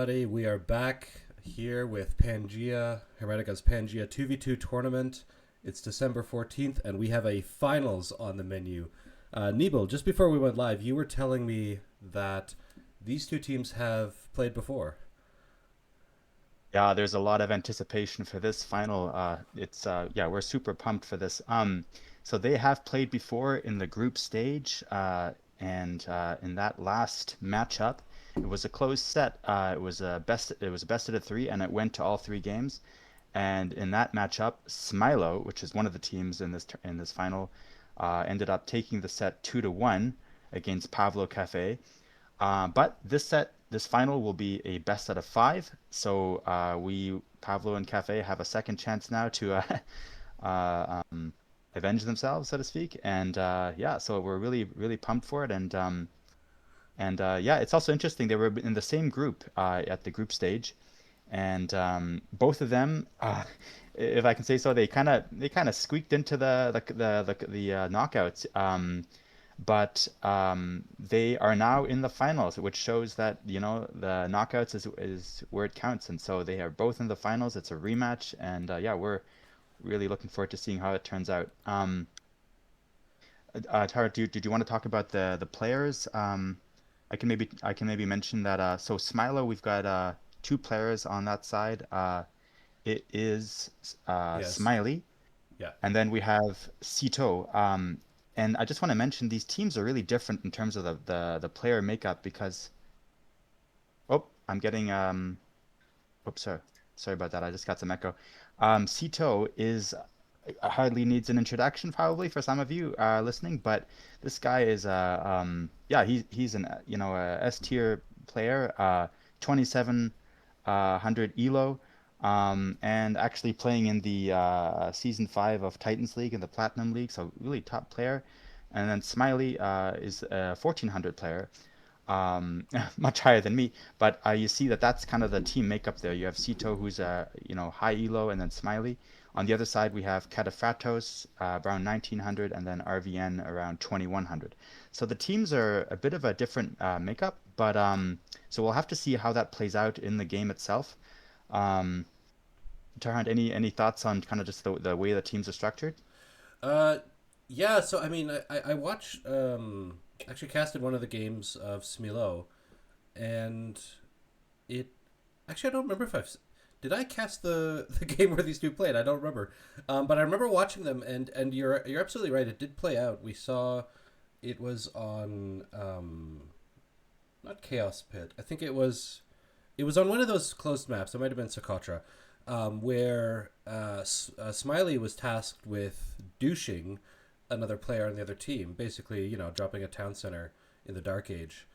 everybody. We are back here with Pangea, Hermetica's Pangea 2v2 tournament. It's December 14th, and we have a finals on the menu. Nebel, just before we went live, you were telling me that these two teams have played before. Yeah, there's a lot of anticipation for this final. Yeah, we're super pumped for this. So they have played before in the group stage, and in that last matchup, it was a close set. It was a best of the three, and it went to all three games. And in that matchup, Smilaux, which is one of the teams in this final, ended up taking the set 2-1 against Pavlova&Café. But this final will be a best out of five. So Pavlo and Cafe, have a second chance now to avenge themselves, so to speak. And yeah, so we're really, really pumped for it. And yeah, it's also interesting. They were in the same group at the group stage, and both of them, if I can say so, they kind of squeaked into the knockouts. But they are now in the finals, which shows that the knockouts is where it counts, and so they are both in the finals. It's a rematch, and yeah, we're really looking forward to seeing how it turns out. Tara, did you want to talk about the players? I can maybe mention that. So Smilo, we've got two players on that side. It is Yes. Smiley, Yeah. and then we have Sitaux. And I just want to mention these teams are really different in terms of the player makeup because I'm getting oops, sorry about that. I just got some echo. Sito is hardly needs an introduction probably for some of you listening, but this guy is yeah, he's an a S tier player, 2700 elo, and actually playing in the season 5 of Titans League in the Platinum League, so really top player. And then Smiley is a 1400 player, much higher than me. But you see that that's kind of the team makeup there. You have Sito, who's a high elo, and then Smiley. On the other side, we have Kataphratos, around 1900, and then RVN around 2100. So the teams are a bit of a different makeup, but so we'll have to see how that plays out in the game itself. Um, Tarrant, any thoughts on kind of just the way the teams are structured? Uh, yeah. So I mean, I watched actually casted one of the games of Smilaux, and it actually I don't remember if did I cast the game where these two played. I don't remember, but I remember watching them, and you're absolutely right. It did play out. We saw it was on not Chaos Pit. I think it was on one of those closed maps. It might have been Socotra, where Smiley was tasked with douching another player on the other team, basically, dropping a town center in the Dark Age.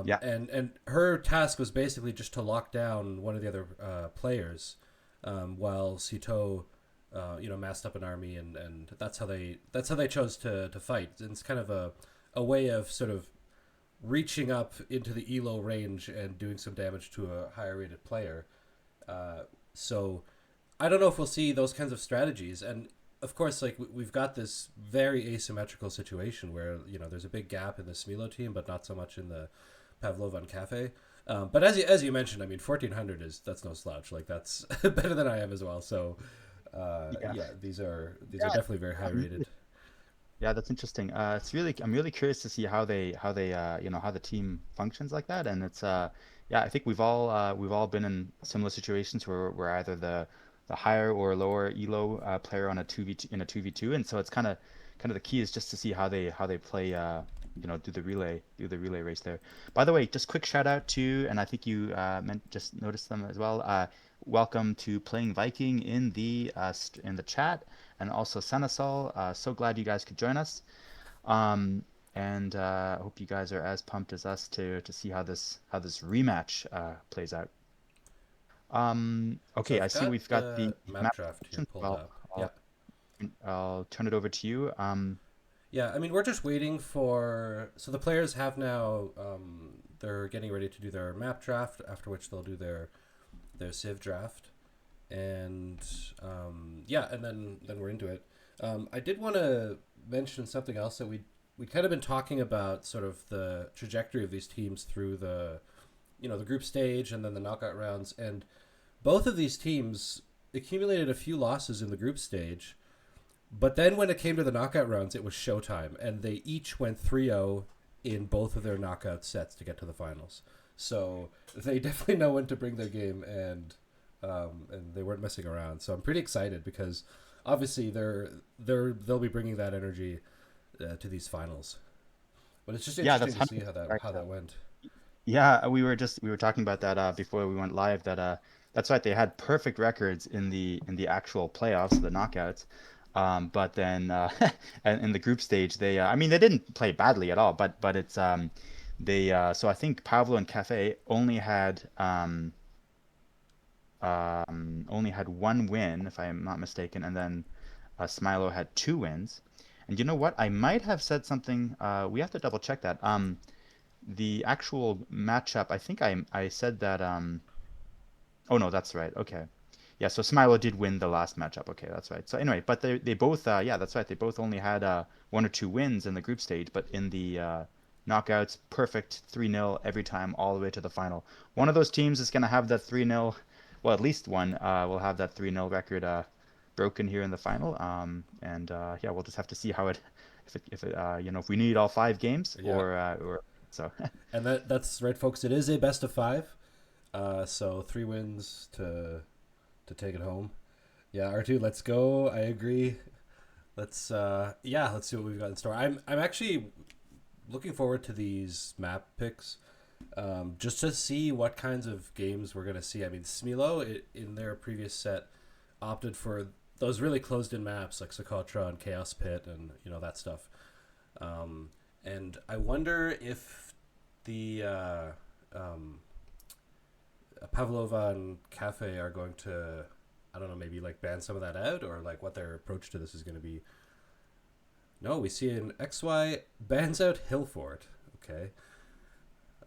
Yeah. And her task was basically just to lock down one of the other players, while Sito, massed up an army, and that's how they chose to fight. And it's kind of a way of sort of reaching up into the elo range and doing some damage to a higher rated player. So I don't know if we'll see those kinds of strategies. And of course, like we've got this very asymmetrical situation where there's a big gap in the Smilo team, but not so much in the Pavlova&Café. But as you mentioned, I mean, 1400 that's no slouch. Like that's better than I am as well. So Yeah. yeah, these are Yeah. definitely very high rated. Yeah, that's interesting. I'm really curious to see how how the team functions like that. And yeah, I think we've all been in similar situations where we're either the higher or lower elo player on a 2v2 in a 2v2. And so it's kind of the key is just to see how they play, do the relay race there. By the way, just quick shout out to, and I think you meant just noticed them as well. Welcome to Playing Viking in the chat, and also Sanasol. So glad you guys could join us. Um, and I hope you guys are as pumped as us to see how this rematch plays out. So Okay, I I've see got we've got the the map map draft here questions. pulled Well, up. Yeah. I'll turn it over to you. Yeah, I mean, we're just waiting for. So the players have now. They're getting ready to do their map draft, after which they'll do their Civ draft, and yeah, and then we're into it. I did want to mention something else that we kind of been talking about, sort of the trajectory of these teams through the group stage and then the knockout rounds, and both of these teams accumulated a few losses in the group stage, but then when it came to the knockout rounds, it was showtime, and they each went 3-0 in both of their knockout sets to get to the finals. So they definitely know when to bring their game, and they weren't messing around. So I'm pretty excited because obviously they'll be bringing that energy to these finals. But it's just Yeah, interesting that's to see 100% right. how that went. Yeah, we were talking about that before we went live. That that's right. They had perfect records in the actual playoffs, the knockouts. But then and in the group stage, they I mean they didn't play badly at all. But it's they so I think Pavlo and Cafe only had one win, if I'm not mistaken, and then Smilaux had two wins. And you know what? I might have said something. We have to double check that. The actual matchup, I think I said that. Oh no, that's right. Okay, yeah. So Smilaux did win the last matchup. Okay, that's right. So anyway, but they both yeah, that's right. They both only had one or two wins in the group stage, but in the knockouts, perfect 3-0 every time, all the way to the final. One of those teams is going to have that 3-0. Well, at least one will have that 3-0 record broken here in the final. And yeah, we'll just have to see how it if it if we need all five games Yeah, or so. and that's right, folks. It is a best of five, so 3 wins to take it home. Yeah, R2, let's go. I agree. Let's see what we've got in store. I'm actually looking forward to these map picks, just to see what kinds of games we're gonna see. I mean, Smilaux in their previous set opted for those really closed-in maps like Socotra and Chaos Pit and that stuff. Um, and I wonder if the Pavlova and Cafe are going to, I don't know, maybe like ban some of that out, or like what their approach to this is going to be. No, we see an XY bans out Hillfort. Okay.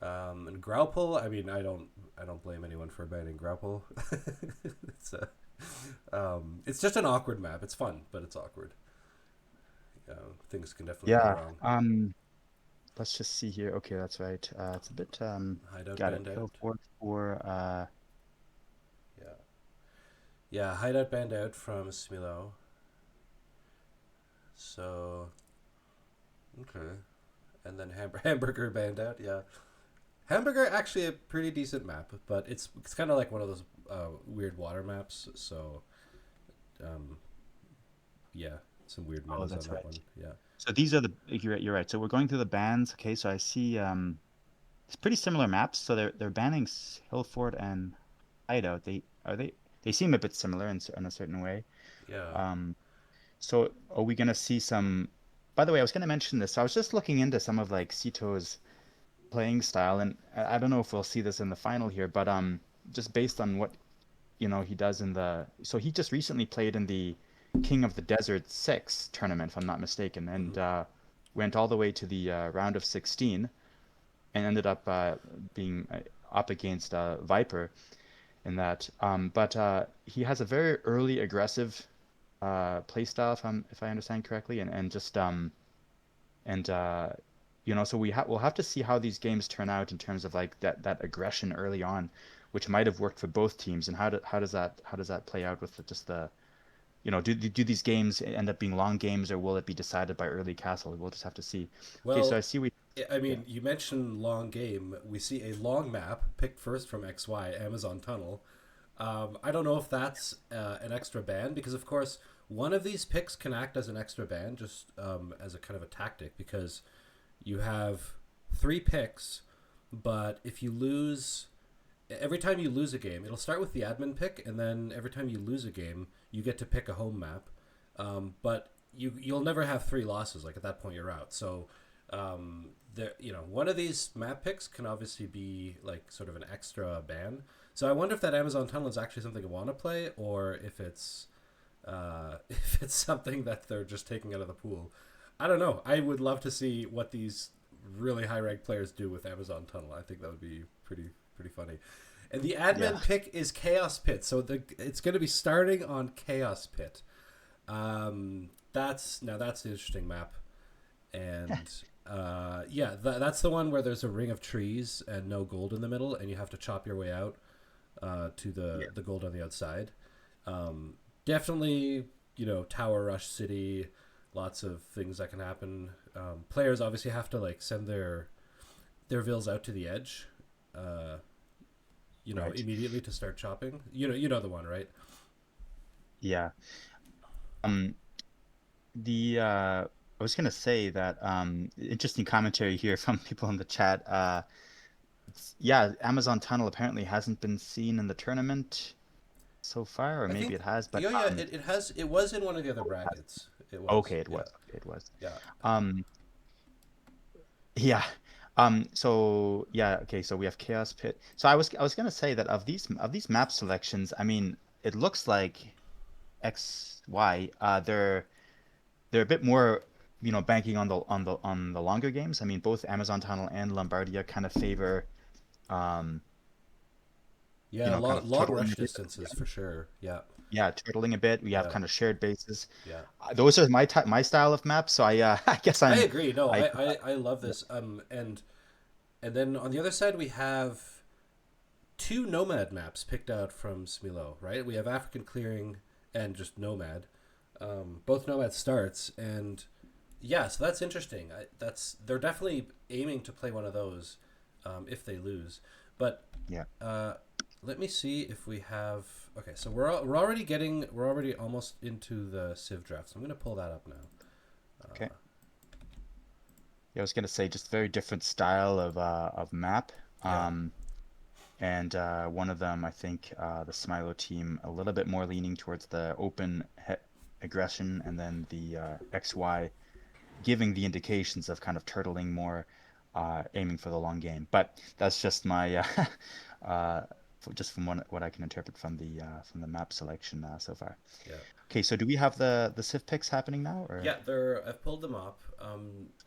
And Graupel, I mean, I don't blame anyone for banning Graupel. it's it's just an awkward map. It's fun, but it's awkward. Things can definitely go Yeah. wrong. Let's just see here. Okay, that's right. It's a bit Hideout got it. banned out. Hill for Yeah. Yeah, hideout banned out from Smilaux. So okay, and then hamburger banned out. Yeah, hamburger actually a pretty decent map, but it's kind of like one of those weird water maps. So um, yeah, some weird oh, metas on that's that right. one. Yeah. So these are the you're right. So we're going through the bans. Okay, so I see it's pretty similar maps. So they're banning Hillfort and Hideout. They seem a bit similar in a certain way. Yeah. Um, so are we gonna see some? By the way, I was gonna mention this. So I was just looking into some of like Sitau's playing style, and I don't know if we'll see this in the final here, but just based on what he does in the so he just recently played in the King of the Desert 6 tournament, if I'm not mistaken, Mm-hmm. and went all the way to the round of 16 and ended up being up against Viper in that. But he has a very early aggressive play style, if I understand correctly, and just and so we'll have to see how these games turn out in terms of like that aggression early on, which might have worked for both teams, and how does that play out with just the do these games end up being long games, or will it be decided by early castle? We'll just have to see. Okay, so I Well, see we I yeah. mean, you mentioned long game. We see a long map picked first from XY Amazon Tunnel. I don't know if that's an extra ban because, of course, one of these picks can act as an extra ban, just as a kind of a tactic, because you have three picks, but if you lose, every time you lose a game, it'll start with the admin pick, and then every time you lose a game, you get to pick a home map. But you'll never have three losses. Like at that point, you're out. So there, one of these map picks can obviously be like sort of an extra ban. So I wonder if that Amazon Tunnel is actually something I want to play, or if it's if it's something that they're just taking out of the pool. I don't know. I would love to see what these really high ranked players do with Amazon Tunnel. I think that would be pretty funny. And the Yeah. admin pick is Chaos Pit, so it's going to be starting on Chaos Pit. That's an interesting map, and Yeah, that's the one where there's a ring of trees and no gold in the middle, and you have to chop your way out to Yeah. the gold on the outside. Definitely, Tower Rush City, lots of things that can happen. Players obviously have to like send their vills out to the edge, uh, Right. immediately to start chopping. You know the one, right? Yeah. Um, the I was gonna say that interesting commentary here from people in the chat. Yeah, Amazon Tunnel apparently hasn't been seen in the tournament so far, or I maybe think, it has, but yeah, it was in one of the other brackets. It was, okay, it yeah, was. Okay, it was. yeah. Um, yeah. So yeah, okay, so we have Chaos Pit. So I was gonna say that of these map selections, I mean, it looks like X, Y, they're a bit more, banking on the longer games. I mean, both Amazon Tunnel and Lombardia kind of favor um, Yeah, kind long of long turtling rush a bit. distances for sure. Yeah, Yeah, turtling a bit. We have yeah, kind of shared bases. yeah. Those are my style of maps. So I guess I I'm agree. No, I I love this. And then on the other side we have two nomad maps picked out from Smilaux, right? We have African Clearing and just Nomad. Both Nomad starts, and yeah, so that's interesting. They're definitely aiming to play one of those if they lose. But yeah. uh, let me see if we have. Okay, so we're already almost into the Civ draft. So I'm gonna pull that up now. Okay. Yeah, I was gonna say just very different style of map. Yeah. Um, and one of them, I think, the Smilaux team, a little bit more leaning towards the open aggression, and then the XY giving the indications of kind of turtling more, aiming for the long game. But that's just my uh, just from what I can interpret from the map selection so far. Yeah. Okay, so do we have the Civ picks happening now, or? Yeah, I've pulled them up.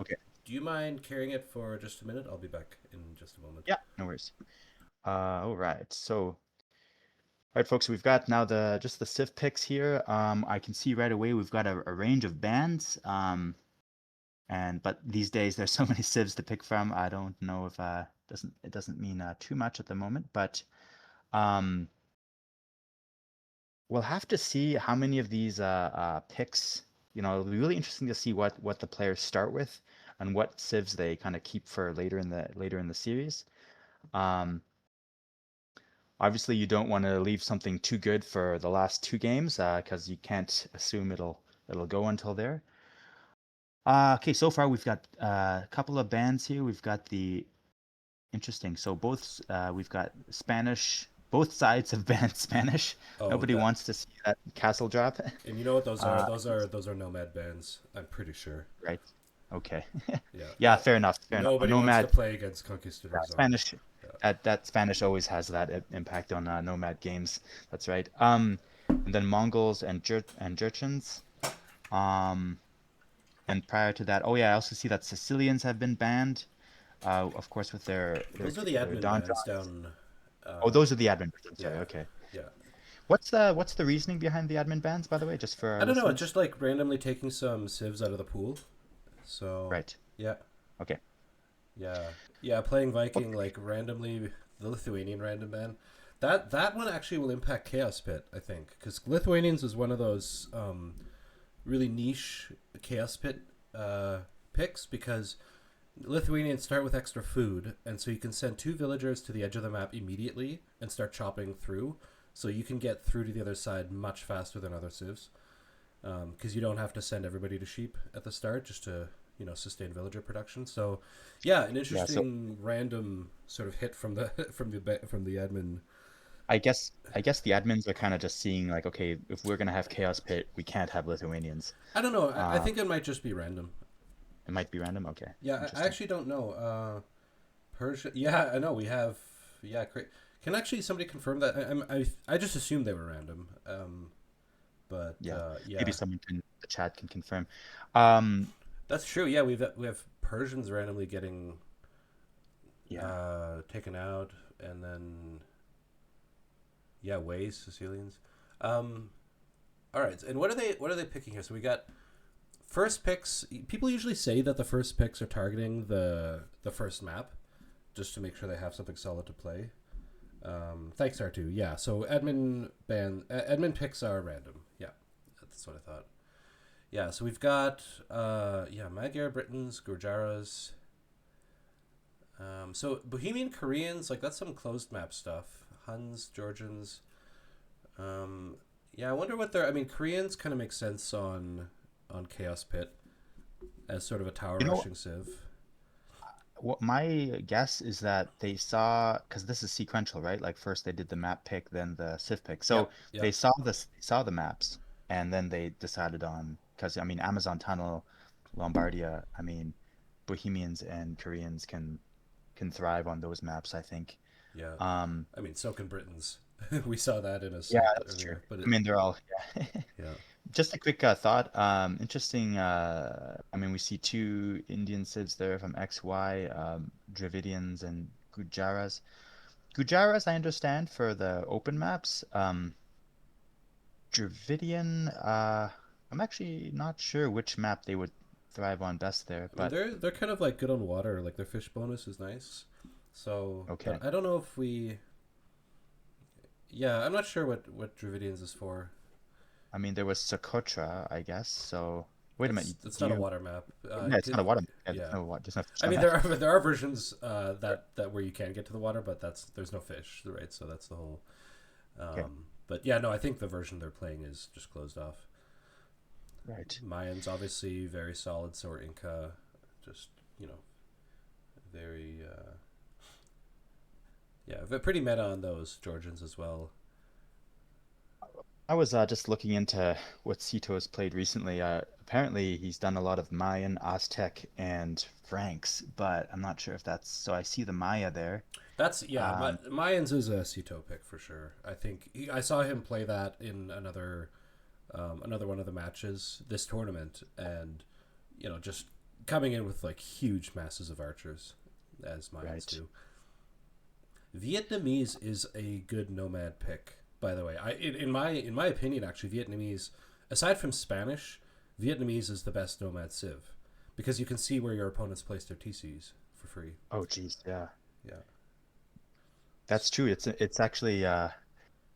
Okay, Do you mind carrying it for just a minute? I'll be back in just a moment. yeah, no worries. All right, so. All right, folks, we've got now the Civ picks here. I can see right away we've got a range of bands. But these days there's so many civs to pick from. I don't know if it doesn't mean too much at the moment, but um, we'll have to see how many of these picks. It'll be really interesting to see what the players start with and what civs they kind of keep for later in the series. Um, Obviously, you don't want to leave something too good for the last two games because you can't assume it'll go until there. Okay, so far we've got a couple of bands here. We've got the interesting. So we've got Spanish. Both sides have banned Spanish. Oh, Nobody that wants to see that castle drop. and you know what those are? Uh, Those are nomad bands. I'm pretty sure. right. Okay. Yeah. Yeah, fair enough. Fair enough. Nobody wants to Nomad, play against conquistadors on. Spanish. Yeah. That Spanish always has that impact on Nomad games. That's right. And then Mongols and Jurchens. Um, and prior to that, oh yeah, I also see that Sicilians have been banned. Of course, with Those are the their admin bands donjons. down. Oh, those are the admin bans. I'm sorry. Yeah. Okay. Yeah. What's the reasoning behind the admin bans, by the way, just for our I don't know. It's listeners? just like randomly taking some civs out of the pool. So Right. yeah, Okay. yeah, yeah. Playing Oh, Viking like randomly, the Lithuanian random ban. That one actually will impact Chaos Pit, I think, because Lithuanians was one of those really niche Chaos Pit picks because Lithuanians start with extra food, and so you can send two villagers to the edge of the map immediately and start chopping through. So you can get through to the other side much faster than other civs because you don't have to send everybody to sheep at the start just to sustain villager production. So yeah, an yeah. So interesting random sort of hit from the from the admin. I guess the admins are kind of just seeing like, okay, if we're gonna have Chaos Pit, we can't have Lithuanians. I don't know. I Uh, think it might just be random. it might be random. Okay. Yeah, I Interesting. actually don't know. Persia. Yeah, I know we have. Yeah, great. Can actually somebody confirm that? I just assumed they were random. But Yeah. Maybe yeah, someone in the chat can confirm. Um, that's true. Yeah, we have Persians randomly getting yeah. taken out, and then yeah, Ways Sicilians. Um, all right, and what are they picking here? So we got first picks. People usually say that the first picks are targeting the first map, just to make sure they have something solid to play. Thanks, R2. Yeah, so admin picks are random. Yeah, that's what I thought. Yeah, so we've got Magyar, Britons, Gurjaras. So Bohemian Koreans, like that's some closed map stuff. Huns, Georgians. Yeah, I wonder what they're. I mean, Koreans kind of make sense on Chaos Pit as sort of a tower You know, rushing civ. what my guess is that they saw, because this is sequential, right? Like first they did the map pick, then the civ pick. So Yep, yep, they saw the maps, and then they decided on, because I mean Amazon Tunnel, Lombardia. I mean, Bohemians and Koreans can thrive on those maps, I think. yeah. Um, I mean, so can Britons. We saw that in a yeah, civ that's true. earlier, but I mean, they're all, yeah. yeah. Just a quick thought. Interesting. I mean, we see two Indian civs there from XY, Dravidians and Gujaras. Gujaras, I understand for the open maps. Dravidian, I'm actually not sure which map they would thrive on best there, I mean, but they're kind of like good on water. Like their fish bonus is nice. So, okay. but I don't know if we. Yeah, I'm not sure what Dravidians is for. I mean, there was Socotra, I guess. So, wait a minute. It's Do not a you? water map. Yeah, it's not a water map. Yeah, Yeah. there's no fish I on mean, that. there are versions that where you can get to the water, but there's no fish, right? So that's the whole. Okay, But yeah, no, I think the version they're playing is just closed off. right. Mayans obviously very solid. So are Inca, just you know, very yeah, but pretty meta on those Georgians as well. I was just looking into what Sitaux has played recently. Apparently, he's done a lot of Mayan, Aztec, and Franks, but I'm not sure if that's so. I see the Maya there. That's yeah, Um, Mayans is a Sito pick for sure. I think I saw him play that in another one of the matches this tournament, and just coming in with like huge masses of archers, as Mayans right. do. Vietnamese is a good nomad pick, by the way. In my opinion, actually, Vietnamese, aside from Spanish, Vietnamese is the best nomad civ because you can see where your opponents place their TCs for free. Oh, geez, yeah, Yeah. that's true. It's actually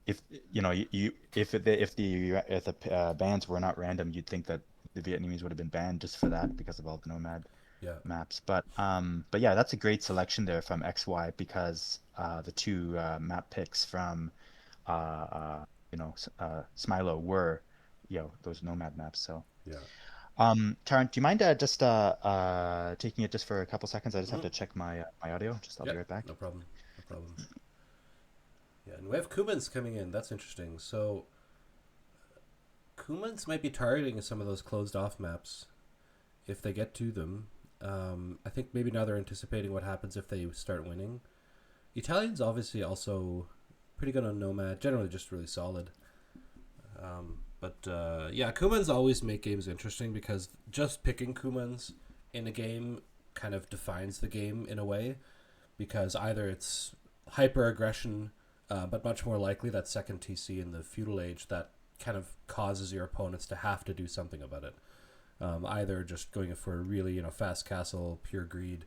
if if the bans were not random, you'd think that the Vietnamese would have been banned just for that because of all the nomad Yeah. maps. But yeah, that's a great selection there from XY because the two map picks from Smilaux were those nomad maps. So Yeah. Tarrant, do you mind just taking it just for a couple seconds? I just have Mm-hmm. to check my audio. Just I'll be Yep. right back. No problem. No problem. Yeah, and we have Kumans coming in. That's interesting. So Kumans might be targeting some of those closed off maps if they get to them. I think maybe now they're anticipating what happens if they start winning. Italians obviously also pretty good on Nomad, generally just really solid. But yeah, Kumans always make games interesting because just picking Kumans in a game kind of defines the game in a way because either it's hyper aggression, but much more likely that second TC in the feudal age that kind of causes your opponents to have to do something about it. Either just going for a really fast castle, pure greed,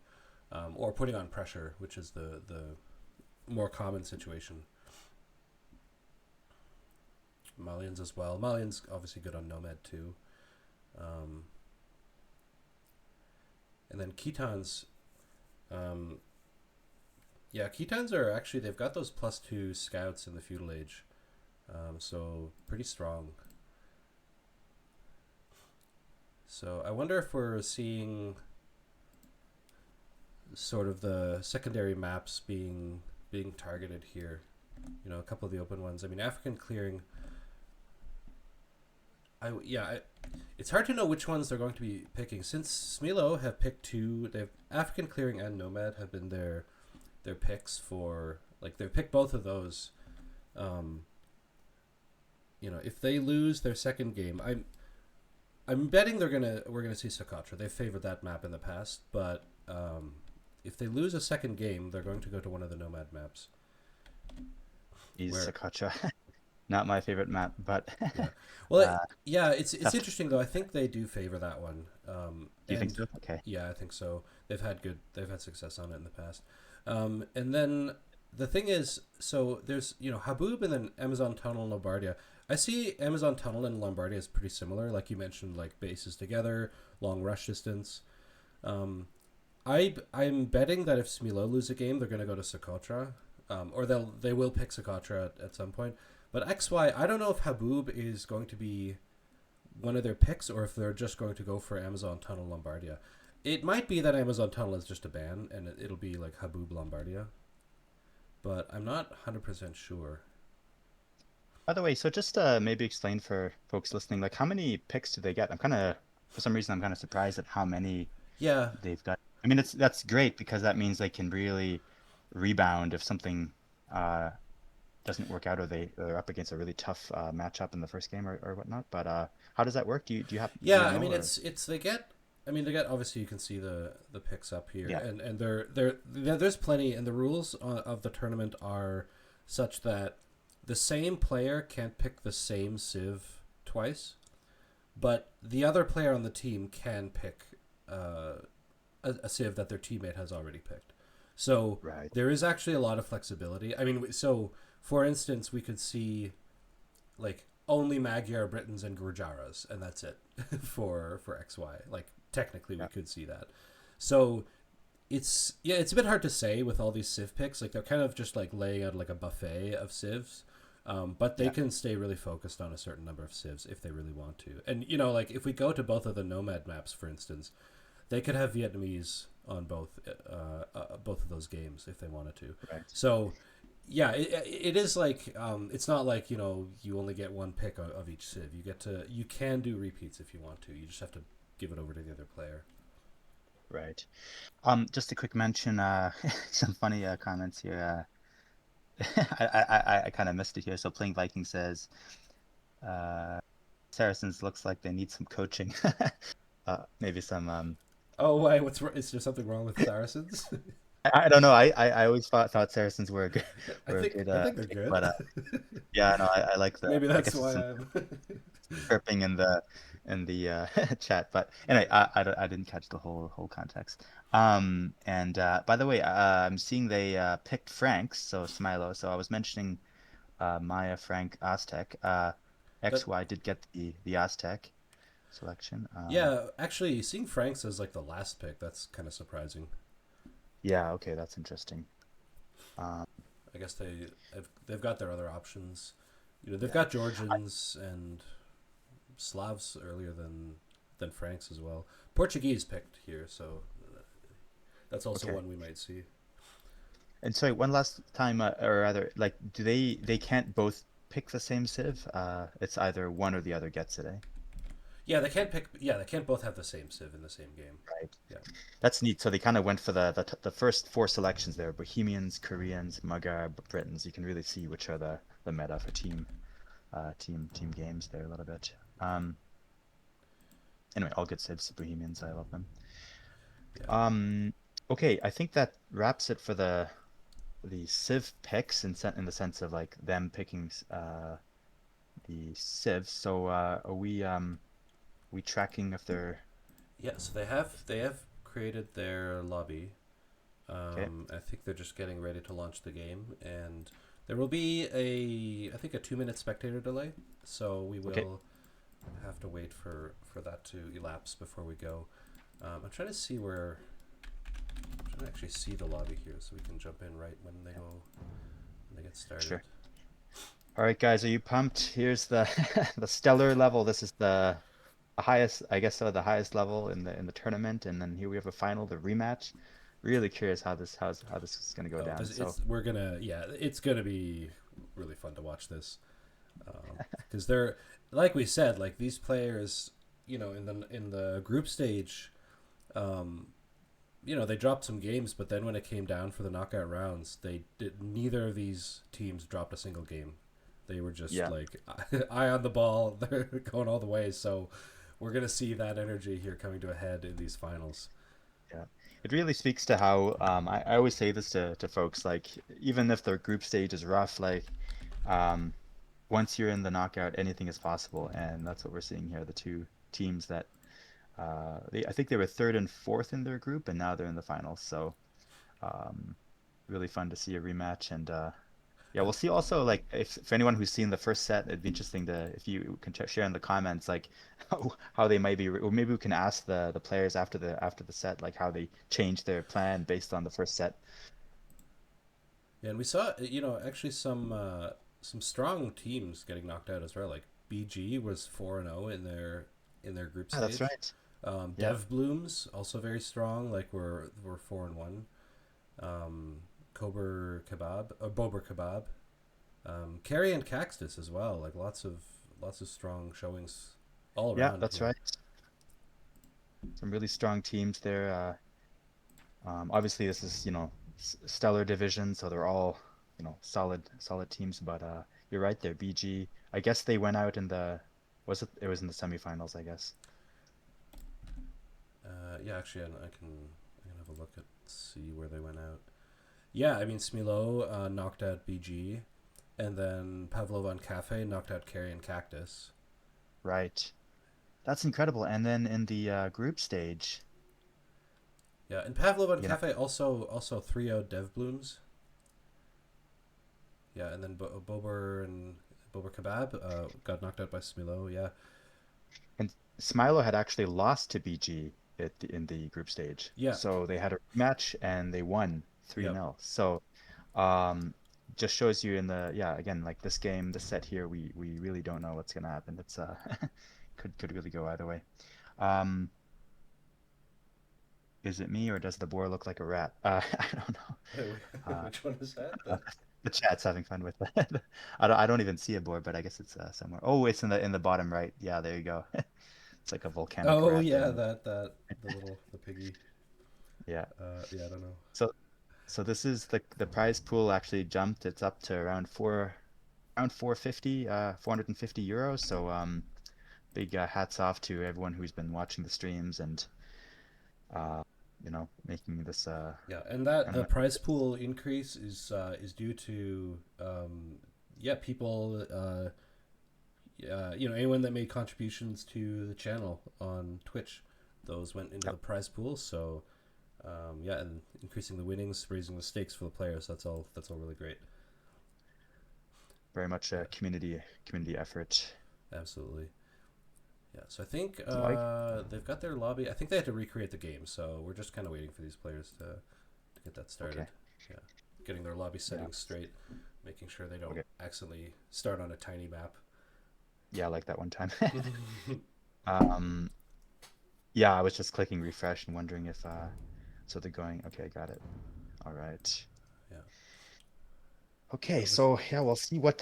or putting on pressure, which is the more common situation. Malians as well. Malians obviously good on Nomad too. Um, and then Khitans. Yeah, Khitans are actually, they've got those +2 scouts in the feudal age. So pretty strong. So I wonder if we're seeing sort of the secondary maps being targeted here. A couple of the open ones. I mean, African clearing. It's hard to know which ones they're going to be picking since Smilaux have picked two. They've African clearing and Nomad have been their picks for like they've picked both of those. Um, if they lose their second game, I'm betting we're gonna see Socotra. They've favored that map in the past, but if they lose a second game, they're going to go to one of the Nomad maps. He's Where Sakatra. Not my favorite map, but Yeah. Well, uh, yeah, it's tough. interesting though. I think they do favor that one. Do you think And so? Okay. yeah, I think so. They've had success on it in the past. And then the thing is, so there's Haboob and then Amazon Tunnel and Lombardia. I see Amazon Tunnel and Lombardia as pretty similar, like you mentioned, like bases together, long rush distance. Um, I'm betting that if Smilaux lose a game, they're going to go to Socotra, or they will pick Socotra at some point. But XY, I don't know if Haboob is going to be one of their picks or if they're just going to go for Amazon Tunnel Lombardia. It might be that Amazon Tunnel is just a ban and it'll be like Haboob Lombardia, but I'm not 100% sure. By the way, so just maybe explain for folks listening, like how many picks do they get? For some reason, I'm kind of surprised at how many Yeah, they've got. I mean, that's great because that means they can really rebound if something uh, doesn't work out or they're up against a really tough matchup in the first game or whatnot. But how does that work? Do yeah. you I know mean, or it's they get. I mean, they get. Obviously, you can see the picks up here, yeah, and there's plenty, and the rules of the tournament are such that the same player can't pick the same civ twice, but the other player on the team can pick uh, a civ that their teammate has already picked. So right? there is actually a lot of flexibility. I mean, so for instance, we could see like only Magyar, Britons, and Gurjaras, and that's it for XY. Like technically, we Yeah, could see that. So it's a bit hard to say with all these civ picks. Like they're kind of just like laying out like a buffet of civs. But they yeah, can stay really focused on a certain number of civs if they really want to. And like if we go to both of the Nomad maps, for instance, they could have Vietnamese on both of those games if they wanted to. right. So yeah, it is like it's not like you only get one pick of each civ. You can do repeats if you want to. You just have to give it over to the other player. Right. Just a quick mention, some funny comments here. I kind of missed it here. So playing Viking says, uh, Saracens looks like they need some coaching. Maybe some Oh, why? Is there something wrong with Saracens? I don't know. I always thought Saracens were a good I think they're pick, good. but yeah, no, I like Maybe I that's guess it's why some I'm. chirping in the chat, but anyway, I didn't catch the whole context. And by the way, I'm seeing they picked Franks, so Smilaux. So I was mentioning Maya, Frank, Aztec. That XY did get the Aztec selection. Yeah, actually, seeing Franks as like the last pick, that's kind of surprising. Yeah, okay, that's interesting. Um, I guess they've got their other options. They've yeah. got Georgians and Slavs earlier than Franks as well. Portuguese picked here, so that's also Okay. one we might see. And sorry, one last time, or rather, like, do they can't both pick the same civ? It's either one or the other gets it, eh? Yeah, they can't pick. Yeah, they can't both have the same civ in the same game. Right. Yeah, That's neat. So they kind of went for the first four selections there: Bohemians, Koreans, Magyar, Britons. You can really see which are the meta for team games there a little bit. Anyway, all good civs, Bohemians. I love them. yeah, Um, okay, I think that wraps it for the civ picks in the sense of like them picking the civs. So are we tracking if they're yeah. So they have created their lobby. okay? I think they're just getting ready to launch the game, and there will be I think a 2 minute spectator delay. So we Okay, will have to wait for that to elapse before we go. I'm trying to see where. I'm trying to actually see the lobby here, so we can jump in right when they get started. sure. All right, guys, are you pumped? Here's the the stellar level. This is the highest, I guess, the highest level in the tournament, and then here we have a final, the rematch. Really curious how this is going to go Oh, down. this So it's we're gonna yeah, it's gonna be really fun to watch this because they're like we said, like these players, in the group stage, um, they dropped some games, but then when it came down for the knockout rounds, they did neither of these teams dropped a single game. They were just yeah, like eye on the ball. They're going all the way. So we're gonna see that energy here coming to a head in these finals. yeah. It really speaks to how I always say this to folks, like even if their group stage is rough, like. Um, once you're in the knockout, anything is possible, and that's what we're seeing here. The two teams that I think they were third and fourth in their group, and now they're in the finals. So um, really fun to see a rematch, and yeah, And we'll see also like if for anyone who's seen the first set, it'd be interesting to if you can share in the comments like how they might be, or maybe we can ask the players after the set like how they changed their plan based on the first set. yeah, and we saw actually some strong teams getting knocked out as well. Like BG was 4-0 in their group Ah, that's stage. right. Yeah. Dev Blooms also very strong. Like we're 4-1. Um, Kober Kebab or Bober Kebab. Carry and Cactus as well. Like lots of strong showings all Yeah, around. that's Yeah. right. Some really strong teams there. Obviously, this is, stellar division, so they're all, solid teams. But you're right there, BG. I guess they went out in the, was it? It was in the semifinals, I guess. Yeah. Actually, I can have a look at see where they went out. Yeah, I mean Smilaux knocked out BG, and then Pavlova&Café knocked out Carry and Cactus. Right. That's incredible. And then in the group stage, Yeah, and Pavlova and you know, Cafe also 3-0 Dev Blooms. Yeah, and then Bober Kebab got knocked out by Smilaux. Yeah, and Smilaux had actually lost to BG in the group stage. yeah, So they had a match and they won yep, 3-0. So um just shows you in the yeah, again, like this game, this set here, we really don't know what's gonna happen. It's could really go either way. Um is it me or does the boar look like a rat? I don't know. Uh, which one is that? uh, the chat's having fun with that. I don't even see a board, but I guess it's somewhere. Oh, it's in the bottom right. Yeah, there you go. It's like a volcanic Oh rat there. yeah, that the piggy. Yeah. Yeah, I don't know. So this is the prize pool actually jumped. It's up to around 450 €450. So big hats off to everyone who's been watching the streams and uh making this Yeah, and that the tournament. prize pool increase is due to yeah people anyone that made contributions to the channel on Twitch, those went into the Yep. prize pool. So yeah, and increasing the winnings, raising the stakes for the players. That's all really great. Very much Yeah, a community effort. absolutely. Yeah, so I think So I they've got their lobby. I think they had to recreate the game, so we're just kind of waiting for these players to get that started. okay. Yeah, getting their lobby Yeah. settings straight, making sure they don't Okay. accidentally start on a tiny map. Yeah, like that one time. Um yeah, I was just clicking refresh and wondering if so they're going okay, got it. All right. Yeah, Okay, so this so yeah, we'll see what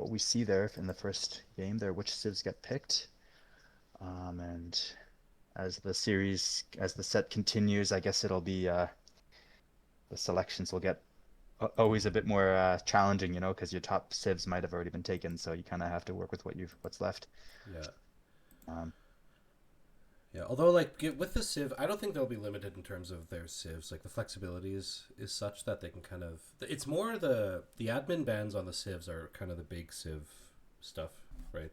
we see there in the first game there, which civs get picked. And as the set continues, I guess it'll be the selections will get always a bit more challenging, because your top civs might have already been taken, so you kind of have to work with what's left. yeah. Um, Yeah, although like with the Civ, I don't think they'll be limited in terms of their Civs. Like the flexibility is such that they can kind of. It's more the admin bans on the Civs are kind of the big Civ stuff, right?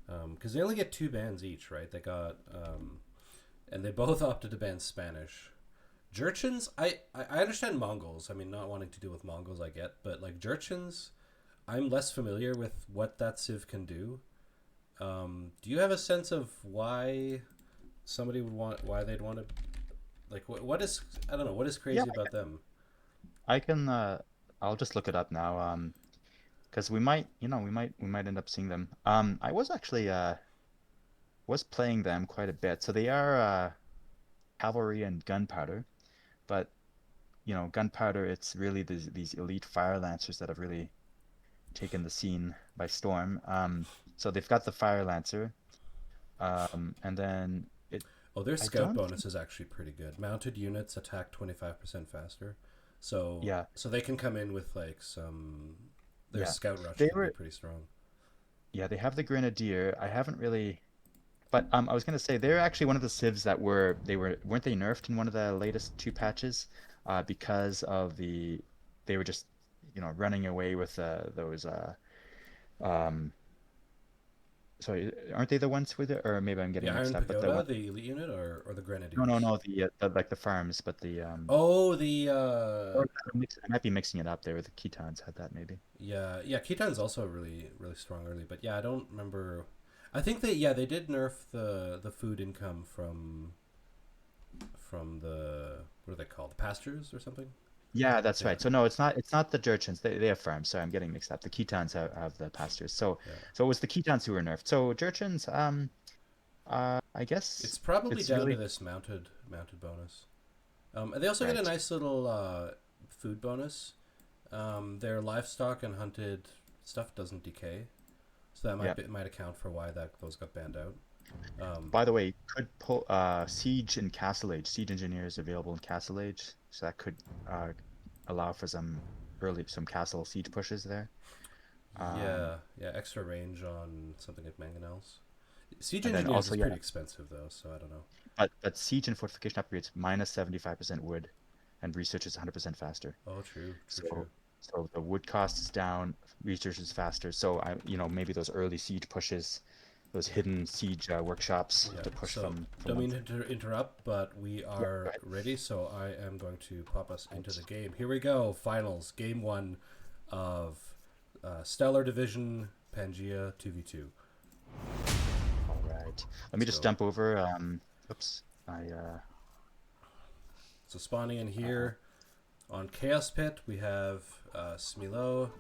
Because they only get two bans each, right? They got and they both opted to ban Spanish. Jurchens, I understand Mongols. I mean, not wanting to deal with Mongols, I get, but like Jurchens, I'm less familiar with what that Civ can do. Do you have a sense of somebody would want why they'd want to like what is I don't know what is yeah, crazy about them. I can. I'll just look it up now. Because we might end up seeing them. I was actually was playing them quite a bit. So they are cavalry and gunpowder, but gunpowder, it's really these elite fire lancers that have really taken the scene by storm. So they've got the fire lancer, and then Oh, their I scout don't bonus think, is actually pretty good. Mounted units attack 25% faster, yeah, so they can come in with like some their yeah, scout rush they can be were, pretty strong. yeah, they have the grenadier. I haven't really, but I was gonna say they're actually one of the civs that weren't they nerfed in one of the latest two patches, because of they were just running away with those. Um, sorry, aren't they the ones with it? Or maybe I'm The getting mixed Iron up. But the Pagoda, one, the elite unit, or the no, no, Grenadiers? no, the like the farms, but the Oh, or I might be mixing it up there with the Ketons had that maybe. yeah, yeah. Keaton's also really really strong early, but yeah, I don't remember. I think they did nerf the food income from the what are they called, the pastures or something. Yeah, that's Yeah, right. So no, it's not the Jurchens. They have farms. Sorry, I'm getting mixed up. The Ketons have the pastures. So yeah. so it was the Ketons who were nerfed. So Jurchens, I It's guess probably it's down to really this mounted bonus. And they also get a right. nice little food bonus. Their livestock and hunted stuff doesn't decay, so that Yeah. might account for why that those got banned out. By the way, could pull Siege in Castle Age. Siege Engineers available in Castle Age, so that could uh allow for some castle siege pushes there. Um, Yeah, yeah, extra range on something like mangonels. Siege and then engineers also is yeah, pretty expensive though, so I don't know. but Siege and Fortification upgrades minus 75% wood, and research is 100% faster. Oh, true, true, So true. so the wood cost is down, research is faster. So maybe those early siege pushes, those hidden siege workshops Yeah. to push So from don't one mean thing. to interrupt, but we Yeah, go are ahead. ready. So I am going to pop us into the Right. game. Here we go. Finals, game one of Stellar Division Pangea 2v2. All right. Let me Let's just go. jump over. Oops. So spawning in Uh, here on Chaos Pit, we have Smilaux.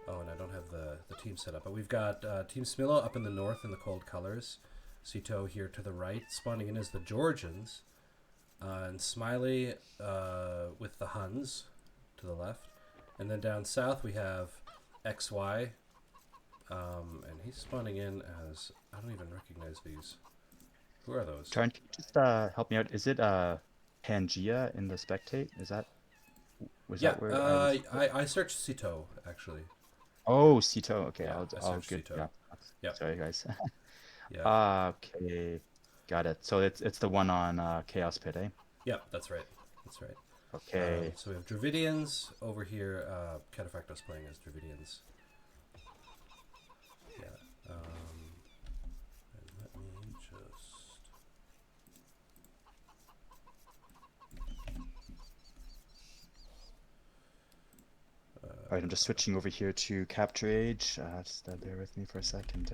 Oh, and I don't have the team set up, but we've got Team Smilaux up in the north in the cold colors. Sitaux here to the right. Spawning in is the Georgians. And Smiley with the Huns to the left. And then down south we have XY. And he's spawning in as... I don't even recognize these. Who are those? Taryn, can you just help me out? Is it Pangea in the spectate? Was Yeah, that where I was? I searched Sitaux, actually. Oh, Sito. Okay, Yeah, I I'll searched good. Sitaux. Yeah. Yep, Sorry, guys. yep, Okay, got it. So it's the one on Chaos Pit, eh? yep, that's right. That's right. Okay. So we have Dravidians over here. Kataphratos playing as Dravidians. Yeah. And let me just. All right, I'm just switching over here to Capture Age. Just bear with me for a second.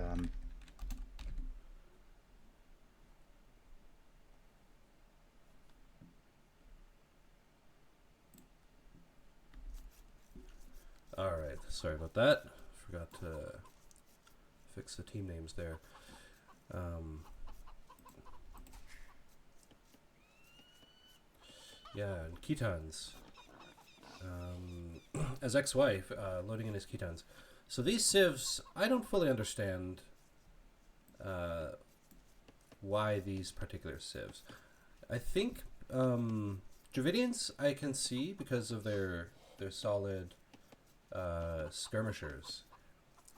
All right. Sorry about that. Forgot to fix the team names there. Um, yeah, and Ketons. As ex-wife, loading in his Ketons. So these civs, I don't fully understand uh, why these particular civs. I think Dravidians I can see because of their solid skirmishers,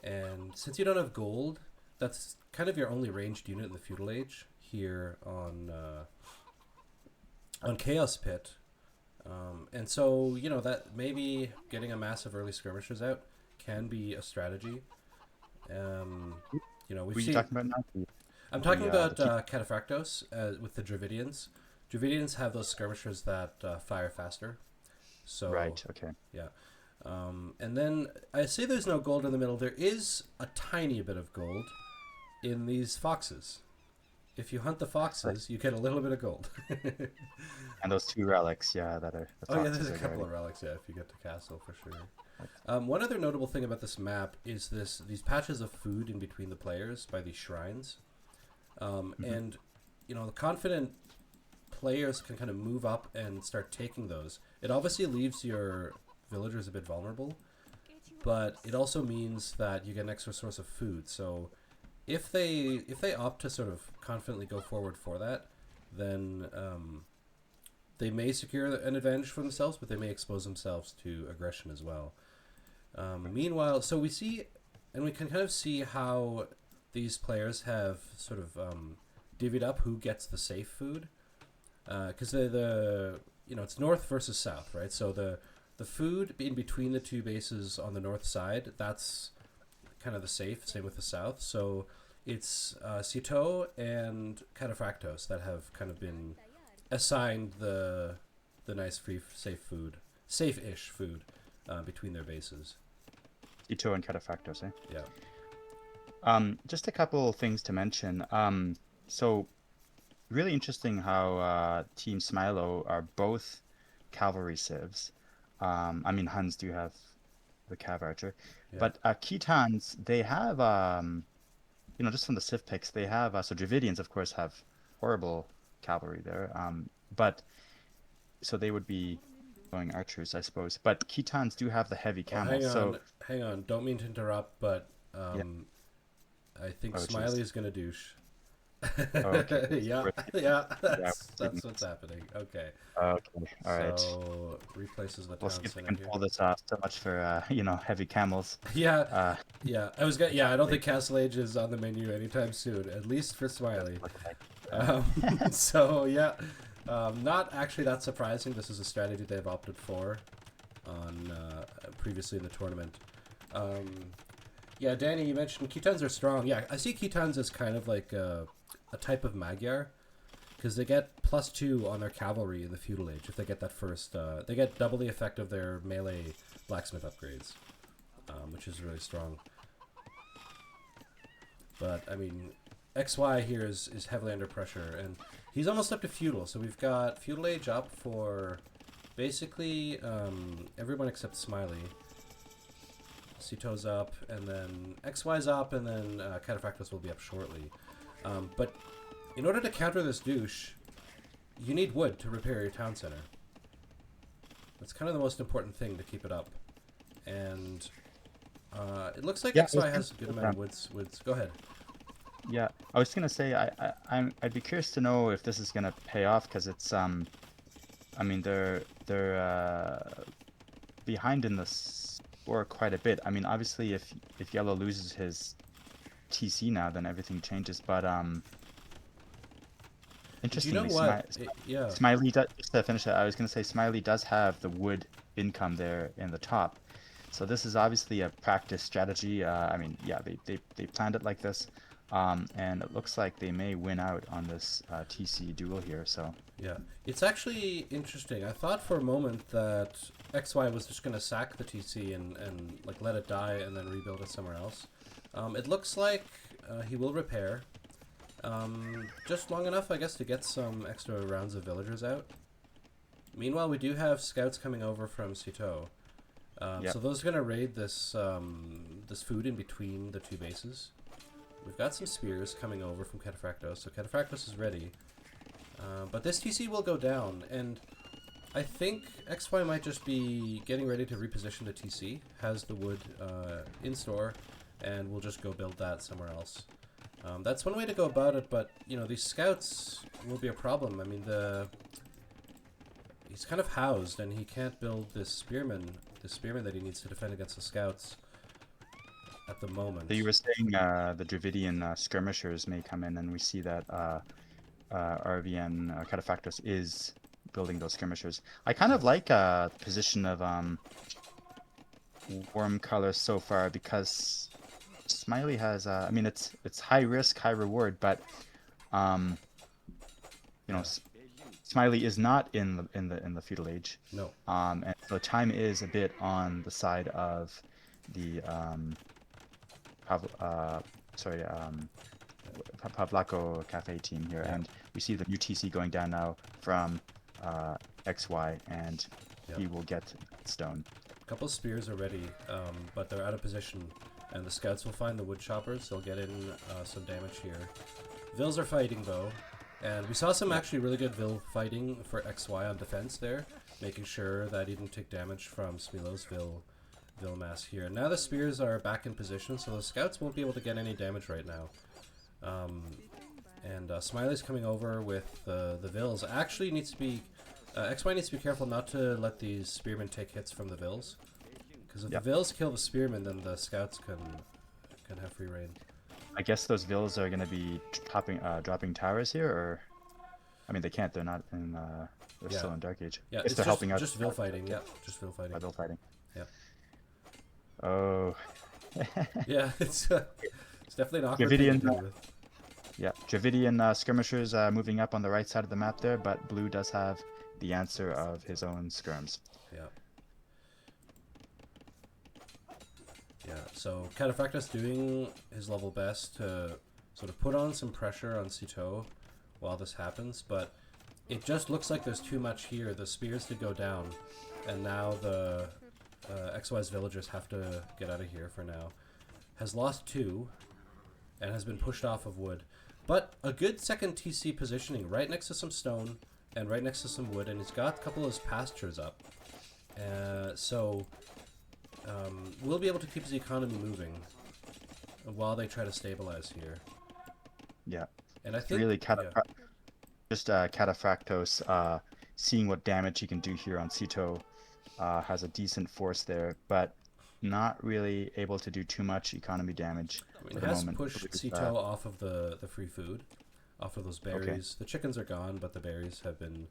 and since you don't have gold, that's kind of your only ranged unit in the feudal age here on Chaos Pit. And so that maybe getting a massive early skirmishers out can be a strategy. Um, Who we've are you seen. talking about now? I'm talking The about keep. Kataphratos with the Dravidians. Dravidians have those skirmishers that fire faster. So Right. Okay. yeah. And then I say there's no gold in the middle. There is a tiny bit of gold in these foxes. If you hunt the Right. foxes, you get a little bit of gold. And those two relics, yeah, that are the Oh yeah, there's foxes a are couple guarding. of relics. Yeah, if you get to castle for sure. Right. One other notable thing about this map is these patches of food in between the players by these shrines, Mhm. and the confident players can kind of move up and start taking those. It obviously leaves your villagers a bit vulnerable, but it also means that you get an extra source of food. So if they opt to sort of confidently go forward for that, then they may secure an advantage for themselves, but they may expose themselves to aggression as well. Right. Meanwhile, so we see, and we can kind of see how these players have sort of divvied up who gets the safe food, because it's north versus south, right? So the food in between the two bases on the north side, that's kind of the safe. Same with the south. So it's Sitaux and Kataphratos that have kind of been assigned the nice free safe-ish food between their bases. Ito and Kataphratos, eh? Yeah. Just a couple things to mention. So really interesting how Team Smilaux are both cavalry civs. I mean, Huns do have the cav archer, Yeah. but Khitans, they have just from the civ picks, they have so Dravidians, of course, have horrible cavalry there. But so they would be going archers, I suppose. But Khitans do have the heavy Oh, camels. So hang on. Don't mean to interrupt, but yeah. I think Oh, Smiley jeez. is gonna douche. Oh, okay. Yeah, We're- yeah, yeah, that's what's happening. Okay, okay. All right. so replaces the We'll town see if we center can here. pull this off. So much for heavy camels. Yeah, Uh, yeah. I don't think Castle Age is on the menu anytime soon, at least for Smiley. look like, So yeah, not actually that surprising. This is a strategy they've opted for on previously in the tournament. Yeah, Danny, you mentioned Khitans are strong. Yeah, I see Khitans as kind of like a type of Magyar, because they get +2 on their cavalry in the feudal age if they get that first. They get double the effect of their melee blacksmith upgrades, which is really strong. But I mean, XY here is heavily under pressure, and he's almost up to feudal. So we've got feudal age up for basically everyone except Smiley. Sitaux's up, and then XY's up, and then Kataphratos will be up shortly. But in order to counter this douche, you need wood to repair your town center. That's kind of the most important thing to keep it up. And it looks like Yeah, XY has a good amount of woods. Go ahead. yeah, I was gonna say I'd be curious to know if this is gonna pay off because it's I mean they're behind in the score quite a bit. I mean obviously if Yellow loses his TC now then everything changes. But interestingly, You know what? Yeah. Smiley does, just to finish that, I was gonna say Smiley does have the wood income there in the top. So this is obviously a practice strategy. I mean, yeah, they planned it like this. And it looks like they may win out on this TC duel here. So Yeah, it's actually interesting. I thought for a moment that XY was just going to sack the TC and like let it die and then rebuild it somewhere else. It looks like he will repair. Just long enough, I guess, to get some extra rounds of villagers out. Meanwhile, we do have scouts coming over from Sitaux. Yep. So those are going to raid this this food in between the two bases. We've got some spears coming over from Kataphratos, so Kataphratos is ready. But this TC will go down, and I think XY might just be getting ready to reposition the TC, has the wood in store, and we'll just go build that somewhere else. That's one way to go about it, but, you know, these scouts will be a problem. I mean, he's kind of housed, and he can't build this spearman that he needs to defend against the scouts at the moment. So you were saying the Dravidian skirmishers may come in, and we see that RVN Kataphratos is building those skirmishers. I kind of like the position of Warm Color so far because Smiley has. I mean, it's high risk, high reward, but you know, Smiley is not in the feudal age. No. And so time is a bit on the side of the Pavlova&Café team here, Yeah. and we see the new TC going down now from XY, and he will get stone. A couple of spears are ready, but they're out of position, and the scouts will find the wood choppers. They'll get in some damage here. Vils are fighting though, and we saw some actually really good Vil fighting for XY on defense there, making sure that he didn't take damage from Smilaux's Vil mass here. And now the spears are back in position, so the scouts won't be able to get any damage right now. Smiley's coming over with the Vils. Actually needs to be XY needs to be careful not to let these spearmen take hits from the Vils, because if the Vils kill the spearmen, then the scouts can have free reign. I guess those Vils are going to be dropping towers here, or I mean they can't. They're not in. They're still in Dark Age. Yeah, I guess they're helping out. Just Vil fighting. Yeah, just Vil fighting. Vil fighting. Yeah. Oh, Yeah, it's definitely an awkward thing to Dravidian, deal with. yeah, Dravidian skirmishers moving up on the right side of the map there, but blue does have the answer of his own skirms. Yeah. Yeah, so Kataphratos doing his level best to sort of put on some pressure on Sitaux while this happens, but it just looks like there's too much here. The spears did go down, and now the XY's villagers have to get out of here for now. Has lost 2, and has been pushed off of wood. But a good second TC positioning, right next to some stone, and right next to some wood, and he's got a couple of his pastures up. So we'll be able to keep his economy moving while they try to stabilize here. Yeah. And I think Really, Kataphratos seeing what damage he can do here on Sitaux, has a decent force there, but not really able to do too much economy damage I mean, for it the has moment. pushed Sitaux off of the free food, off of those berries. Okay. The chickens are gone, but the berries have been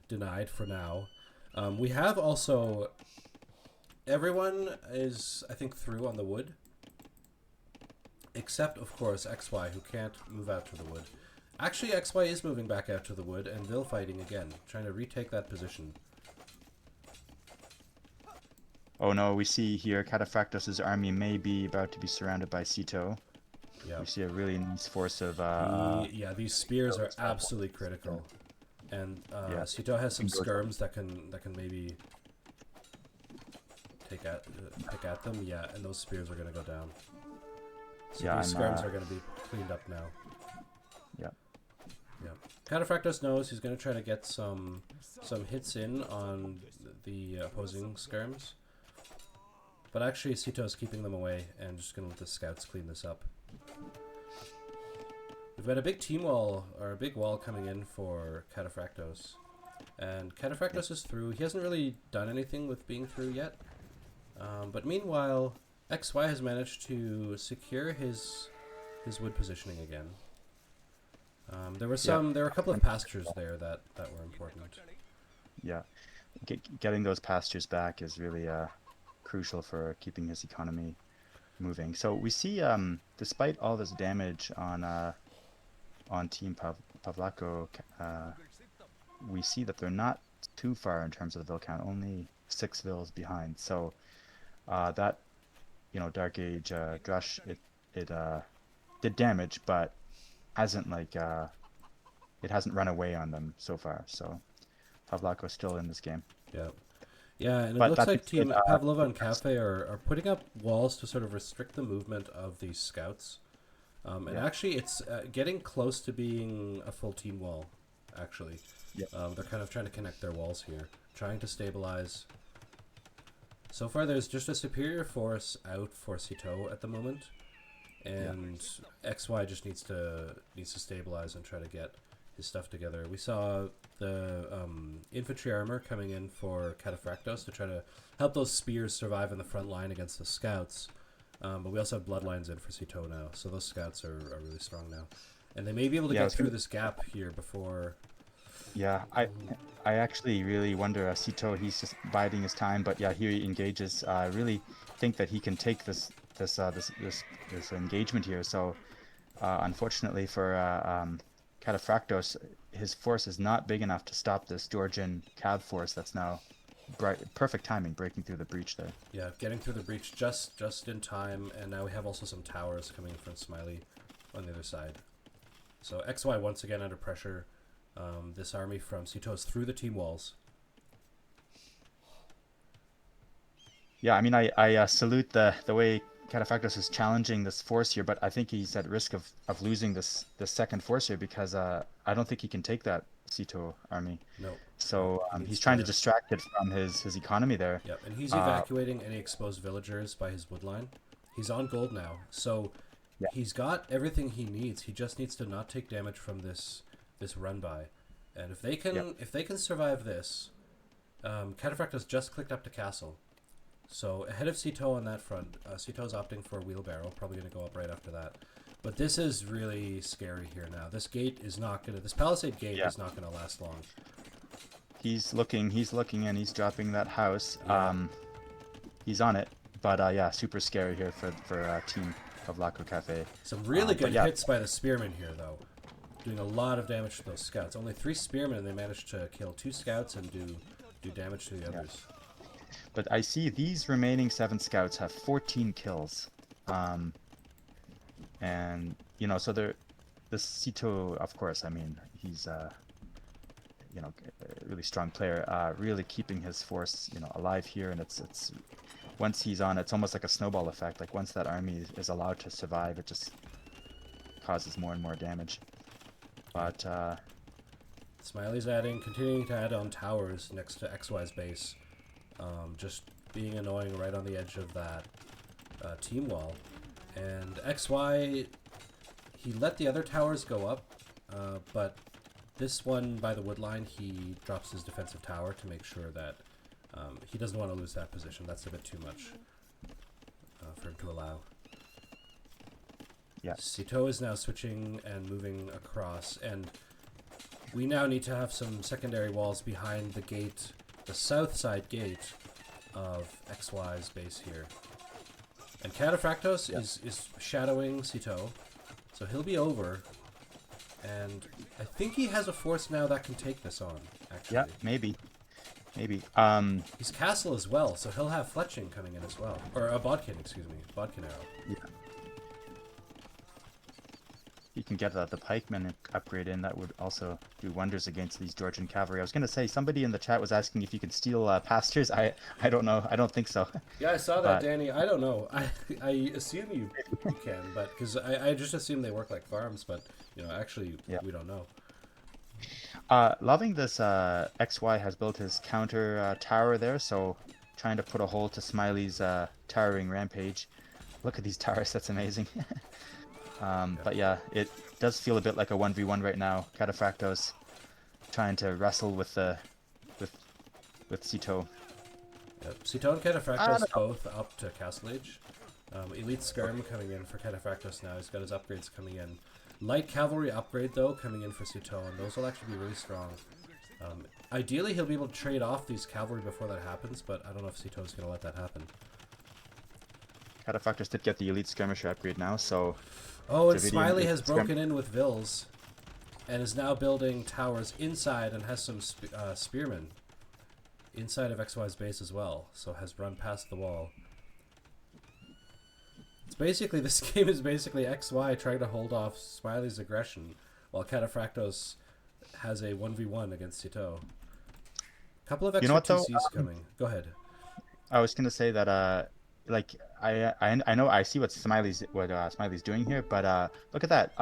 denied for now. We have also... Everyone is, I think, through on the wood. Except, of course, XY, who can't move out to the wood. Actually, XY is moving back out to the wood, and Vil fighting again, trying to retake that position. Oh no, we see here Kataphratos' army may be about to be surrounded by Sitaux. Yeah. We see a really nice force of... Yeah, these spears are absolutely critical. And Yeah. Sitaux has some skirms that can maybe pick at them. Yeah, and those spears are going to go down. So Yeah, these skirms are going to be cleaned up now. Yeah. Yeah. Kataphratos knows he's going to try to get some hits in on the opposing skirms. But actually, Sitau's keeping them away and just going to let the scouts clean this up. We've got a big team wall, or a big wall coming in for Kataphratos. And Kataphratos is through. He hasn't really done anything with being through yet. But meanwhile, XY has managed to secure his wood positioning again. There were a couple of pastures there that were important. Yeah. Getting those pastures back is really crucial for keeping his economy moving. So we see, despite all this damage on Team Pavlako, we see that they're not too far in terms of the vill count, only 6 vills behind. So that, Dark Age Drush, it did damage, but hasn't it hasn't run away on them so far. So Pavlako's still in this game. Yeah. Yeah, and it But looks like that's Team good, Pavlova&Café are putting up walls to sort of restrict the movement of these scouts. And actually, it's getting close to being a full team wall, actually. Yep. They're kind of trying to connect their walls here, trying to stabilize. So far, there's just a superior force out for Sitaux at the moment. And XY just needs to stabilize and try to get his stuff together. We saw the infantry armor coming in for Kataphratos to try to help those spears survive in the front line against the scouts. But we also have bloodlines in for Sitaux now, so those scouts are really strong now. And they may be able to get through this gap here before... Yeah, I actually really wonder, Sitaux, he's just biding his time, but yeah, here he engages. I really think that he can take this engagement here. So unfortunately for Kataphratos, his force is not big enough to stop this Georgian cav force that's now perfect timing, breaking through the breach there. Yeah, getting through the breach just in time, and now we have also some towers coming from Smiley on the other side. So XY once again under pressure. This army from Sitaux is through the team walls. Yeah, I mean, I salute the way Kataphratos is challenging this force here, but I think he's at risk of losing this second force here because I don't think he can take that Sitaux army. No. So he's trying to distract it from his economy there. Yep, and he's evacuating any exposed villagers by his woodline. He's on gold now, so he's got everything he needs. He just needs to not take damage from this run by, and if they can survive this, Kataphratos just clicked up to castle. So ahead of Sitaux on that front. Sitaux's opting for a wheelbarrow, probably going to go up right after that. But this is really scary here now. This gate is not going to... This palisade gate is not going to last long. He's looking, and he's dropping that house. He's on it. But yeah, super scary here for Team Pavlova&Café. Some really But good yeah, hits by the spearmen here, though. Doing a lot of damage to those scouts. Only 3 spearmen, and they managed to kill 2 scouts and do damage to the yeah. others. But I see these remaining 7 scouts have 14 kills. Um, and so the Sitaux, of course, I mean, he's a really strong player, really keeping his force, alive here. And it's once he's on, it's almost like a snowball effect. Like once that army is allowed to survive, it just causes more and more damage. Yeah. But Smiley's continuing to add on towers next to XY's base. Just being annoying right on the edge of that team wall. And XY, he let the other towers go up, but this one by the wood line, he drops his defensive tower to make sure that he doesn't want to lose that position. That's a bit too much for him to allow. yeah, Sitaux is now switching and moving across, and we now need to have some secondary walls behind the gate, the south side gate of XY's base here. And Kataphratos is shadowing Sitaux, so he'll be over. And I think he has a force now that can take this on, actually. yeah, maybe. He's castle as well, so he'll have fletching coming in as well. Or a bodkin, excuse me. Bodkin arrow. Yeah. You can get the pikeman upgrade in. That would also do wonders against these Georgian cavalry. I was going to say, somebody in the chat was asking if you can steal pastures. I don't know. I don't think so. Yeah, I saw that, Danny. I don't know. I assume you can, but because I just assume they work like farms, but actually we don't know. Loving this. XY has built his counter tower there, so trying to put a hole to Smiley's towering rampage. Look at these towers. That's amazing. But yeah, it does feel a bit like a 1v1 right now. Kataphratos trying to wrestle with Sitaux. Yep. Sitaux and Kataphratos both up to Castle Age. Elite Skirm coming in for Kataphratos now. He's got his upgrades coming in. Light Cavalry upgrade, though, coming in for Sitaux, and those will actually be really strong. Ideally, he'll be able to trade off these cavalry before that happens, but I don't know if Sitaux is going to let that happen. Kataphratos did get the Elite Skirmisher upgrade now, so... Oh, and Smiley has broken in with Vils, and is now building towers inside, and has some spearmen inside of XY's base as well, so has run past the wall. It's basically, this game is basically XY trying to hold off Smiley's aggression, while Kataphratos has a 1v1 against Sitaux. Couple of extra TCs coming. Go ahead. I was gonna say that like I know I see what Smiley's doing here, but look at that.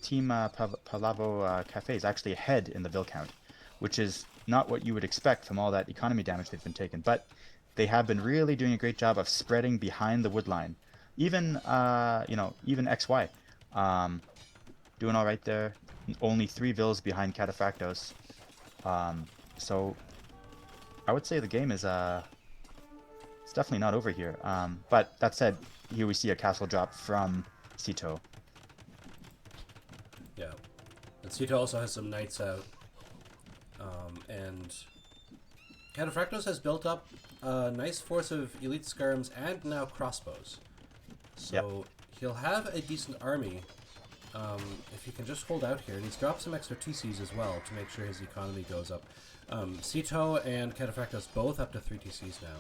Team Pavlova&Café is actually ahead in the Vil count, which is not what you would expect from all that economy damage they've been taking. But they have been really doing a great job of spreading behind the wood line. Even even XY doing all right there. Only 3 Vils behind Kataphratos. So I would say the game is it's definitely not over here. But that said, here we see a castle drop from Sitaux. Yeah. And Sitaux also has some knights out. And Kataphratos has built up a nice force of elite skirms and now crossbows. So he'll have a decent army if he can just hold out here. And he's dropped some extra TCs as well to make sure his economy goes up. Sitaux and Kataphratos both up to 3 TCs now.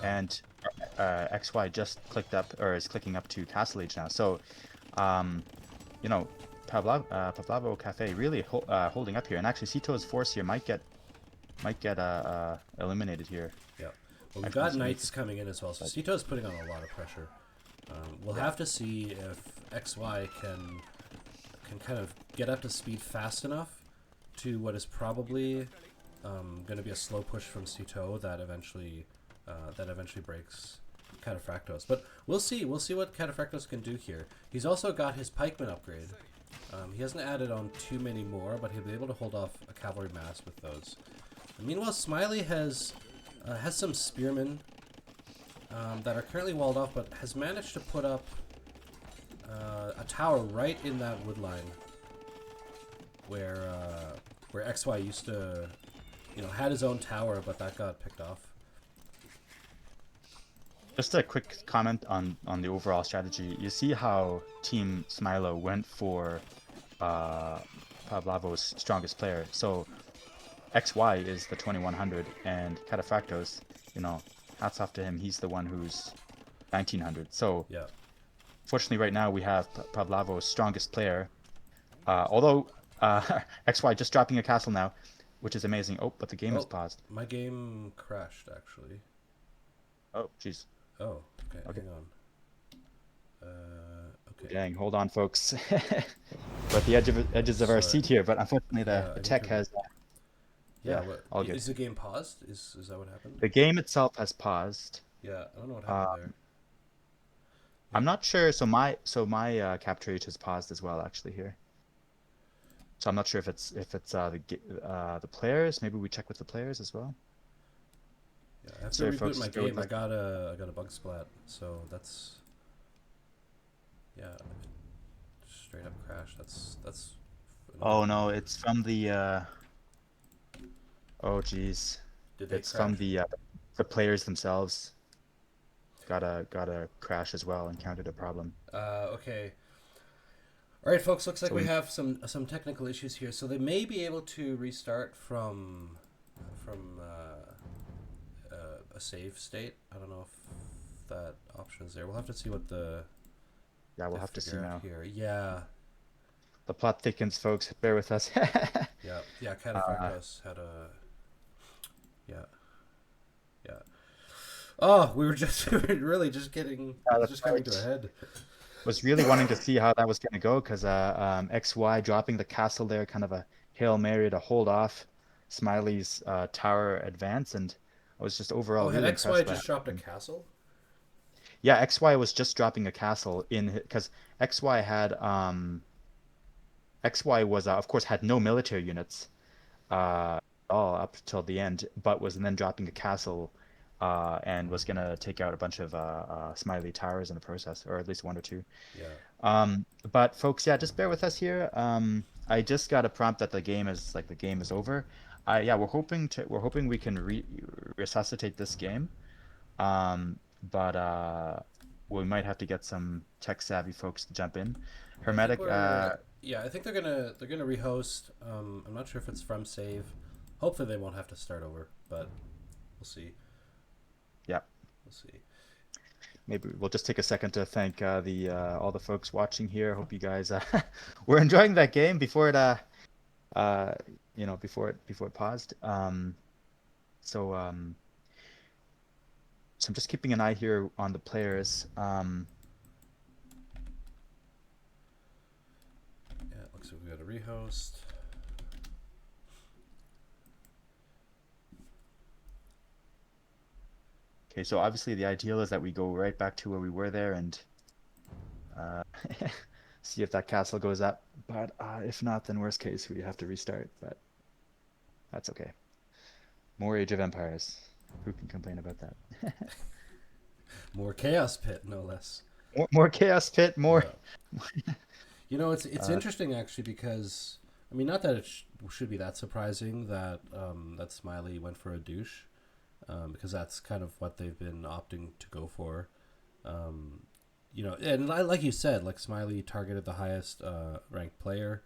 And XY just clicked up, or is clicking up to Castle Age now. So, Pavlova&Café really holding up here. And actually, Sitau's force here might get eliminated here. Yeah. Well, we've got knights coming in as well, so Sitau's putting on a lot of pressure. We'll have to see if XY can kind of get up to speed fast enough to what is probably going to be a slow push from Sitaux that eventually breaks Kataphratos. But we'll see. We'll see what Kataphratos can do here. He's also got his pikeman upgrade. He hasn't added on too many more, but he'll be able to hold off a cavalry mass with those. And meanwhile, Smiley has some spearmen that are currently walled off, but has managed to put up a tower right in that wood line where XY used to, had his own tower, but that got picked off. Just a quick comment on the overall strategy. You see how Team Smilaux went for uh, Pavlov's strongest player. So XY is the 2100, and Kataphratos, hats off to him. He's the one who's 1900. So Yeah. fortunately, right now we have Pavlov's strongest player. Although XY just dropping a castle now, which is amazing. Oh, but the game is Oh, paused. my game crashed actually. Oh, jeez. Oh, okay, Okay. hang on. Okay. Dang, hold on, folks. We're at the edges of our Sorry. seat here, but unfortunately Yeah, the I need tech to. has Yeah, yeah, what all good. is the game paused? Is that what happened? The game itself has paused. Yeah, I don't know what Uh, happened there. I'm Maybe. not sure. So my capture rate has paused as well, actually here. So I'm not sure if it's the players. Maybe we check with the players as well. Yeah, I have to Sorry, reboot folks, my just bear with game. us. I got a bug splat, so that's yeah, straight up crash. That's Oh annoying. no, it's from the oh geez, Did they it's from crash? the players themselves. Got a crash as well. Encountered a problem. Okay. All right, folks. Looks like So we we have some technical issues here. So they may be able to restart from a save state. I don't know if that option is there. We'll have to see what yeah, we'll they have to see figure out now. here. Yeah, The plot thickens, folks. Bear with us. yeah. uh, Kataphratos had a yeah, yeah. Oh, we were just we were really just getting. It was that's just coming to a right. head. Was really wanting to see how that was going to go because XY dropping the castle there, kind of a Hail Mary to hold off Smiley's tower advance, and I was just Oh, overall had really XY impressed by just dropped a him. castle? Yeah, XY was just dropping a castle in because XY had XY was of course had no military units all up till the end, but was then dropping a castle and was gonna take out a bunch of Smiley towers in the process, or at least one or two. Yeah. But folks, yeah, just bear with us here. I just got a prompt that the game is over. Yeah, we're hoping we can resuscitate this game. But we might have to get some tech savvy folks to jump in. Yeah, I think Hermetic, we're. Yeah, I think they're gonna rehost. I'm not sure if it's from save. Hopefully they won't have to start over, but we'll see. yeah, We'll see. maybe we'll just take a second to thank the all the folks watching here. Hope you guys were enjoying that game before it uh before it paused. So um so I'm just keeping an eye here on the players. Yeah, it looks like we got a rehost. Okay, so obviously the ideal is that we go right back to where we were there and uh, see if that castle goes up. But if not, then worst case we have to restart. But that's okay. More Age of Empires. Who can complain about that? More chaos pit, no less. More Chaos Pit. More. Yeah. You know, it's Uh, interesting actually because I mean, not that it should be that surprising that that Smiley went for a douche, because that's kind of what they've been opting to go for. Um, and like you said, like Smiley targeted the highest ranked player,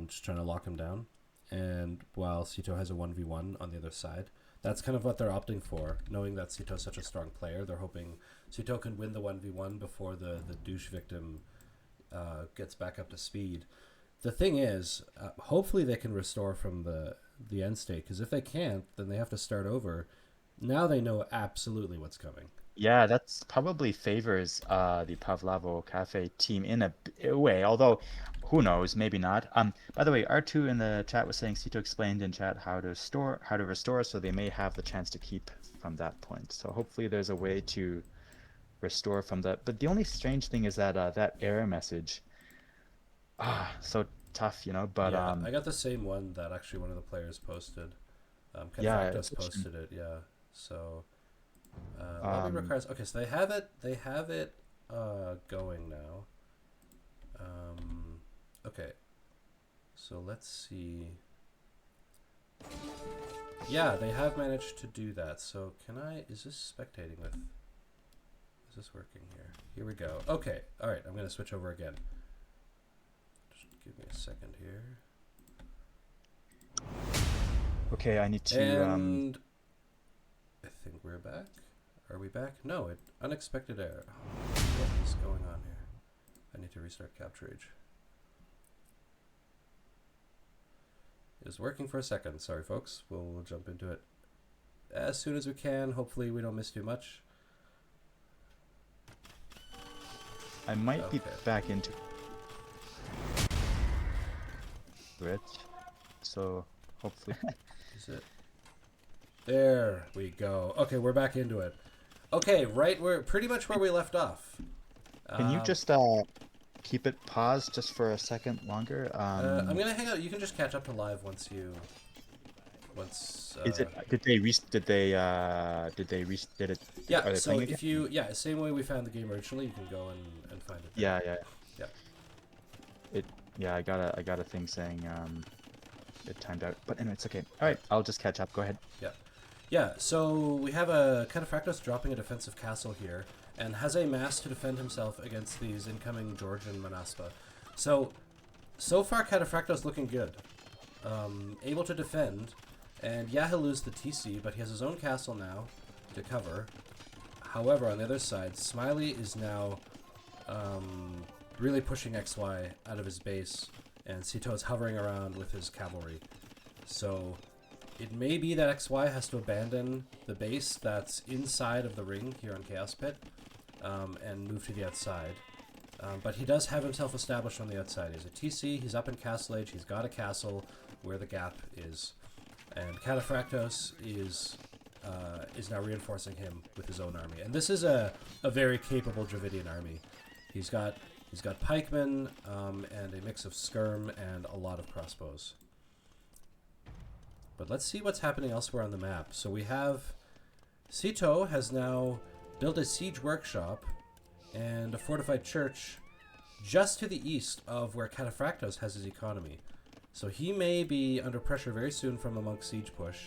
just trying to lock him down, and while Sitaux has a 1v1 on the other side, that's kind of what they're opting for, knowing that Sitau's such a strong player. They're hoping Sitaux can win the 1v1 before the douche victim gets back up to speed. The thing is, hopefully they can restore from the end state, because if they can't, then they have to start over. Now they know absolutely what's coming. yeah, that's probably favors the Pavlova&Café team in a way. Although, who knows? Maybe not. By the way, R2 in the chat was saying Sito explained in chat how to restore, so they may have the chance to keep from that point. So hopefully there's a way to restore from that. But the only strange thing is that that error message, so tough, But Yeah, I got the same one that actually one of the players posted. yeah, Kataphratos especially posted it. Yeah. So lobby um, requires. Okay, so they have it. They have it going now. Okay, so let's see. Yeah, they have managed to do that. So can I? Is this spectating with? Is this working here? Here we go. Okay. All right. I'm going to switch over again. Just give me a second here. Okay, I need to. And I think we're back. Are we back? No, unexpected error. What is going on here? I need to restart Capturage. It was working for a second. Sorry, folks. We'll jump into it as soon as we can. Hopefully we don't miss too much. I might be back into it, so hopefully. Is it? There we go. Okay, we're back into it. Okay, right, we're pretty much where we left off. Can you just keep it paused just for a second longer? I'm gonna hang out. You can just catch up to live once. Is it? Did they did it? Yeah. So if you same way we found the game originally, you can go and find it. Yeah. Yeah. I got a thing saying it timed out. But anyway, it's okay. All right, I'll just catch up. Go ahead. Yeah. Yeah. So we have a Kataphratos dropping a defensive castle here, and has a mass to defend himself against these incoming Georgian Manaspa. So far Kataphratos looking good. Able to defend, and yeah, he'll lose the TC, but he has his own castle now to cover. However, on the other side, Smiley is now really pushing XY out of his base, and Sitaux is hovering around with his cavalry. So it may be that XY has to abandon the base that's inside of the ring here on Chaos Pit and move to the outside. But he does have himself established on the outside. He's a TC, he's up in Castle Age, he's got a castle where the gap is. And Kataphratos is now reinforcing him with his own army. And this is a very capable Dravidian army. He's got pikemen and a mix of skirm and a lot of crossbows. But let's see what's happening elsewhere on the map. So we have Sitaux has now built a siege workshop and a fortified church just to the east of where Kataphratos has his economy. So he may be under pressure very soon from a monk siege push.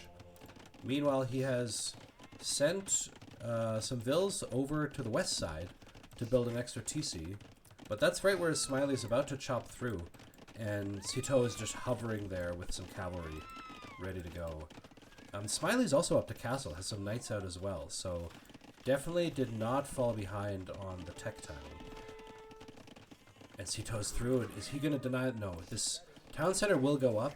Meanwhile, he has sent some vills over to the west side to build an extra TC, but that's right where Smiley is about to chop through, and Sitaux is just hovering there with some cavalry ready to go. Smiley's also up to castle, has some knights out as well, so definitely did not fall behind on the tech timing. And Sitau's through it. Is he going to deny it? No. This town center will go up,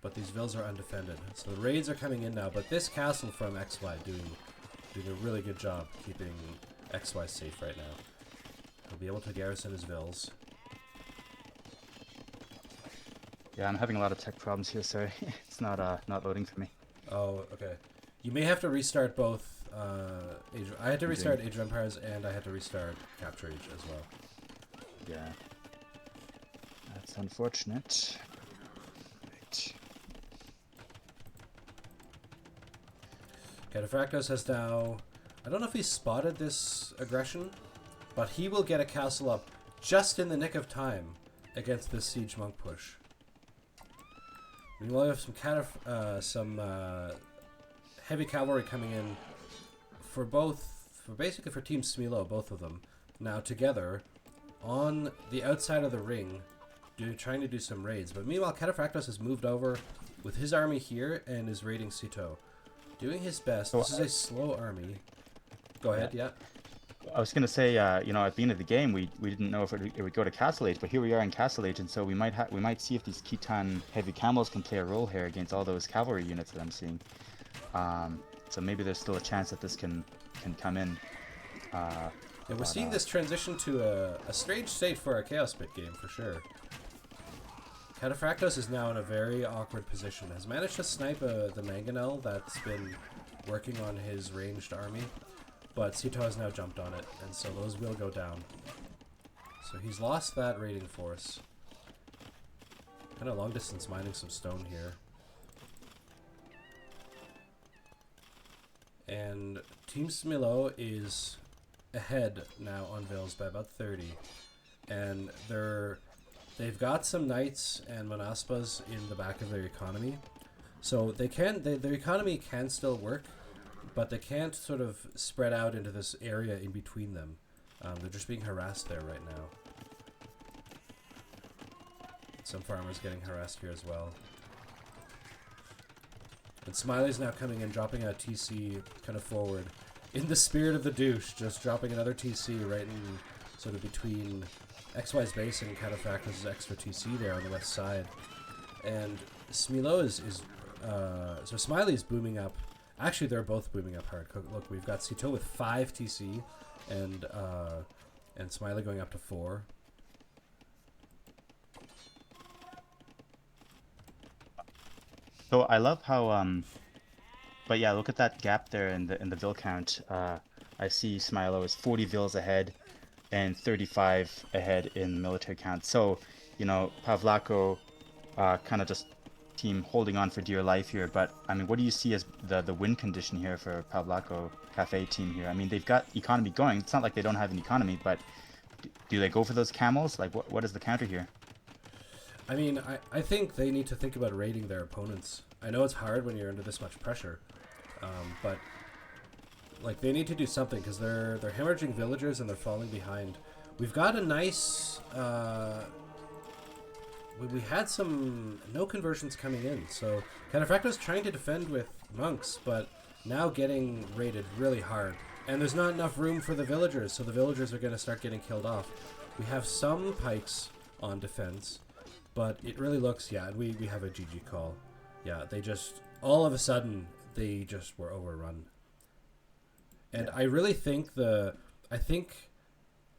but these vills are undefended. So the raids are coming in now, but this castle from XY doing a really good job keeping XY safe right now. He'll be able to garrison his vills. Yeah, I'm having a lot of tech problems here. Sorry, it's not loading for me. Oh, okay. You may have to restart both. I had to restart Age of Empires, and I had to restart Capture Age as well. Yeah, that's unfortunate. Right. Kataphratos has now... I don't know if he spotted this aggression, but he will get a castle up just in the nick of time against this siege monk push. Meanwhile, we have some heavy cavalry coming in for basically for Team Smilaux, both of them, now together on the outside of the ring, trying to do some raids. But meanwhile, Kataphratos has moved over with his army here and is raiding Sitaux, doing his best. This is a slow army. Go ahead, yeah. I was going to say, at the end of the game, we didn't know if it would go to Castle Age, but here we are in Castle Age, and so we might see if these Khitan heavy camels can play a role here against all those cavalry units that I'm seeing. So maybe there's still a chance that this can come in. And we're seeing this transition to a strange state for a Chaos Pit game, for sure. Kataphratos is now in a very awkward position. Has managed to snipe the mangonel that's been working on his ranged army, but Sitaux has now jumped on it, and so those will go down. So he's lost that raiding force. Kind of long distance mining some stone here. And Team Smilaux is ahead now on vills by about 30, and they've got some knights and manaspas in the back of their economy, so their economy can still work, but they can't sort of spread out into this area in between them. They're just being harassed there right now. Some farmers getting harassed here as well. And Smiley's now coming in, dropping a TC kind of forward. In the spirit of the douche, just dropping another TC right in sort of between XY's base and Kataphratos' extra TC there on the west side. And Smilaux so Smiley's booming up. Actually, they're both booming up hard. Look, we've got Sitaux with 5 TC and Smiley going up to 4. So I love how but yeah, look at that gap there in the Vil count. I see Smilaux is 40 Vils ahead and 35 ahead in military count. So, Pavlako kind of just team holding on for dear life here. But I mean, what do you see as the win condition here for Pavlova&Café team here? I mean, they've got economy going. It's not like they don't have an economy, but do they go for those camels? Like, what is the counter here? I mean, I think they need to think about raiding their opponents. I know it's hard when you're under this much pressure, but like they need to do something because they're hemorrhaging villagers and they're falling behind. We've got a nice. We had some no conversions coming in, so Kataphratos trying to defend with monks, but now getting raided really hard. And there's not enough room for the villagers, so the villagers are going to start getting killed off. We have some pikes on defense, but it really looks, yeah, we have a GG call. Yeah, they just, all of a sudden, they just were overrun. And I really think I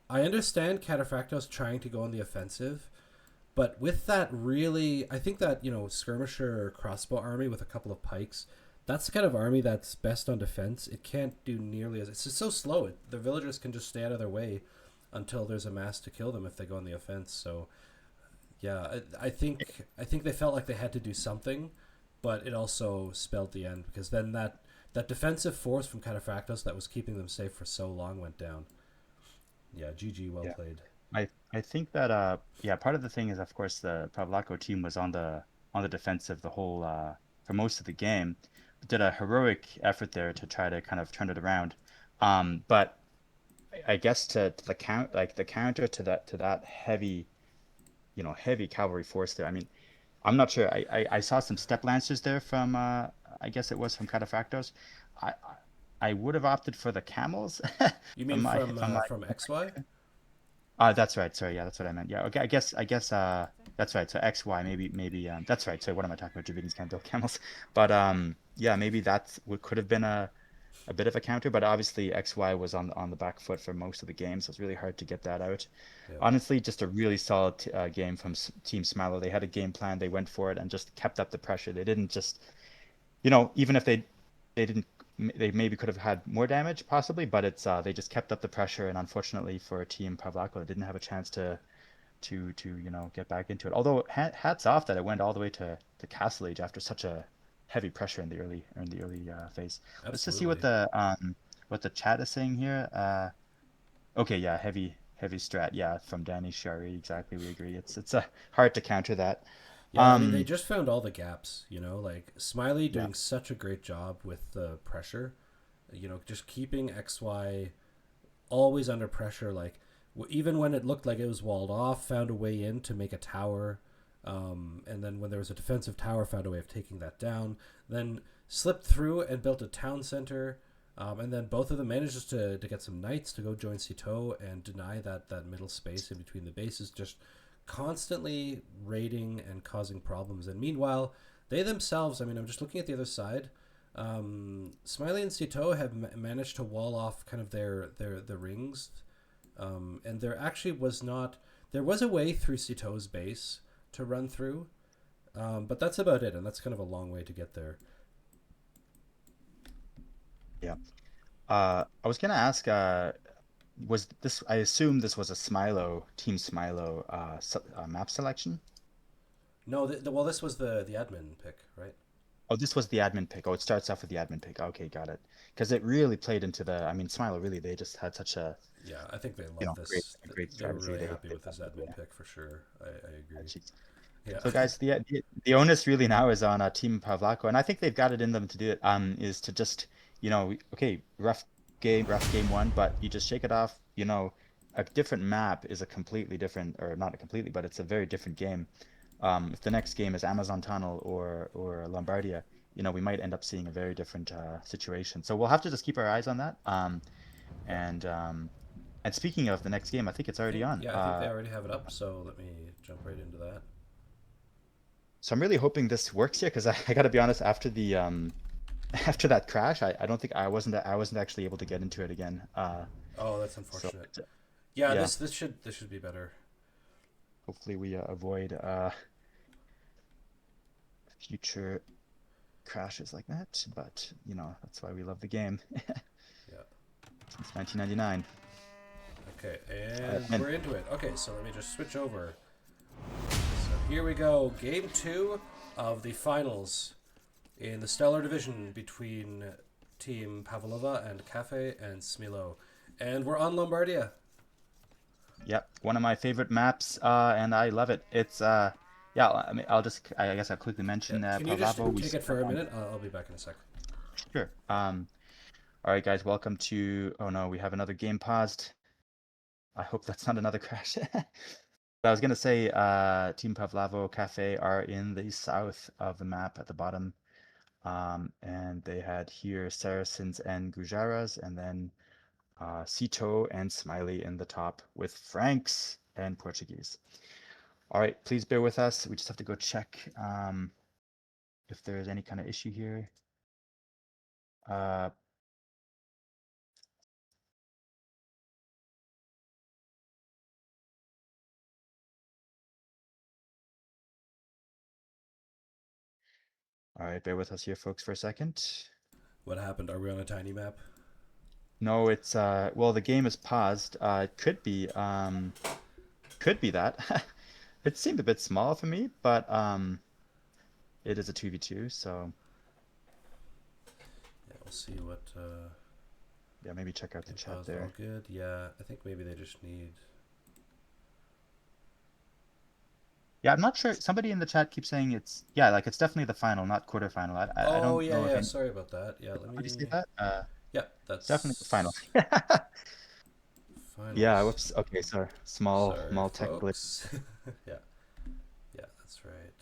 understand Kataphratos trying to go on the offensive, but with that really, I think that, skirmisher crossbow army with a couple of pikes, that's the kind of army that's best on defense. It can't do nearly as, it's just so slow. The villagers can just stay out of their way until there's a mass to kill them if they go on the offense. So, yeah, I think they felt like they had to do something, but it also spelled the end because then that defensive force from Kataphratos that was keeping them safe for so long went down. Yeah, GG, well played. I think that part of the thing is of course the Pavlako team was on the defensive the whole for most of the game, did a heroic effort there to try to kind of turn it around, but I guess to the counter to that heavy heavy cavalry force there. I mean, I'm not sure. I saw some step lancers there from I guess it was from Kataphratos. I I would have opted for the camels. You mean from my from XY? That's right. Sorry, yeah, that's what I meant. Yeah, okay. I guess that's right. So XY maybe that's right. So what am I talking about? Dravidians can't build camels. But yeah, maybe that's what could have been a bit of a counter, but obviously XY was on the back foot for most of the game, so it's really hard to get that out. Yeah. Honestly, just a really solid game from Team Smilaux. They had a game plan, they went for it, and just kept up the pressure. They didn't just, even if they didn't, they maybe could have had more damage possibly, but it's they just kept up the pressure, and unfortunately for Team Pavlako, they didn't have a chance to get back into it. Although hats off that it went all the way to Castle Age after such a heavy pressure in the early phase. Let's just see Absolutely. what the chat is saying here. Okay, yeah, heavy strat. Yeah, from Danny Shari. Exactly, we agree. It's hard to counter that. Yeah, I mean they Um, just found all the gaps, like Smiley yeah, doing such a great job with the pressure, just keeping XY always under pressure. Like even when it looked like it was walled off, found a way in to make a tower, and then when there was a defensive tower, found a way of taking that down. Then slipped through and built a town center, and then both of them managed to get some knights to go join Sitaux and deny that middle space in between the bases. Just constantly raiding and causing problems. And meanwhile, they themselves, I mean, I'm just looking at the other side. Smiley and Sitaux have managed to wall off kind of the rings, and there actually was not. There was a way through Sitau's base to run through, but that's about it, and that's kind of a long way to get there. yeah. I was gonna ask, was this? I assume this was a Team Smilaux map selection. No, well, this was the admin pick, right? Oh, this was the admin pick. Oh, it starts off with the admin pick. Okay, got it. Because it really played into I mean, Smilaux really, they just had such a, Yeah, I think they love great, this. great They were strategy. really happy They with this loved it. admin Yeah. pick for sure. I Yeah, agree. jeez. Yeah. So guys, the onus really now is on Team Pavlako, and I think they've got it in them to do it. Is to just, okay, rough game one, but you just shake it off. a different map is a completely different, or not a completely, but it's a very different game. If the next game is Amazon Tunnel or Lombardia, we might end up seeing a very different situation. So we'll have to just keep our eyes on that. Yeah. And and speaking of the next game, I think it's already on. I think they already have it up. So let me jump right into that. So I'm really hoping this works here because I got to be honest, after the after that crash, I don't think I wasn't actually able to get into it again. Oh, that's So unfortunate. Yeah, yeah, this should be better. hopefully we avoid future crashes like that. But that's why we love the game Yeah. since 1999. Okay, All right, and man. we're into it. Okay, so let me just switch over. So here we go. Game two of the finals in the Stellar Division between Team Pavlova&Café and Smilaux. And we're on Lombardia. Yep, one of my favorite maps, and I love it. It's yeah. I mean, I guess I'll quickly Yeah. mention Can you just Pavlavo. We take it start for a on minute? I'll be back in a sec. sure. All right, guys, welcome to. Oh no, we have another game paused. I hope that's not another crash. But I was gonna say, Team Pavlavo Cafe are in the south of the map at the bottom, and they had here Saracens and Gujaras, and then Sitaux and Smiley in the top with Franks and Portuguese. All right, please bear with us. We just have to go check if there's any kind of issue here. Uh, all right, bear with us here, folks, for a second. What happened? Are we on a tiny map? No, it's well, the game is paused. It could be that. It seemed a bit small for me, but it is a 2v2, so Yeah, we'll see what. yeah, maybe check out the Game chat pause, all there. good. Yeah, I think maybe they just need. Yeah, I'm not sure. Somebody in the chat keeps saying yeah, like it's definitely the final, not quarterfinal. I Oh don't yeah, know if yeah. any. Sorry about that. Yeah, let Did you say me. that? Yeah, It's definitely the final. that's Yeah, finals. whoops. Okay, sorry. Small, Sorry, small tech glitch. folks. Yeah, yeah, that's right.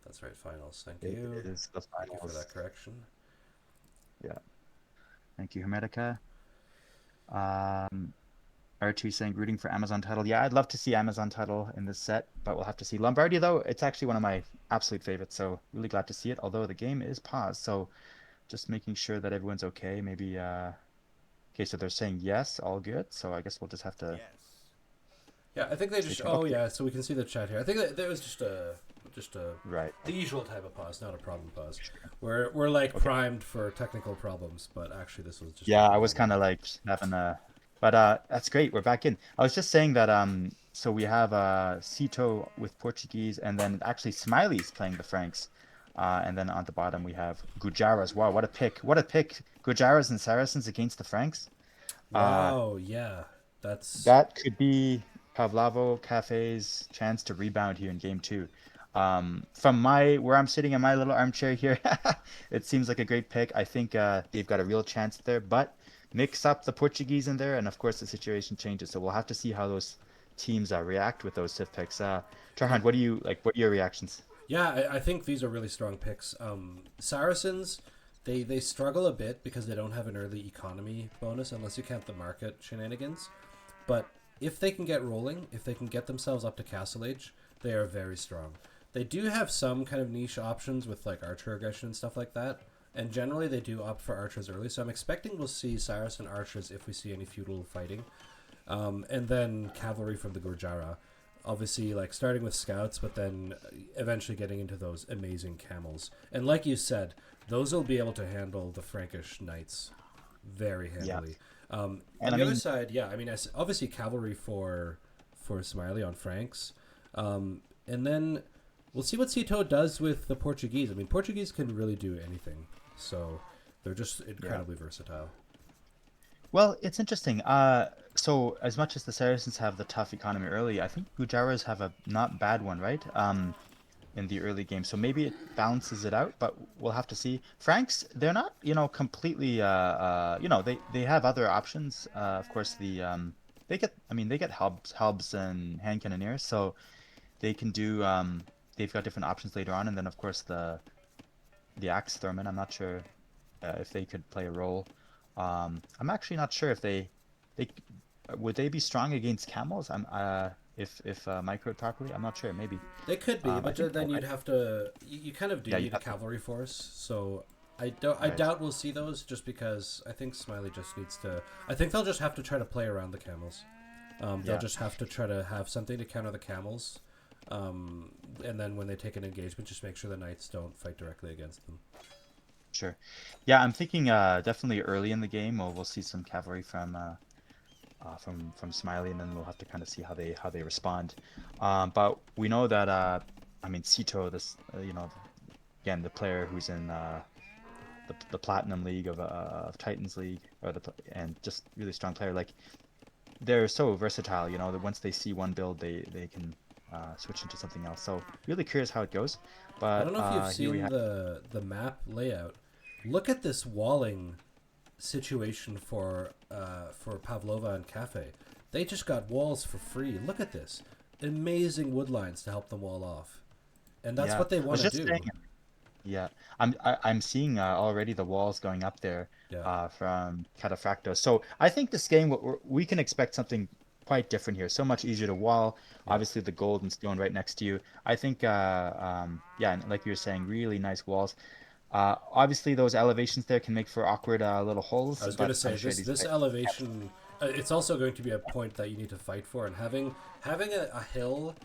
That's right. Finals. Thank It you. is the Thank you for finals. that correction. Yeah. Thank you, Hermetica. Um, R2 saying rooting for Amazon title. Yeah, I'd love to see Amazon title in this set, but we'll have to see. Lombardia, though, it's actually one of my absolute favorites, so really glad to see it, although the game is paused, so just making sure that everyone's okay. Maybe, okay, so they're saying yes, all good, so I guess we'll just have to Yeah, I think they stay just. tuned. Oh Okay, yeah, so we can see the chat here. I think that there was just a right. the usual type of pause, not a problem pause. Sure. We're like Okay. primed for technical problems, but actually this was just Yeah, really I was normal. kind of like having a, but that's great. We're back in. I was just saying that so we have Sito with Portuguese, and then actually Smiley's playing the Franks, and then on the bottom we have Gujaras. Wow, what a pick! What a pick! Gujaras and Saracens against the Franks. Uh, Wow. Yeah, that's. that could be Pavlavo Cafe's chance to rebound here in game two. From my where I'm sitting in my little armchair here, it seems like a great pick. I think they've got a real chance there, but mix up the Portuguese in there, and of course the situation changes. So we'll have to see how those teams react with those Civ picks. Yeah. Tarhan, what do you like? What are your reactions? Yeah, I think these are really strong picks. Saracens, they struggle a bit because they don't have an early economy bonus unless you count the market shenanigans. But if they can get rolling, if they can get themselves up to Castle Age, they are very strong. They do have some kind of niche options with like archer aggression and stuff like that. And generally, they do opt for archers early. So I'm expecting we'll see Saracen archers if we see any feudal fighting. And then cavalry from the Gurjara. Obviously, like starting with scouts, but then eventually getting into those amazing camels. And like you said, those will be able to handle the Frankish knights very Yeah, handily. On and I the other mean, side, yeah, I mean, obviously cavalry for Smiley on Franks, and then we'll see what Sito does with the Portuguese. I mean, Portuguese can really do anything, so they're just yeah. incredibly versatile. Well, it's interesting. So as much as the Saracens have the tough economy early, I think Gujaras have a not bad one, right? in the early game. So maybe it balances it out, but we'll have to see. Franks, they're not, completely they have other options. Of course, they get hubs and hand cannoneers, so they can do they've got different options later on, and then of course the axe throwmen. I'm not sure if they could play a role. I'm actually not sure if they would they be strong against camels. If microed properly, I'm not sure. Maybe. They could be, I but think then you'd have to. You kind of do yeah, you need a have to. cavalry force, so I don't. I Right. doubt we'll see those, just because I think Smiley just needs to. I think they'll just have to try to play around the camels. They'll Yeah. just have to try to have something to counter the camels, and then when they take an engagement, just make sure the knights don't fight directly against them. Sure. Yeah, I'm thinking definitely early in the game we'll see some cavalry from Smiley, and then we'll have to kind of see how they respond. But we know that I mean Sitaux, this again the player who's in the Platinum League of Titans League, and just really strong player. Like they're so versatile, that once they see one build, they can switch into something else. So really curious how it goes. I But don't know if you've here we seen have the map layout. Look at this walling situation for Pavlova&Café. They just got walls for free. Look at this. Amazing wood lines to help them wall off. And that's yeah. what they I was want to just saying. do. Yeah, I'm seeing already the walls going up there Yeah. from Kataphratos. So I think this game we can expect something quite different here. So much easier to wall. Yeah. Obviously the gold and stone right next to you. I think yeah, and like you were saying, really nice walls. Obviously those elevations there can make for awkward little I holes, was going to but I'm say sure this these this players have some. elevation it's also going to be a point that you need to fight for, and having a hill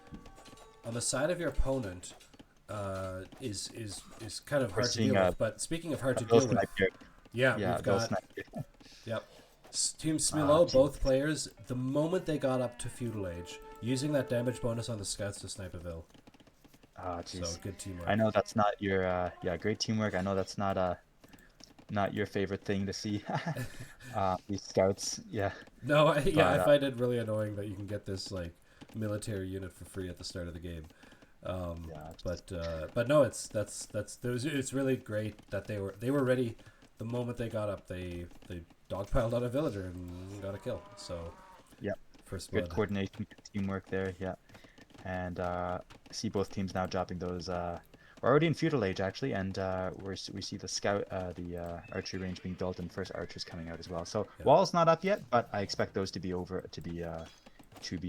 on the side of your opponent is kind of We're hard to seeing deal with. But speaking of hard a to Bill deal with, snipe here. yeah, Yeah, we've Bill got snipe here. yep. Team Smilaux, Team. both players, the moment they got up to feudal age, using that damage bonus on the scouts to snipe a Vil. So Jeez. good I teamwork. know that's not your yeah, great teamwork. I know that's not your favorite thing to see. These scouts, yeah, No, yeah, but I find it really annoying that you can get this like military unit for free at the start of the game. yeah, But no, it's really great that they were ready the moment they got up. They dogpiled on a villager and got a kill. So yeah, first good blood. coordination, good teamwork there, yeah. And see both teams now dropping those. We're already in feudal age actually, and we see the scout, the archery range being built, and first archers coming out as well. So Yeah. wall's not up yet, but I expect those to be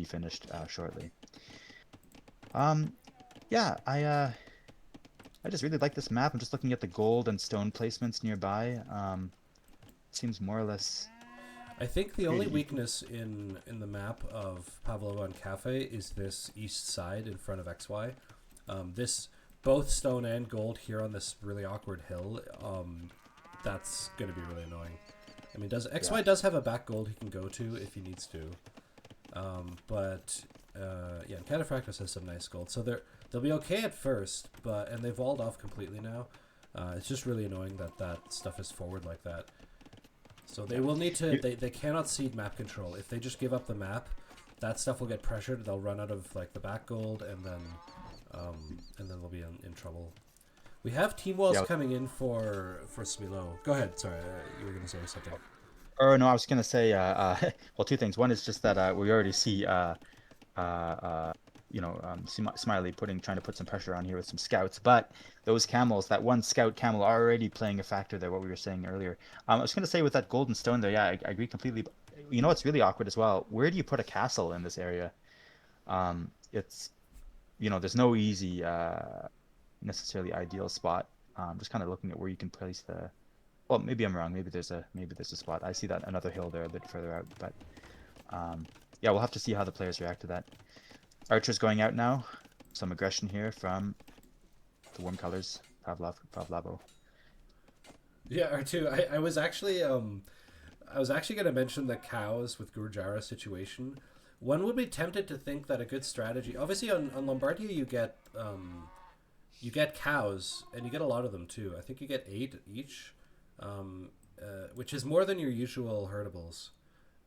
finished shortly. Um, yeah, I just really like this map. I'm just looking at the gold and stone placements nearby. Seems more or less I think the only pretty equal. weakness in the map of Pavlova&Café is this east side in front of XY. This both stone and gold here on this really awkward hill. That's going to be really annoying. I mean, does Yeah, XY does have a back gold he can go to if he needs to, but yeah, and Kataphratos has some nice gold, so they'll be okay at first, and they've walled off completely now. It's just really annoying that that stuff is forward like that. So they yeah. will need to. You, They cannot cede map control. If they just give up the map, that stuff will get pressured. They'll run out of like the back gold, and then they'll be in trouble. We have team walls yeah. coming in for Smilaux. Go ahead. Sorry, you were gonna say something. Or no, I was gonna say, well, two things. One is just that we already see, uh, uh, Smiley trying to put some pressure on here with some scouts. But those camels, that one scout camel, are already playing a factor there. What we were saying earlier. I was gonna say with that golden stone there, yeah, I agree completely. But you know, it's really awkward as well. Where do you put a castle in this area? It's there's no easy, necessarily ideal spot. Just kind of looking at where you can place the. Well, maybe I'm wrong. Maybe there's a spot. I see that another hill there a bit further out, but yeah, we'll have to see how the players react to that. Archer's going out now. Some aggression here from the warm colors, Pavlavo. Yeah, R2. I was actually going to mention the cows with Gurjara situation. One would be tempted to think that a good strategy. Obviously, on Lombardia, you get cows, and you get a lot of them too. I think you get 8 each, which is more than your usual herdables.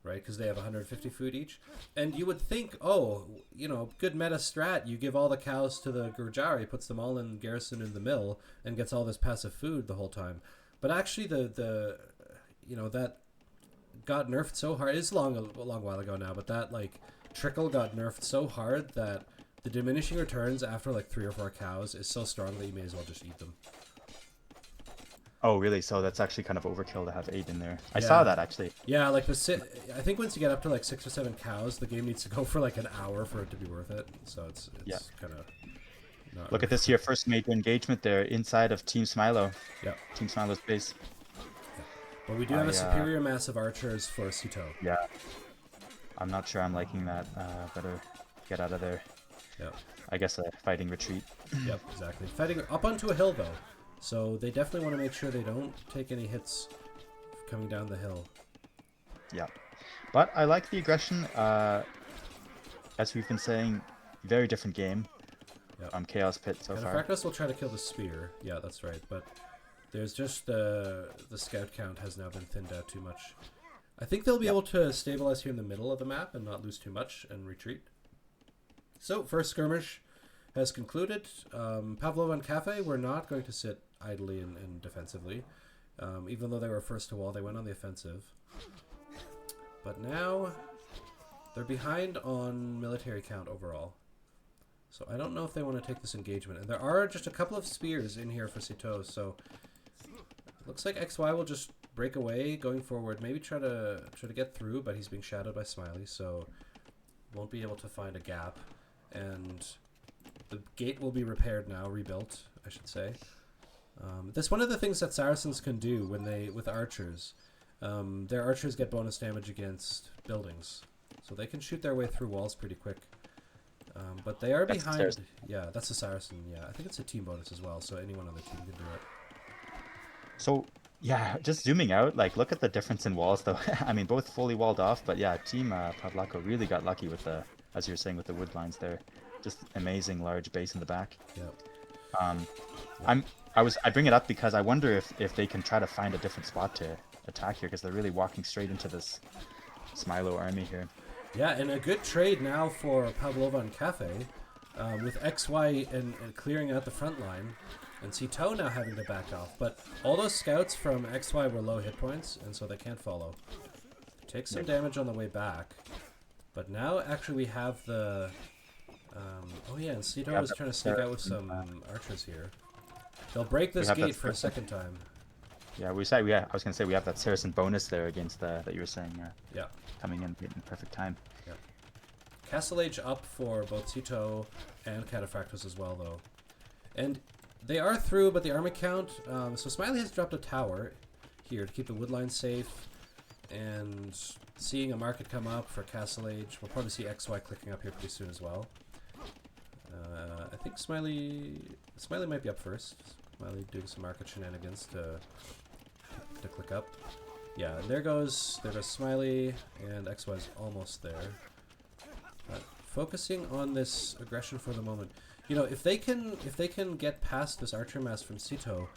right? Because they have 150 food each. And you would think, oh, good meta strat. You give all the cows to the Gurjari, puts them all in garrison in the mill, and gets all this passive food the whole time. But actually, the that got nerfed so hard. It's a long while ago now, but that like trickle got nerfed so hard that the diminishing returns after like 3 or 4 cows is so strong that you may as well just eat them. Oh, really? So that's actually kind of overkill to have 8 in there. I Yeah. saw that actually. Yeah, like I think once you get up to like 6 or 7 cows, the game needs to go for like an hour for it to be worth it. So it's kind of not. Look at this here, first major engagement there inside of Team Smilaux. Yep. Team Smilo's base. But we do have a superior mass of archers for Sitaux. Yeah. I'm not sure I'm liking that. Better get out of there. Yep. I guess a fighting retreat. Yep, exactly. Fighting up onto a hill though. So they definitely want to make sure they don't take any hits coming down the hill. Yeah. But I like the aggression. As we've been saying, very different game. Yep. Chaos Pit so far. Kataphratos will try to kill the spear. Yeah, that's right. But there's just the scout count has now been thinned out too much. I think they'll be able to stabilize here in the middle of the map and not lose too much and retreat. So, first skirmish has concluded. Pavlova&Café were not going to sit idly and defensively. Even though they were first to wall, they went on the offensive. But now they're behind on military count overall. So I don't know if they want to take this engagement. And there are just a couple of spears in here for Sitaux, so it looks like XY will just break away going forward. Maybe try to get through, but he's being shadowed by Smiley, so won't be able to find a gap. And the gate will be repaired now, rebuilt, I should say. That's one of the things that Saracens can do with archers. Their archers get bonus damage against buildings, so they can shoot their way through walls pretty quick. But they are behind. Yeah, that's a Saracen. Yeah, I think it's a team bonus as well, so anyone on the team can do it. So yeah, just zooming out, like look at the difference in walls though. I mean, both fully walled off, but yeah, Team Pavlako really got lucky with the, as you were saying, with the wood lines there. Just amazing large base in the back. Yeah. I bring it up because I wonder if they can try to find a different spot to attack here, because they're really walking straight into this Smilaux army here. Yeah, and a good trade now for Pavlova&Café, with XY and clearing out the front line, and Sitaux now having to back off. But all those scouts from XY were low hit points, and so they can't follow. Take some damage on the way back. But now, actually, we have the... oh yeah, and Sitaux is trying to sneak out with some archers here. They'll break this gate for a second time. Yeah, I was gonna say we have that Saracen bonus there against that you were saying. Yeah. Coming in the perfect time. Yeah. Castle Age up for both Sitaux and Kataphratos as well, though. And they are through, but the army count... so Smiley has dropped a tower here to keep the wood line safe. And seeing a market come up for Castle Age. We'll probably see XY clicking up here pretty soon as well. I think Smiley might be up first. Smiley doing some market shenanigans to click up. Yeah, there goes Smiley, and XY's almost there. Focusing on this aggression for the moment. If they can get past this archer mass from Sitaux,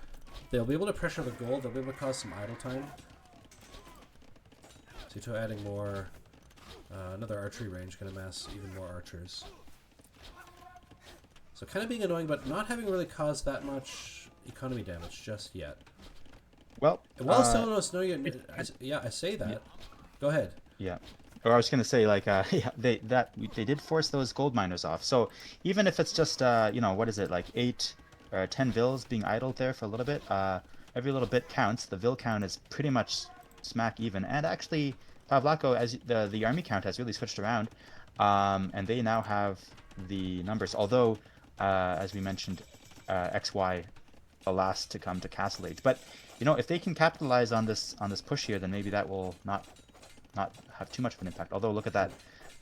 they'll be able to pressure the gold. They'll be able to cause some idle time. Sitaux adding more, another archery range can amass even more archers. So kind of being annoying, but not having really caused that much economy damage just yet. Well, I say that. Go ahead. Yeah. Or I was gonna say, like, they did force those gold miners off. So even if it's just, what is it, like 8 or 10 vills being idled there for a little bit, every little bit counts. The vill count is pretty much smack even. And actually, Pavlako, as the army count has really switched around, and they now have the numbers. Although, as we mentioned, XY, the last to come to Castle Age, but. If they can capitalize on this push here, then maybe that will not have too much of an impact. Although, look at that.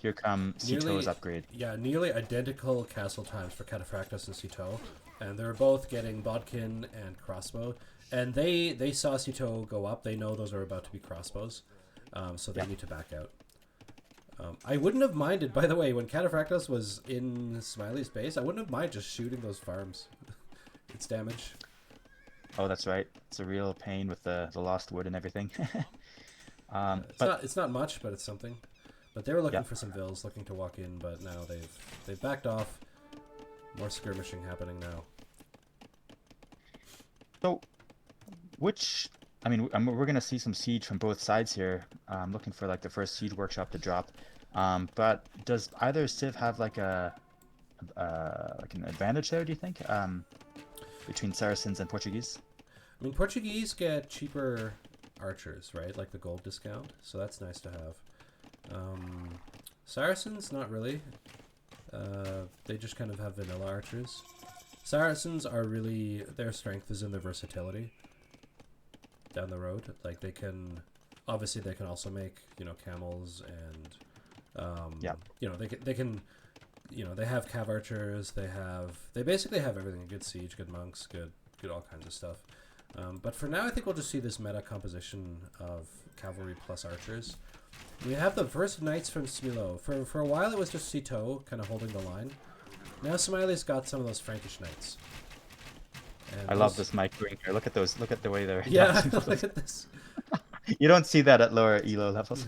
Here come Sitaux's upgrade. Yeah, nearly identical castle times for Kataphratos and Sitaux. And they're both getting bodkin and crossbow. And they saw Sitaux go up. They know those are about to be crossbows. So they need to back out. I wouldn't have minded, by the way, when Kataphratos was in Smiley's base, I wouldn't have minded just shooting those farms. It's damage. Oh, that's right. It's a real pain with the lost wood and everything. But It's not much, but it's something. But they were looking yeah. for some vills, looking to walk in, but now they've backed off. More skirmishing happening now. So which I mean, we're gonna see some siege from both sides here. I'm looking for like the first siege workshop to drop. But does either Civ have like an advantage there? Do you think? Between Saracens and Portuguese? I mean, Portuguese get cheaper archers, right? Like the gold discount, so that's nice to have. Saracens, not really. They just kind of have vanilla archers. Saracens are really, their strength is in their versatility down the road. Like obviously they can also make, camels and, Yeah. they can, they have cav archers, they basically have everything. Good siege, good monks, good all kinds of stuff. But for now, I think we'll just see this meta composition of cavalry plus archers. We have the first knights from Smilaux. For a while, it was just Sitaux kind of holding the line. Now Smiley's got some of those Frankish knights. And I love this mic ring here. Look at those. Look at the way they're. Yeah, look at this. You don't see that at lower elo levels.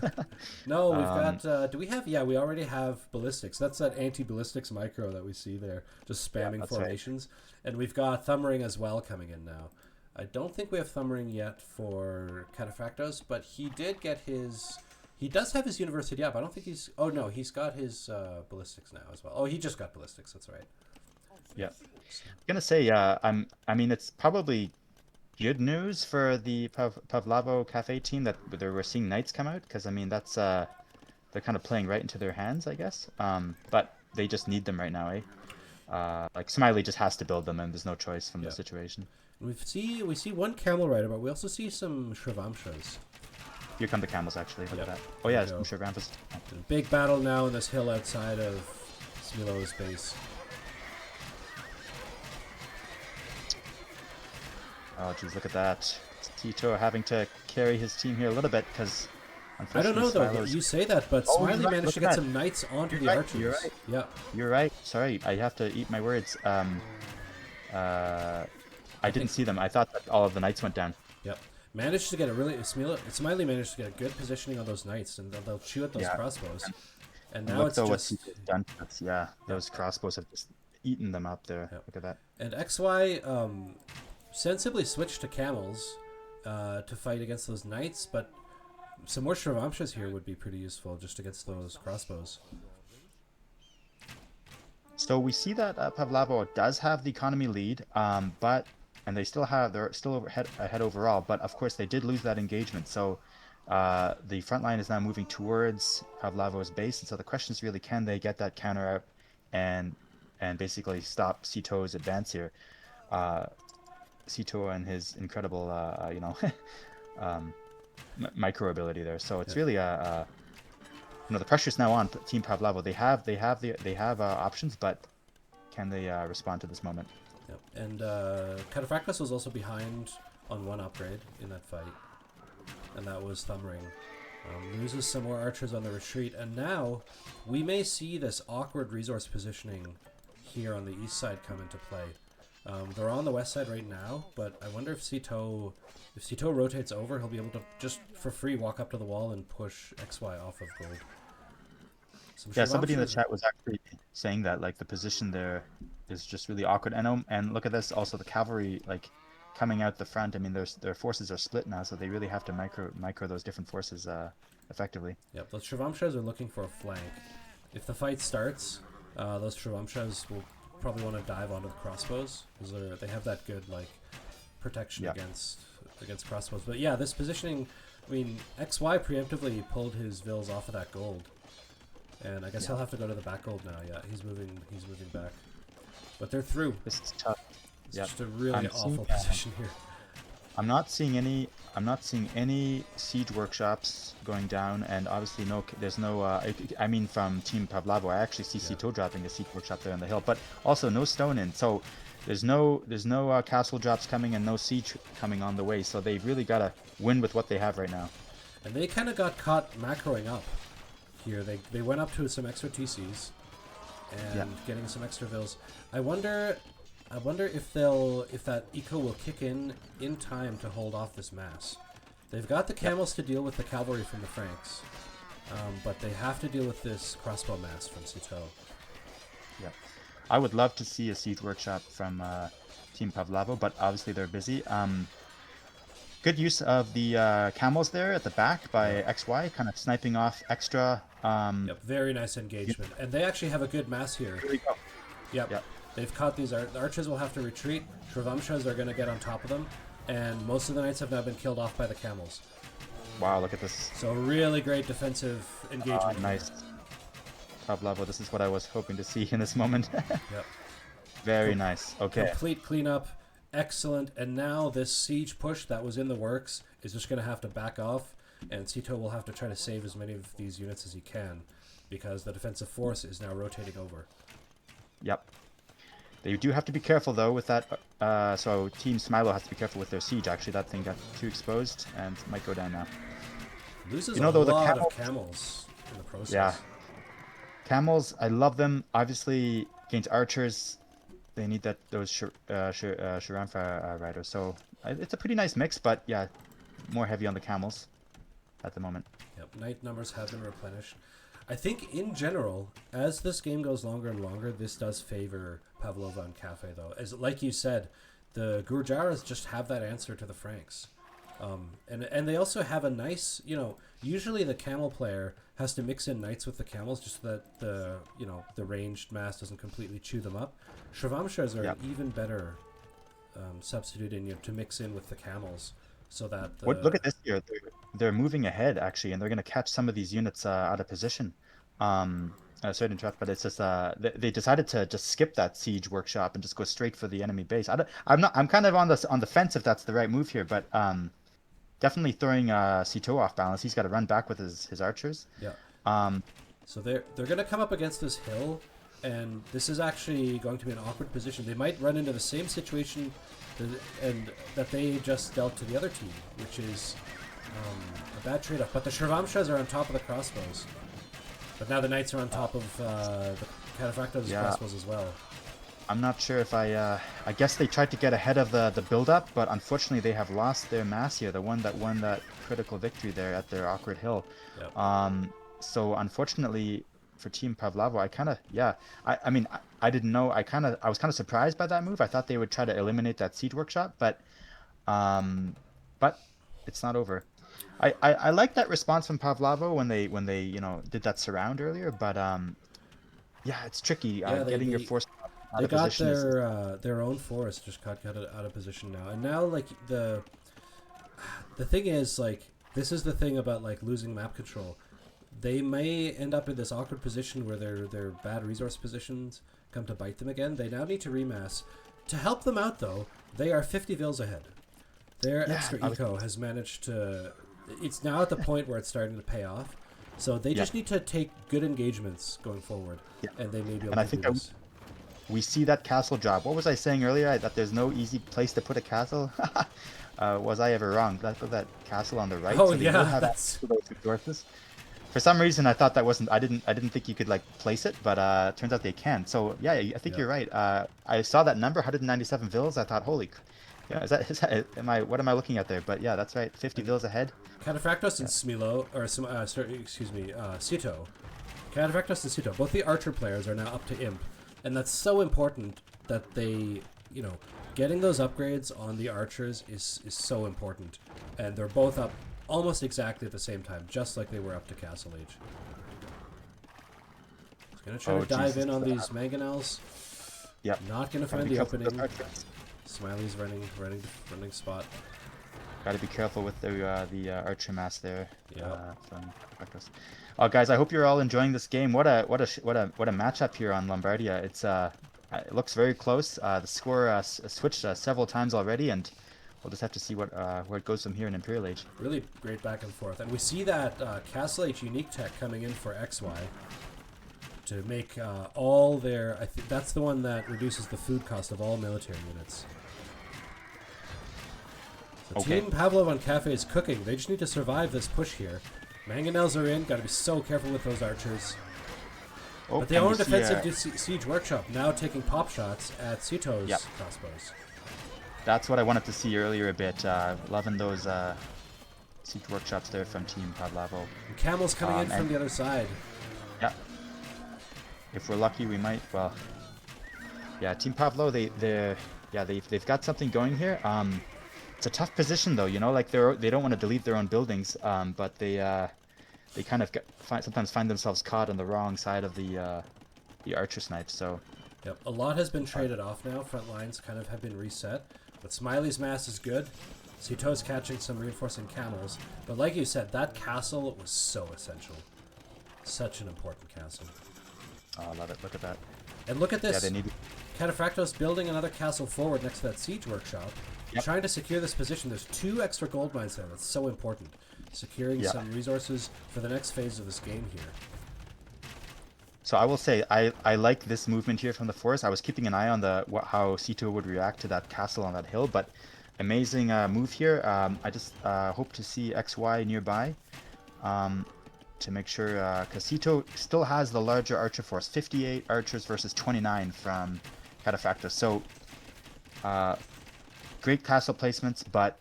No, we've got. Do we have? Yeah, we already have ballistics. That's that anti-ballistics micro that we see there, just spamming formations. Right. And we've got Thumbering as well coming in now. I don't think we have Thumbering yet for Kataphratos, but he did get his. He does have his University up. I don't think he's... Oh, no, he's got his ballistics now as well. Oh, he just got ballistics. That's right. Yeah. I'm going to say, I mean, it's probably good news for the Pavlova&Café team that we're seeing knights come out, because, I mean, that's... they're kind of playing right into their hands, I guess. But they just need them right now, eh? Like, Smiley just has to build them, and there's no choice from the situation. We see one camel rider, but we also see some Shrivamshas. Here come the camels, actually. Look at that. Oh, yeah, I'm sure Grandpa's... Big battle now in this hill outside of Smilaux's base. Oh, geez, look at that. Sitaux having to carry his team here a little bit, because... I don't know, though. You say that, but Smiley managed to get some knights onto the archers. You're right. Yeah. You're right. Sorry, I have to eat my words. I didn't see them. I thought that all of the knights went down. Yep. Managed to get Smiley managed to get a good positioning on those knights, and they'll chew at those crossbows. And now look it's though just... what he's done. Those crossbows have just eaten them up there. Yep. Look at that. And XY sensibly switched to camels to fight against those knights, but some more Shrivamshas here would be pretty useful just against those crossbows. So we see that Pavlova does have the economy lead, but they're still ahead overall. But of course, they did lose that engagement. So the front line is now moving towards Pavlova's base, and so the question is really, can they get that counter out and basically stop Sitaux's advance here? Sitaux and his incredible, micro ability there. So it's really the pressure's now on Team Pavlova. They have options, but can they respond to this moment? Yep. And Kataphratos was also behind on one upgrade in that fight, and that was Thumbering. Loses some more archers on the retreat, and now we may see this awkward resource positioning here on the east side come into play. They're on the west side right now, but I wonder if Sitaux rotates over, he'll be able to just for free walk up to the wall and push XY off of gold. Somebody in the chat was actually saying that like the position there is just really awkward. And look at this, also the cavalry like coming out the front. I mean, their forces are split now, so they really have to micro those different forces effectively. Yep, those Shrivamshas are looking for a flank. If the fight starts, those Shrivamshas will probably want to dive onto the crossbows because they have that good like protection against crossbows. But yeah, this positioning, I mean, XY preemptively pulled his vills off of that gold. And I guess he'll have to go to the back gold now. Yeah, he's moving back. But they're through. This is tough. It's just a really awful position here. I'm not seeing any siege workshops going down, and obviously there's no. I mean, from Team Pavlova, I actually see Sitaux dropping a siege workshop there on the hill, but also no stone in. So there's no castle drops coming and no siege coming on the way. So they've really got to win with what they have right now. And they kind of got caught macroing up here. They went up to some extra TCs and getting some extra vills. I wonder if that eco will kick in time to hold off this mass. They've got the camels to deal with the cavalry from the Franks, but they have to deal with this crossbow mass from Sitaux. Yeah. I would love to see a siege workshop from Team Pavlova, but obviously they're busy. Good use of the camels there at the back by XY, kind of sniping off extra. Yep, very nice engagement. And they actually have a good mass here. Here we go. Yep. They've caught these. The archers will have to retreat. Shrivamshas are going to get on top of them. And most of the knights have now been killed off by the camels. Wow, look at this. So really great defensive engagement. Nice. Pavlova, this is what I was hoping to see in this moment. Yep. Very nice. Okay. Complete cleanup. Excellent. And now this siege push that was in the works is just going to have to back off. And Sitaux will have to try to save as many of these units as he can, because the defensive force is now rotating over. Yep. They do have to be careful though with that. So Team Smilaux has to be careful with their siege. Actually, that thing got too exposed and might go down now. Loses a lot of camels in the process. Yeah. Camels, I love them. Obviously, against archers, they need those Shiranfa riders. So it's a pretty nice mix, but yeah, more heavy on the camels at the moment. Yep, knight numbers have been replenished. I think in general, as this game goes longer and longer, this does favor Pavlova&Café though. As like you said, the Gurjaras just have that answer to the Franks. And they also have a nice, usually the camel player has to mix in knights with the camels just so that the ranged mass doesn't completely chew them up. Shrivamshas are an even better substitute to mix in with the camels. So that look at this here. They're moving ahead actually, and they're going to catch some of these units out of position. Sorry to interrupt, but it's just they decided to just skip that siege workshop and just go straight for the enemy base. I'm kind of on the fence if that's the right move here, but definitely throwing Sitaux off balance. He's got to run back with his archers. Yeah. So they're going to come up against this hill, and this is actually going to be an awkward position. They might run into the same situation that they just dealt to the other team, which is a bad trade-off. But the Shrivamshas are on top of the crossbows. But now the knights are on top of the Kataphratos crossbows as well. I'm not sure if I guess they tried to get ahead of the build-up, but unfortunately they have lost their mass here, the one that won that critical victory there at their awkward hill. Yep. So unfortunately for Team Pavlova, I didn't know. I was kind of surprised by that move. I thought they would try to eliminate that siege workshop, but it's not over. I like that response from Pavlova when they did that surround earlier, but it's tricky getting your force out of position. They got their own force just got out of position now, and now the thing is this is the thing about losing map control. They may end up in this awkward position where their bad resource positions come to bite them again. They now need to remass. To help them out, though, they are 50 vils ahead. Their extra eco has managed to... It's now at the point where it's starting to pay off. So they just need to take good engagements going forward, and they may be able to do this. We see that castle job. What was I saying earlier? That there's no easy place to put a castle? Was I ever wrong? Did I put that castle on the right? Oh, so yeah, that's... For some reason, I thought that wasn't. I didn't think you could place it, but it turns out they can. So yeah, I think you're right. I saw that number, 197 vils. I thought, holy, is that? What am I looking at there? But yeah, that's right. 50 vils ahead. Kataphratos and Smilaux, Sitaux. Kataphratos and Sitaux, both the archer players are now up to imp, and that's so important that they, getting those upgrades on the archers is so important, and they're both up almost exactly at the same time, just like they were up to Castle Age. He's going to try to dive in on these mangonels. Yep. Not going to find the opening. Smiley's running spot. Got to be careful with the archer mass there. From Kataphratos. Oh, guys, I hope you're all enjoying this game. What a matchup here on Lombardia. It looks very close. The score switched several times already, and we'll just have to see where it goes from here in Imperial Age. Really great back and forth. And we see that Castle Age unique tech coming in for XY to make all their... I think that's the one that reduces the food cost of all military units. So Team Pavlova&Café is cooking. They just need to survive this push here. Mangonels are in. Got to be so careful with those archers. But they own defensive siege workshop, now taking pop shots at Sitau's crossbows. That's what I wanted to see earlier a bit. Loving those siege workshops there from Team Pavlavo. And camels coming in from the other side. Yeah. If we're lucky, we might. Well, yeah. Team Pavlo, they've got something going here. It's a tough position though, you know, like they don't want to delete their own buildings, but they kind of sometimes find themselves caught on the wrong side of the archer snipe. So. Yep, a lot has been traded off now. Front lines kind of have been reset. But Smiley's mass is good. Sitaux's catching some reinforcing camels. But like you said, that castle was so essential. Such an important castle. Oh, I love it. Look at that. And look at this. Yeah, they need... Kataphratos building another castle forward next to that siege workshop. Yep. Trying to secure this position. There's 2 extra gold mines there. That's so important. Securing some resources for the next phase of this game here. So I will say, I like this movement here from the forest. I was keeping an eye on how Sitaux would react to that castle on that hill, but amazing move here. I just hope to see XY nearby to make sure, because Sitaux still has the larger archer force, 58 archers versus 29 from Kataphratos. So great castle placements, but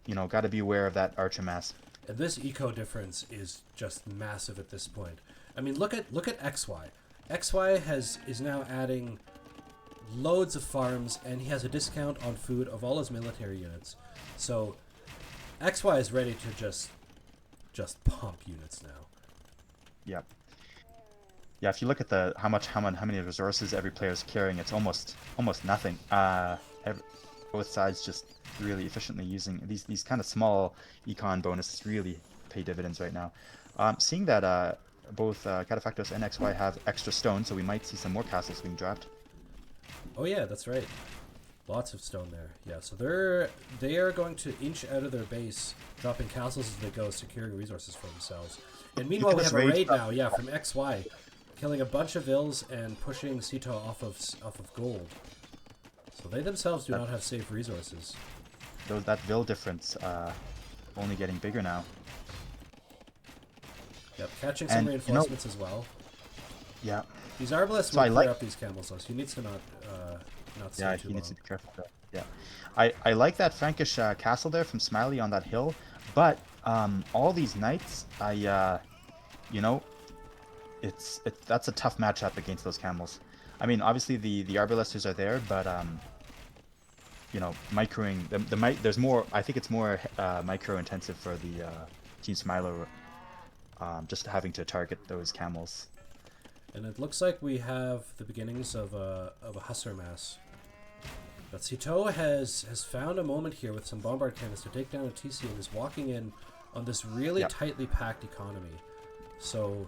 you know, got to be aware of that archer mass. And this eco difference is just massive at this point. I mean, look at XY. XY is now adding loads of farms, and he has a discount on food of all his military units. So XY is ready to just pump units now. Yep. Yeah, if you look at how many resources every player is carrying, it's almost nothing. Both sides just really efficiently using these kind of small econ bonuses really pay dividends right now. Seeing that both Kataphratos and XY have extra stone, so we might see some more castles being dropped. Oh yeah, that's right. Lots of stone there. Yeah, so they are going to inch out of their base, dropping castles as they go, securing resources for themselves. And meanwhile, we have a raid now, yeah, from XY, killing a bunch of vills and pushing Sitaux off of gold. So they themselves do not have safe resources. That vill difference only getting bigger now. Yep, catching some reinforcements as well. Yeah. These arbalists will clear up these camels though, so he needs to not stay too long. Yeah, he needs to be careful. Yeah. I like that Frankish castle there from Smiley on that hill, but all these knights, you know, that's a tough matchup against those camels. I mean, obviously the arbalesters are there, but you know, microing there's more. I think it's more micro intensive for the Team Smilaux, just having to target those camels. And it looks like we have the beginnings of a hussar mass. But Sitaux has found a moment here with some bombard cannons to take down a TC and is walking in on this really tightly packed economy. So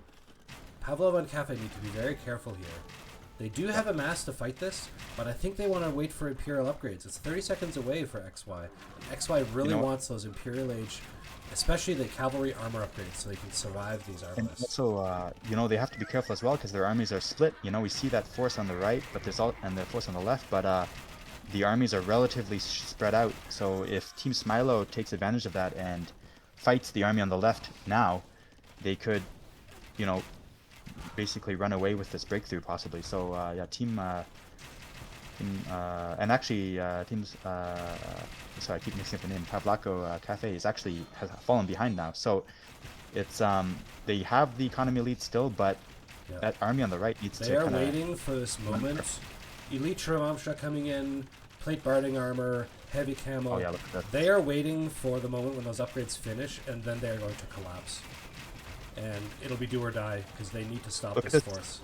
Pavlova&Café need to be very careful here. They do have a mass to fight this, but I think they want to wait for Imperial upgrades. It's 30 seconds away for XY. And XY really wants those Imperial Age, especially the cavalry armor upgrades, so they can survive these armors. And also, you know, they have to be careful as well because their armies are split. You know, we see that force on the right, but and the force on the left, but the armies are relatively spread out. So if Team Smilaux takes advantage of that and fights the army on the left now, they could, you know, basically run away with this breakthrough possibly. So yeah, and actually teams sorry, I keep mixing up the name. Pavlova&Café has fallen behind now. So it's they have the economy lead still, but that army on the right needs to. They are waiting for this moment. Elite Shravamsha coming in, plate barding armor, heavy camo. Oh yeah, look at that. They are waiting for the moment when those upgrades finish, and then they are going to collapse. And it'll be do or die because they need to stop this force.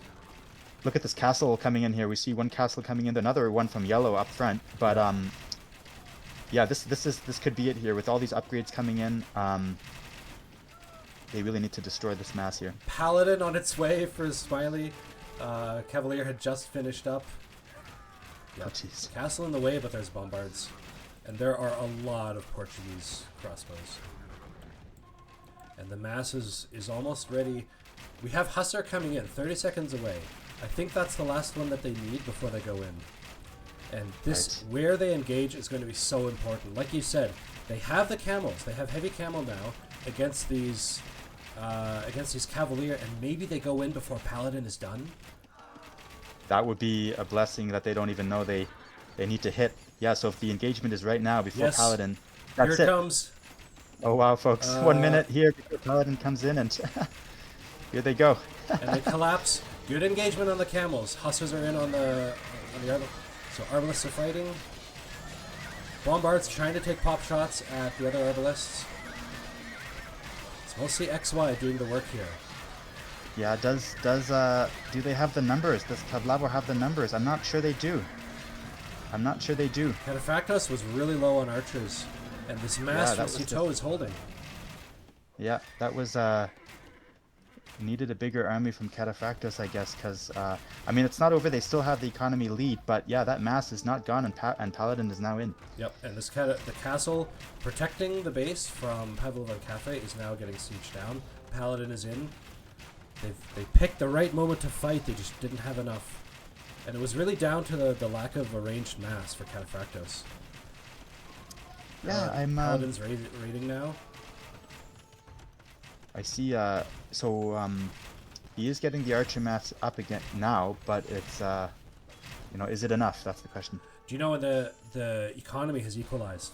Look at this castle coming in here. We see one castle coming in, another one from yellow up front. But yeah, this could be it here with all these upgrades coming in. They really need to destroy this mass here. Paladin on its way for Smiley. Cavalier had just finished up. Yeah, oh, castle in the way, but there's bombards, and there are a lot of Portuguese crossbows. And the mass is almost ready. We have Hussar coming in, 30 seconds away. I think that's the last one that they need before they go in. And this, where they engage, is going to be so important. Like you said, they have the camels. They have heavy camel now against these Cavalier, and maybe they go in before Paladin is done. That would be a blessing that they don't even know they need to hit. Yeah, so if the engagement is right now before Paladin, that's Here it comes. Oh wow, folks! One Uh, minute here before Paladin comes in, and here they go. and they collapse. Good engagement on the camels. Hussars are in on the other. So arbalists are fighting. Bombards trying to take pop shots at the other arbalists. It's mostly XY doing the work here. Yeah, do they have the numbers? Does Pavlova have the numbers? I'm not sure they do. I'm not sure they do. Kataphratos was really low on archers, and this mass Yeah, from that was Sitaux is holding. yeah, that was needed a bigger army from Kataphratos, I guess, because I mean it's not over. They still have the economy lead, but yeah, that mass is not gone, and Paladin is now in. Yep, and the castle protecting the base from Pavlova&Café is now getting sieged down. Paladin is in. They picked the right moment to fight. They just didn't have enough, and it was really down to the lack of arranged mass for Kataphratos. Yeah, Paladin's raiding now. I see. He is getting the archer mass up again now, but it's is it enough? That's the question. Do you know when the economy has equalized?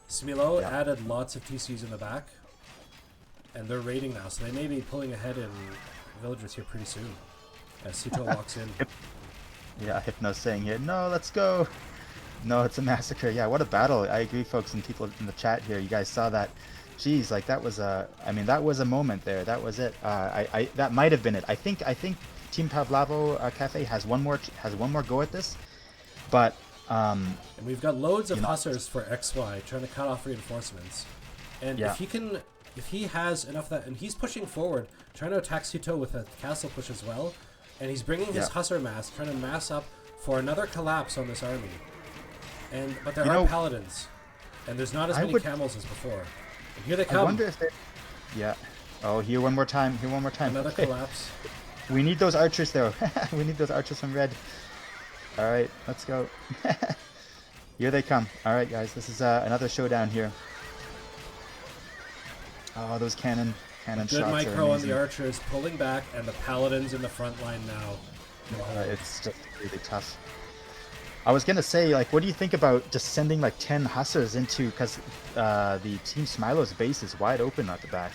Smilaux Yeah. added lots of TCs in the back, and they're raiding now, so they may be pulling ahead in villagers here pretty soon as Sitaux walks in. Yeah, Hypno's saying here, no, let's go. No, it's a massacre. Yeah, what a battle. I agree, folks, and people in the chat here. You guys saw that. Jeez, like that was that was a moment there. That was it. That might have been it. I think Team Pavlova&Café has one more go at this, but And we've got loads of hussars for XY trying to cut off reinforcements. And Yeah. if he has enough of that, and he's pushing forward, trying to attack Sitaux with a castle push as well, and he's bringing his hussar mass, trying to mass up for another collapse on this army. But there are paladins, and there's not as many camels as before. And here they come. I wonder if they. Yeah. Oh, here one more time. Here one more time. Another collapse. We need those archers though. We need those archers from red. All right, let's go. Here they come. All right, guys, this is another showdown here. Oh, those cannon Good shots micro are on the archers, pulling back, and the paladins in the front line now. It's just really tough. I was gonna say, like, what do you think about just sending like 10 hussars into, because the Team Smilaux's base is wide open at the back.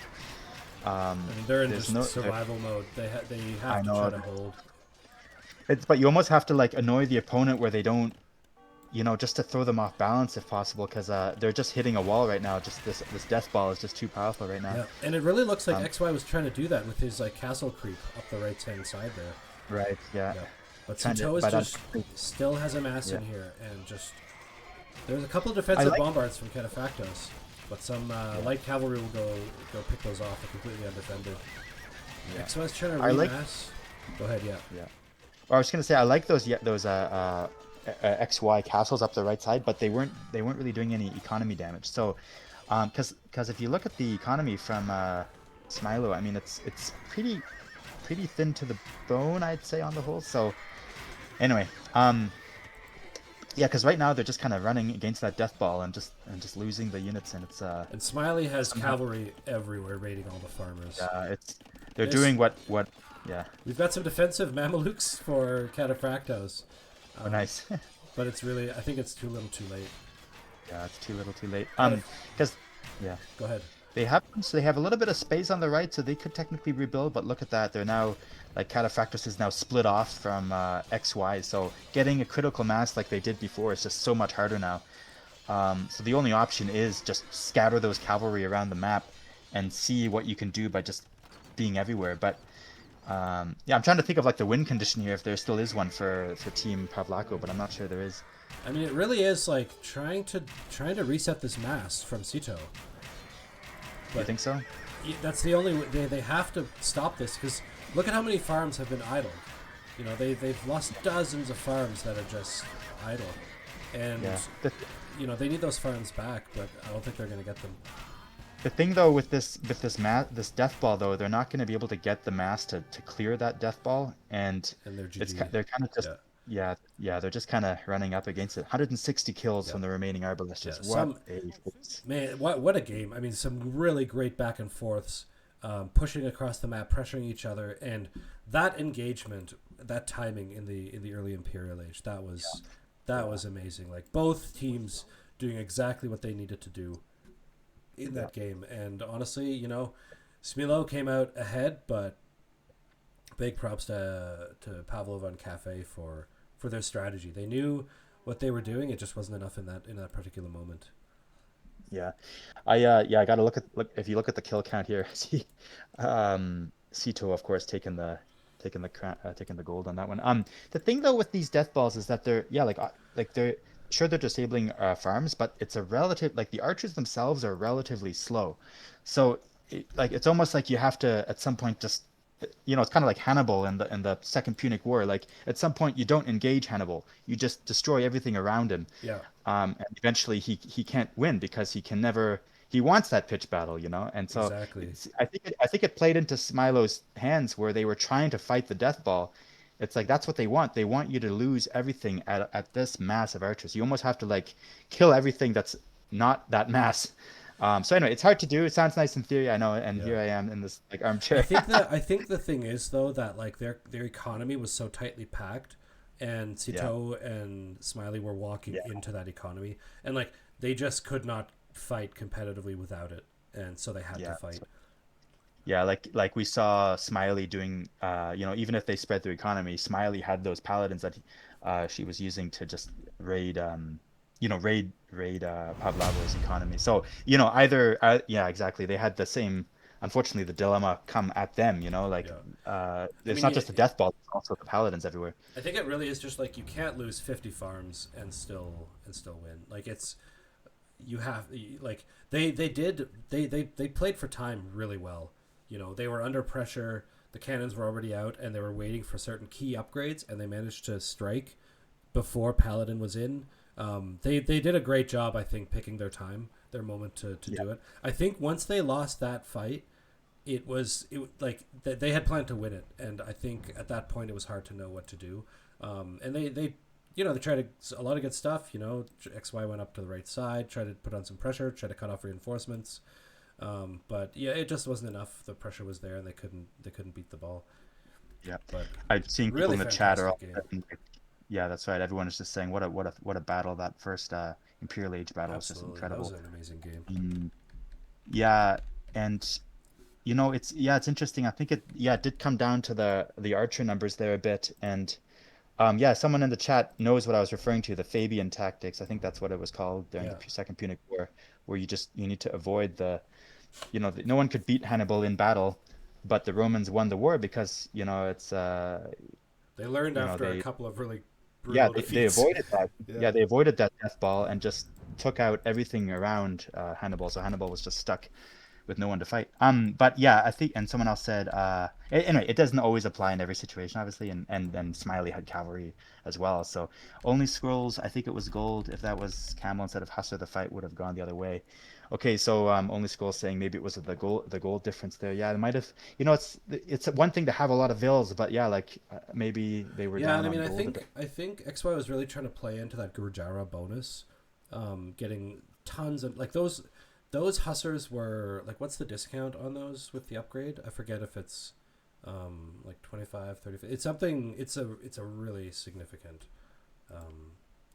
I mean, they're in just survival mode. They have to try to hold. But you almost have to like annoy the opponent where they don't, just to throw them off balance if possible, because they're just hitting a wall right now. Just this death ball is just too powerful right now. Yeah, and it really looks like XY was trying to do that with his like castle creep up the right hand side there. Right. Yeah. But Sitaux is just still has a mass in here, and just there's a couple of defensive bombards from Kataphratos, but some light cavalry will go pick those off. They're completely undefended. Yeah. XY's trying to remass. Go ahead. Yeah. Well, I was gonna say I like those XY castles up the right side, but they weren't really doing any economy damage. So, because if you look at the economy from Smilaux, I mean it's pretty thin to the bone, I'd say, on the whole. So, anyway, yeah, because right now they're just kind of running against that death ball and just losing the units, and it's And Smiley has cavalry everywhere raiding all the farmers. Yeah, they're doing what. Yeah. We've got some defensive Mamelukes for Kataphratos. Oh, nice. But it's really, I think it's too little, too late. Yeah, it's too little, too late. Because, yeah. Go ahead. They have a little bit of space on the right, so they could technically rebuild. But look at that, they're now like Kataphratos is now split off from XY. So getting a critical mass like they did before is just so much harder now. So the only option is just scatter those cavalry around the map and see what you can do by just being everywhere. But yeah, I'm trying to think of like the win condition here, if there still is one for Team Pavlako, but I'm not sure there is. I mean, it really is like trying to reset this mass from Sitaux. You think so? That's the only way. They have to stop this, because look at how many farms have been idle. They've lost dozens of farms that are just idle, and they need those farms back, but I don't think they're going to get them. The thing though with this death ball though, they're not going to be able to get the mass to clear that death ball, and they're GG. they're kind of just they're just kind of running up against it. 160 kills from the remaining arbalists. What a game! I mean, some really great back and forths, pushing across the map, pressuring each other, and that engagement, that timing in the early Imperial Age, that was amazing. Like both teams doing exactly what they needed to do in Yeah. that game. And honestly, Smilaux came out ahead, but big props to Pavlova&Café for their strategy. They knew what they were doing. It just wasn't enough in that particular moment. Yeah. I gotta look if you look at the kill count here, see Sitaux of course taking the gold on that one. The thing though with these death balls is that they're like they're sure they're disabling farms, but it's a relative like the archers themselves are relatively slow. So it's almost like you have to at some point just it's kind of like Hannibal in the Second Punic War. Like at some point you don't engage Hannibal. You just destroy everything around him. Yeah, And eventually he can't win because he can never he wants that pitch battle, and so exactly. I think it played into Smilo's hands where they were trying to fight the death ball. It's like that's what they want. They want you to lose everything at this mass of archers. You almost have to like kill everything that's not that mass. So anyway, it's hard to do. It sounds nice in theory, I know, and Yeah. here I am in this like I armchair. think that I think the thing is though that like their economy was so tightly packed, and Yeah, Sito and Smiley were walking yeah, into that economy, and like they just could not fight competitively without it, and so they had to yeah. fight. Yeah, like we saw Smiley doing, even if they spread their economy, Smiley had those paladins that she was using to just raid, raid Pavlavo's economy. So, yeah, exactly. They had the same, unfortunately, the dilemma come at them, Yeah, I it's mean, not just the death ball, it's also the paladins everywhere. I think it really is just like you can't lose 50 farms and still win. Like it's you have like they played for time really well. They were under pressure. The cannons were already out, and they were waiting for certain key upgrades, and they managed to strike before Paladin was in. They did a great job, I think, picking their time, their moment to Yeah, do it. I think once they lost that fight, like they had planned to win it, and I think at that point it was hard to know what to do. And they tried a lot of good stuff. XY went up to the right side, tried to put on some pressure, tried to cut off reinforcements. But yeah, it just wasn't enough. The pressure was there, and they couldn't beat the ball. yeah. But I'm seeing people really in the chat are fantastic all game. yeah, that's right. Everyone is just saying what a battle that first Imperial Age battle was just Absolutely, that was incredible. an amazing game. Mm, yeah, and it's interesting. I think it did come down to the archer numbers there a bit, and yeah, someone in the chat knows what I was referring to, the Fabian tactics. I think that's what it was called during the Yeah, Second Punic War, where you need to avoid no one could beat Hannibal in battle, but the Romans won the war because it's they learned after a they couple of really yeah, brutal they defeats. avoided that. Yeah, Yeah, they avoided that death ball and just took out everything around Hannibal. So Hannibal was just stuck with no one to fight. But yeah, I think, and someone else said, anyway, it doesn't always apply in every situation, obviously, and then Smiley had cavalry as well. So only scrolls, I think it was gold. If that was Camel instead of Hussar, the fight would have gone the other way. Okay, so only scrolls saying maybe it was the gold difference there. Yeah, it might have. It's one thing to have a lot of vills, but yeah, like maybe they were yeah, down and I on mean, gold a bit. I think XY was really trying to play into that Gurjara bonus, getting tons of like those Hussars were like, what's the discount on those with the upgrade? I forget if it's like 25, 30. It's something. It's a really um,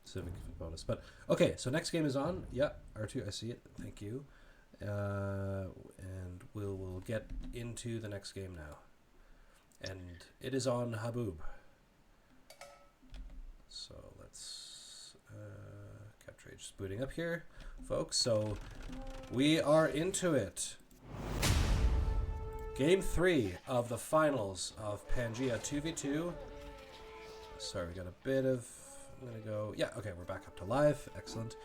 significant bonus. But okay, so next game is on. Yeah, R2, I see it. Thank you. And we'll get into the next game now, and it is on Haboob. So let's capture just booting up here, folks. So we are into it. Game 3 of the finals of Pangea 2v2. Sorry, we got a bit of. I'm gonna go. Yeah, okay, we're back up to live. Excellent.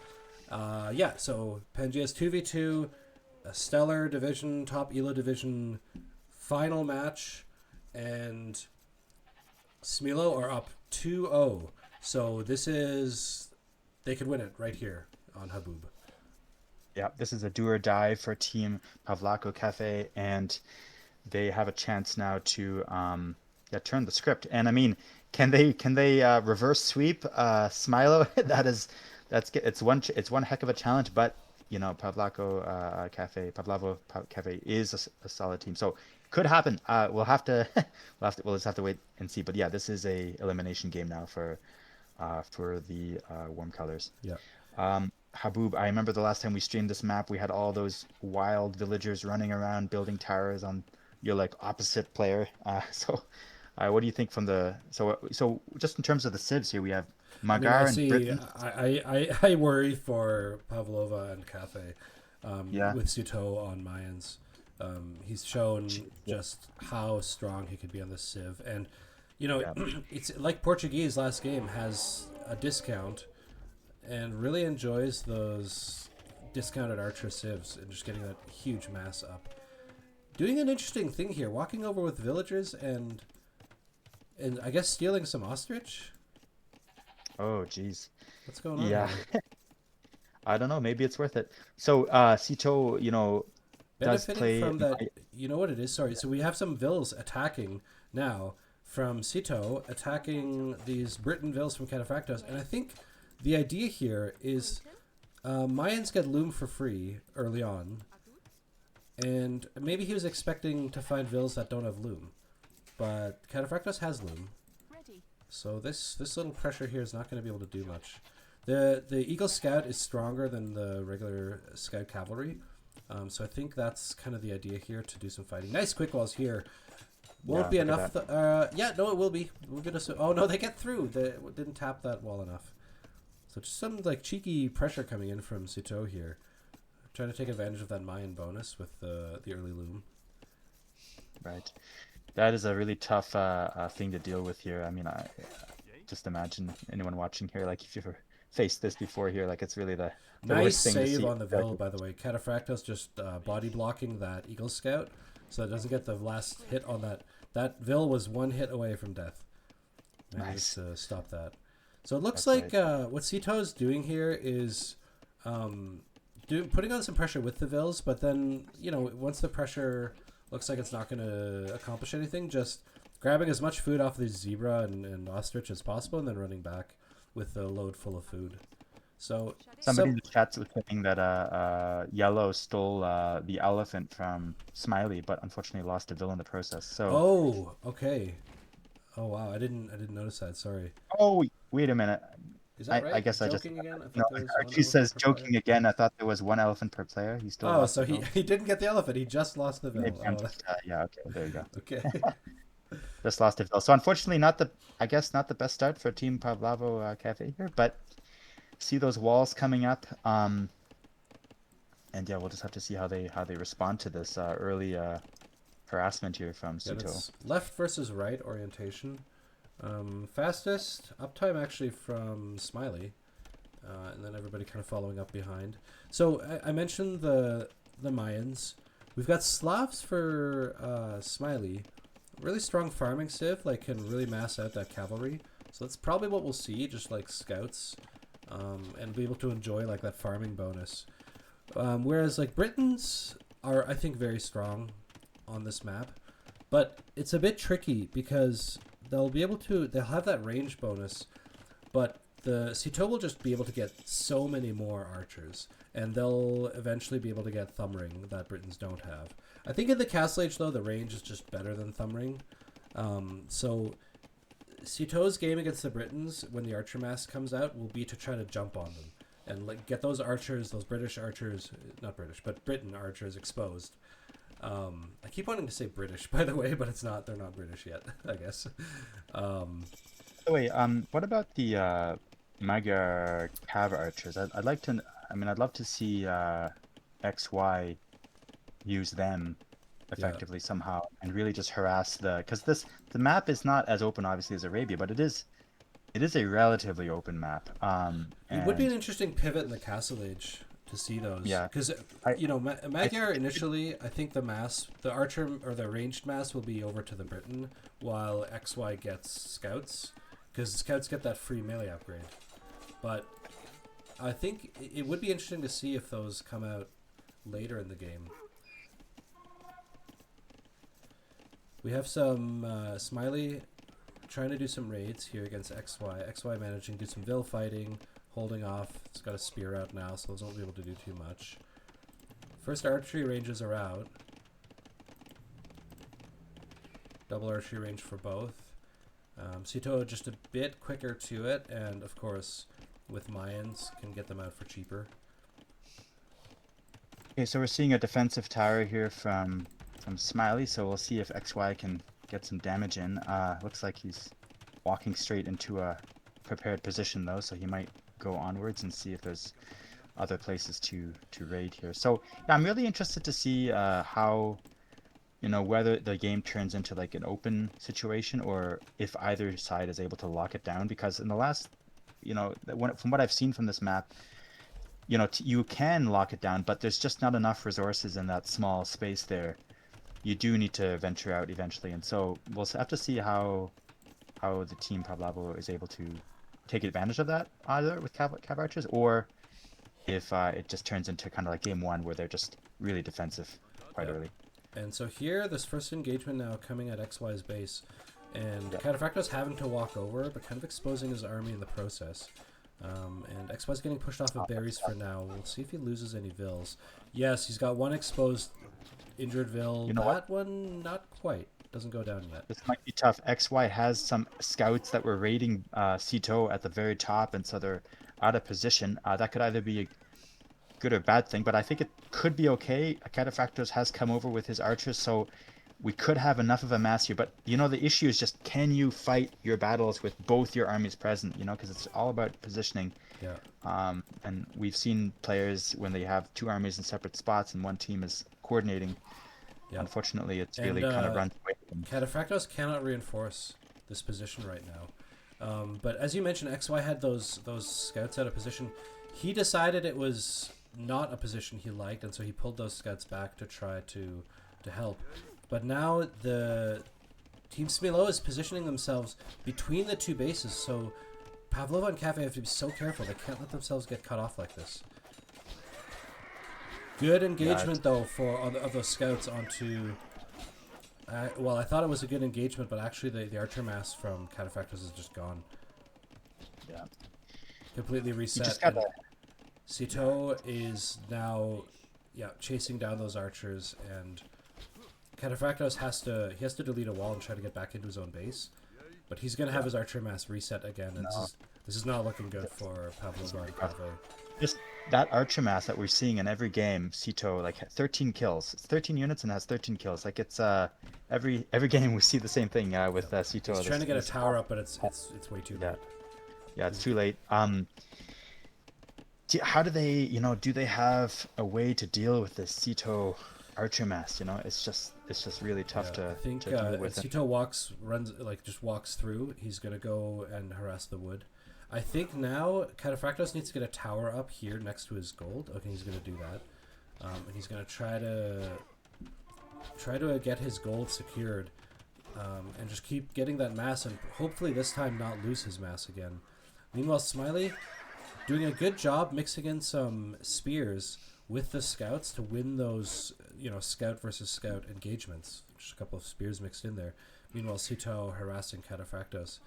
Yeah, so Pangea's 2v2, a stellar division, top Elo division final match, and Smilaux are up 2-0. So this is. They could win it right here on Haboob. Yeah, this is a do or die for Team Pavlova&Café, and they have a chance now to turn the script. And I mean, can they reverse sweep Smilaux? It's one heck of a challenge, but Pavlova&Café is a solid team, so could happen. We'll just have to wait and see. But yeah, this is a elimination game now for the warm colors. Yeah. Haboob, I remember the last time we streamed this map, we had all those wild villagers running around building towers on your like opposite player. What do you think from the so just in terms of the civs here, we have I mean, I Magar and see. Britain. I worry for Pavlova&Café Yeah, with Sitaux on Mayans. He's shown just how strong he could be on the Civ, and yeah, it's like Portuguese last game has a discount and really enjoys those discounted archer civs and just getting that huge mass up. Doing an interesting thing here, walking over with villagers and I guess stealing some ostrich. oh geez, What's going on yeah. here? I don't know. Maybe it's worth it. So, Sito, does Benefiting play. from that, you know what it is? Sorry. So we have some vills attacking now from Sitaux, attacking these Britain vills from Kataphratos. And I think the idea here is Mayans get loom for free early on. And maybe he was expecting to find vills that don't have loom. But Kataphratos has loom. So this little pressure here is not going to be able to do much. The Eagle Scout is stronger than the regular Scout Cavalry. So I think that's kind of the idea here to do some fighting. Nice quick walls here. Won't Yeah, be look at enough. that. Yeah, no, it will be. We'll get us. Oh no, they get through. They didn't tap that wall enough. So just some like cheeky pressure coming in from Sitaux here, trying to take advantage of that Mayan bonus with the early loom. Right. That is a really tough thing to deal with here. I mean, I just imagine anyone watching here, like if you've ever faced this before here, like it's really the Nice worst thing to save see. on the Vil, by the way. Kataphratos just body blocking that Eagle Scout, so it doesn't get the last hit on that. That Vil was one hit away from death. Managed Nice. to stop that. So it looks That's like right. what Sitaux is doing here is putting on some pressure with the Vils, but then, once the pressure looks like it's not going to accomplish anything, just grabbing as much food off the zebra and ostrich as possible and then running back with the load full of food. So Somebody some in the chat was saying that Yellow stole the elephant from Smiley, but unfortunately lost a villain in the process. So, Oh, okay. Oh wow, I didn't notice that. Sorry. oh, wait a minute. Is that I right? guess I just Joking again? I no. thought there was one Archie elephant says per player. joking again. I thought there was one elephant per player. He still Oh, lost so the he villain. he didn't get the elephant. He just lost the Maybe Vil. I'm Oh, just yeah. Okay, there you go. okay. Just lost a villain. So unfortunately, not the I guess not the best start for Team Pavlavo Cafe here, but see those walls coming up. And yeah, we'll just have to see how they respond to this early harassment here from Yeah, Sito. that's left versus right orientation. Fastest uptime actually from Smiley, and then everybody kind of following up behind. So I mentioned the Mayans. We've got Slavs for Smiley. Really strong farming civ, like can really mass out that cavalry. So that's probably what we'll see, just like scouts, and be able to enjoy like that farming bonus. Whereas like Britons are, I think, very strong on this map, but it's a bit tricky because they'll have that range bonus, but the Sitaux will just be able to get so many more archers, and they'll eventually be able to get thumb ring that Britons don't have. I think in the Castle Age though, the range is just better than thumb ring. So Sitaux's game against the Britons when the archer mass comes out will be to try to jump on them and like get those archers, those British archers, not British, but Britain archers exposed. I keep wanting to say British, by the way, but it's not. They're not British yet, I guess. Um, So wait, what about the Magyar Cav archers? I'd like to. I mean, I'd love to see XY use them yeah, effectively somehow and really just harass because the map is not as open obviously as Arabia, but it is a relatively open map. it would be an And interesting pivot in the Castle Age to see those yeah, because I I Magyar initially, I think the archer or the ranged mass will be over to the Briton while XY gets scouts because scouts get that free melee upgrade. But I think it would be interesting to see if those come out later in the game. We have some Smiley trying to do some raids here against XY. XY managing to do some Vil fighting, holding off. It's got a spear out now, so those won't be able to do too much. First archery ranges are out. Double archery range for both. Sitaux just a bit quicker to it, and of course, with Mayans can get them out for cheaper. Okay, so we're seeing a defensive tower here from Smiley, so we'll see if XY can get some damage in. Looks like he's walking straight into a prepared position though, so he might go onwards and see if there's other places to raid here. So yeah, I'm really interested to see how, whether the game turns into like an open situation or if either side is able to lock it down. Because in the last, from what I've seen from this map, you can lock it down, but there's just not enough resources in that small space there. You do need to venture out eventually, and so we'll have to see how the team Pavlova is able to take advantage of that, either with Cav Archers, or if it just turns into kind of like game one where they're just really defensive quite early. And so here, this first engagement now coming at XY's base, and Yep. Kataphratos having to walk over, but kind of exposing his army in the process. And XY's getting pushed off of berries for now. We'll see if he loses any vills. Yes, he's got one exposed injured vill. You know That one, not quite. Doesn't go down yet. This might be tough. XY has some scouts that were raiding Sitaux at the very top, and so they're out of position. That could either be a good or bad thing, but I think it could be okay. Kataphratos has come over with his archers, so we could have enough of a mass here. But the issue is just, can you fight your battles with both your armies present? Because it's all about positioning. Yeah. And we've seen players when they have two armies in separate spots and one team is coordinating. Yeah. Unfortunately, it's really kind of runs away. Kataphratos cannot reinforce this position right now. But as you mentioned, XY had those scouts out of position. He decided it was not a position he liked, and so he pulled those scouts back to try to help. But now the Team Smilaux is positioning themselves between the two bases, so Pavlova&Café have to be so careful. They can't let themselves get cut off like this. Good engagement, though, of those scouts onto... well, I thought it was a good engagement, but actually the archer mass from Kataphratos is just gone. Yeah. Completely reset. You just gotta... Sitaux is now chasing down those archers, and Kataphratos has to delete a wall and try to get back into his own base. But he's going to have his archer mass reset again, and this is not looking good for Pavlova&Café. Just that archer mass that we're seeing in every game, Sitaux, like 13 kills. It's 13 units and has 13 kills. Like it's every game we see the same thing with Sitaux. He's trying to get a tower up, but it's way too late. Yeah, it's too late. How do they, do they have a way to deal with this Sitaux archer mass? It's just really tough to think deal with. Sitaux just walks through. He's gonna go and harass the wood. I think now Kataphratos needs to get a tower up here next to his gold. Okay, he's gonna do that, and he's gonna try to get his gold secured, and just keep getting that mass, and hopefully this time not lose his mass again. Meanwhile, Smiley doing a good job mixing in some spears with the scouts to win those, scout versus scout engagements. Just a couple of spears mixed in there. Meanwhile, Sitaux harassing Kataphratos.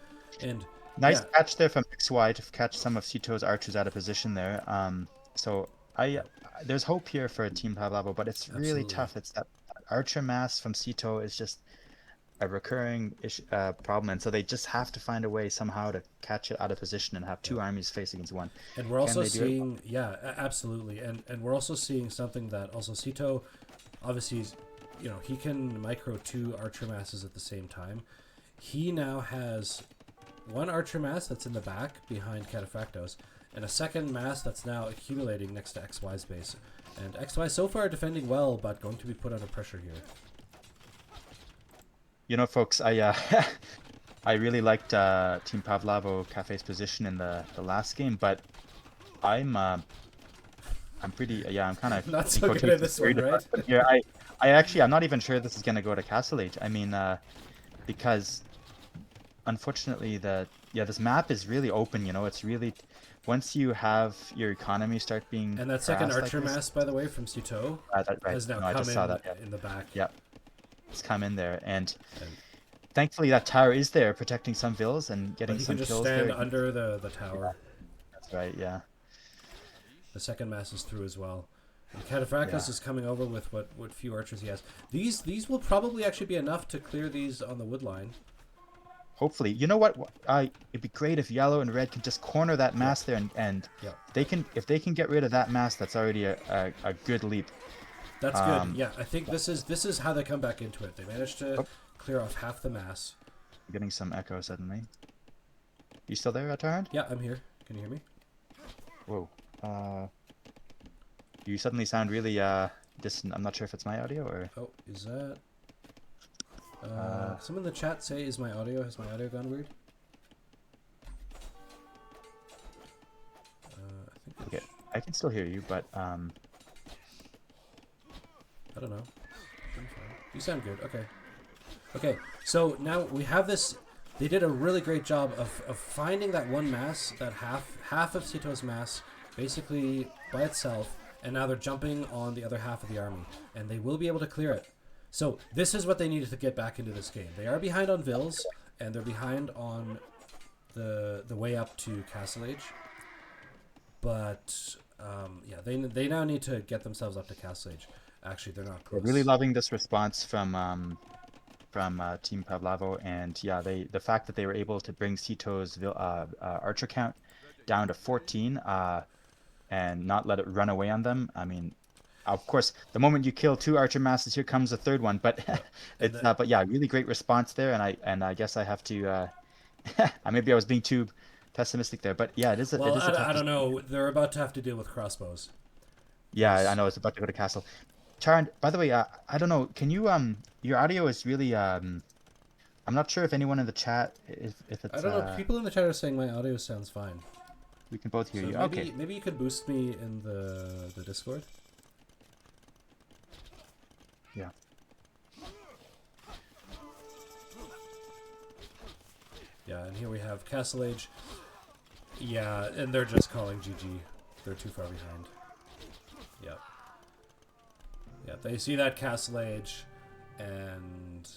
And nice catch there from XY to catch some of Sitau's archers out of position there. So there's hope here for Team Pavlova, but it's really tough. It's that archer mass from Sitaux is just a recurring problem, and so they just have to find a way somehow to catch it out of position and have two armies face against one. And we're also seeing, absolutely, and we're also seeing something that also Sitaux, obviously, he can micro two archer masses at the same time. He now has one archer mass that's in the back behind Kataphratos, and a second mass that's now accumulating next to XY's base. And XY so far defending well, but going to be put under pressure here. Folks, I I really liked Team Pavlova&Café's position in the last game, but I'm pretty I'm kind of not so good at this one, right? Yeah, I'm not even sure this is going to go to Castle Age. I mean, because unfortunately this map is really open. It's really, once you have your economy start being, and that second archer mass, by the way, from Sitaux has now come in the back. Yep. It's come in there, and thankfully that tower is there protecting some vills and getting some kills. He can just stand under the tower. That's right, yeah. The second mass is through as well. And Kataphratos is coming over with what few archers he has. These will probably actually be enough to clear these on the wood line. hopefully, you know what? It'd be great if yellow and red can just corner that Yeah, mass there, and yeah. if they can get rid of that mass, that's already a good leap. That's good. Um, Yeah, I think this is how they come back into it. They managed to oh, clear off half the mass. I'm getting some echo suddenly. You still there, Atard? Yeah, I'm here. Can you hear me? Whoa. Uh, you suddenly sound really distant. I'm not sure if it's my audio or Oh, is that? uh, Someone in the chat say, "Is my audio? Has my audio gone weird?" I think okay. I can still hear you, but I don't know. You sound good. Okay. Okay. So now we have this. They did a really great job of finding that one mass, that half of Sitau's mass, basically by itself, and now they're jumping on the other half of the army, and they will be able to clear it. So this is what they needed to get back into this game. They are behind on Vils, and they're behind on the way up to Castle Age. But yeah, they now need to get themselves up to Castle Age. Actually, they're not we're really close. loving this response from Team Pavlavo, and yeah, the fact that they were able to bring Sito's archer count down to 14 and not let it run away on them. I mean, of course, the moment you kill two archer masses, here comes a third one. But Yep. And it's the, but yeah, really great response there, and I guess I have to maybe I was being too pessimistic there, but yeah, it well, is a tough I don't decision. know. They're about to have to deal with crossbows. Yeah, I There's know it's about to go to castle. Charan, by the way, I don't know. Can you your audio is really I'm not sure if anyone in the chat if I it's don't know. People in the chat are saying my audio sounds fine. we can both hear So you. Okay. maybe you could boost me in the Discord. Yeah. Yeah, and here we have Castle Age. Yeah, and they're just calling GG. They're too far behind. Yep. Yeah, they see that Castle Age, and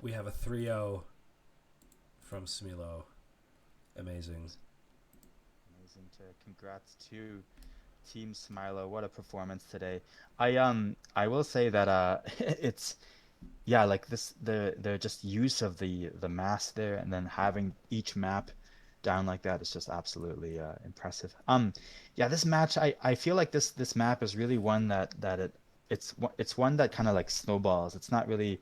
we have a 3-0 from Smilaux. Amazing. Amazing to congrats to Team Smilaux. What a performance today. I will say that it's yeah, like this the just use of the mass there and then having each map down like that is just absolutely impressive. Yeah, this match I feel like this map is really one it's one that kind of like snowballs. It's not really,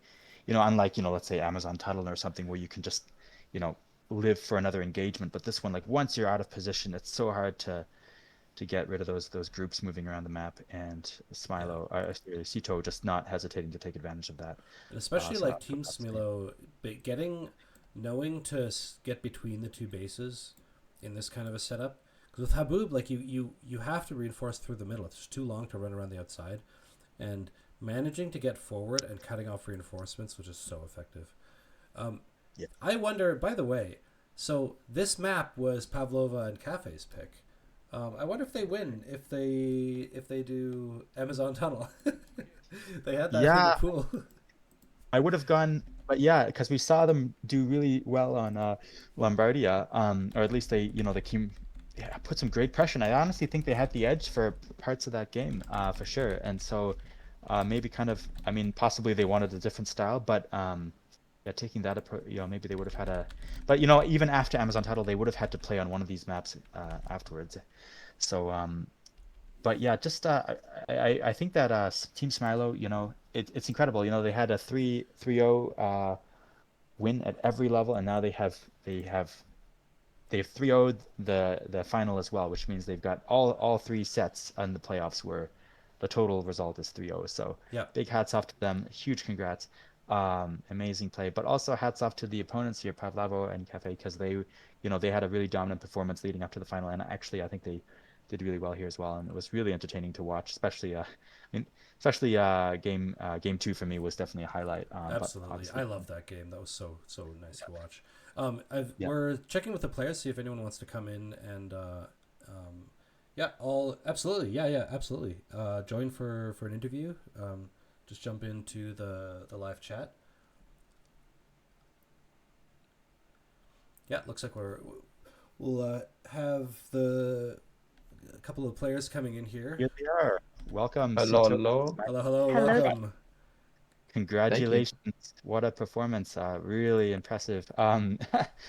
unlike, let's say Amazon Tuttle or something where you can just, you know, live for another engagement. But this one, like once you're out of position, it's so hard to get rid of those groups moving around the map, and Yeah. Sitaux just not hesitating to take advantage of that. And especially So like Team Smilaux, knowing to get between the two bases in this kind of a setup. Because with Haboob, like you have to reinforce through the middle. It's just too long to run around the outside, and managing to get forward and cutting off reinforcements, which is so effective. Um, yeah, I wonder. By the way, so this map was Pavlova&Café's pick. I wonder if they win if they do Amazon Tunnel. They had that in the yeah, pool. I would have gone, but yeah, because we saw them do really well on Lombardia, or at least they came, yeah, put some great pressure. And I honestly think they had the edge for parts of that game, for sure. And so maybe kind of, I mean, possibly they wanted a different style, but yeah, taking that approach, maybe they would have had but even after Amazon title, they would have had to play on one of these maps afterwards. So but yeah, just I think that Team Smilaux, it's incredible. They had a 3-0 win at every level, and now they've 3-0'd the final as well, which means they've got all three sets in the playoffs where the total result is 3-0. So Yeah, big hats off to them. Huge congrats. Amazing play, but also hats off to the opponents here, Pavlova&Café, because they had a really dominant performance leading up to the final, and actually I think they did really well here as well, and it was really entertaining to watch, especially especially game two for me was definitely a highlight. But absolutely. obviously, I love that game. That was so nice to watch. yeah. We're checking with the players, see if anyone wants to come in and yeah, all absolutely. Yeah, absolutely. Join for an interview. Just jump into the live chat. Yeah, looks like we'll have a couple of players coming in here. Here they are. Welcome, Hello, Sitaux. hello. Hello, Hello there. welcome. Thank you. Congratulations. What a performance. Really impressive.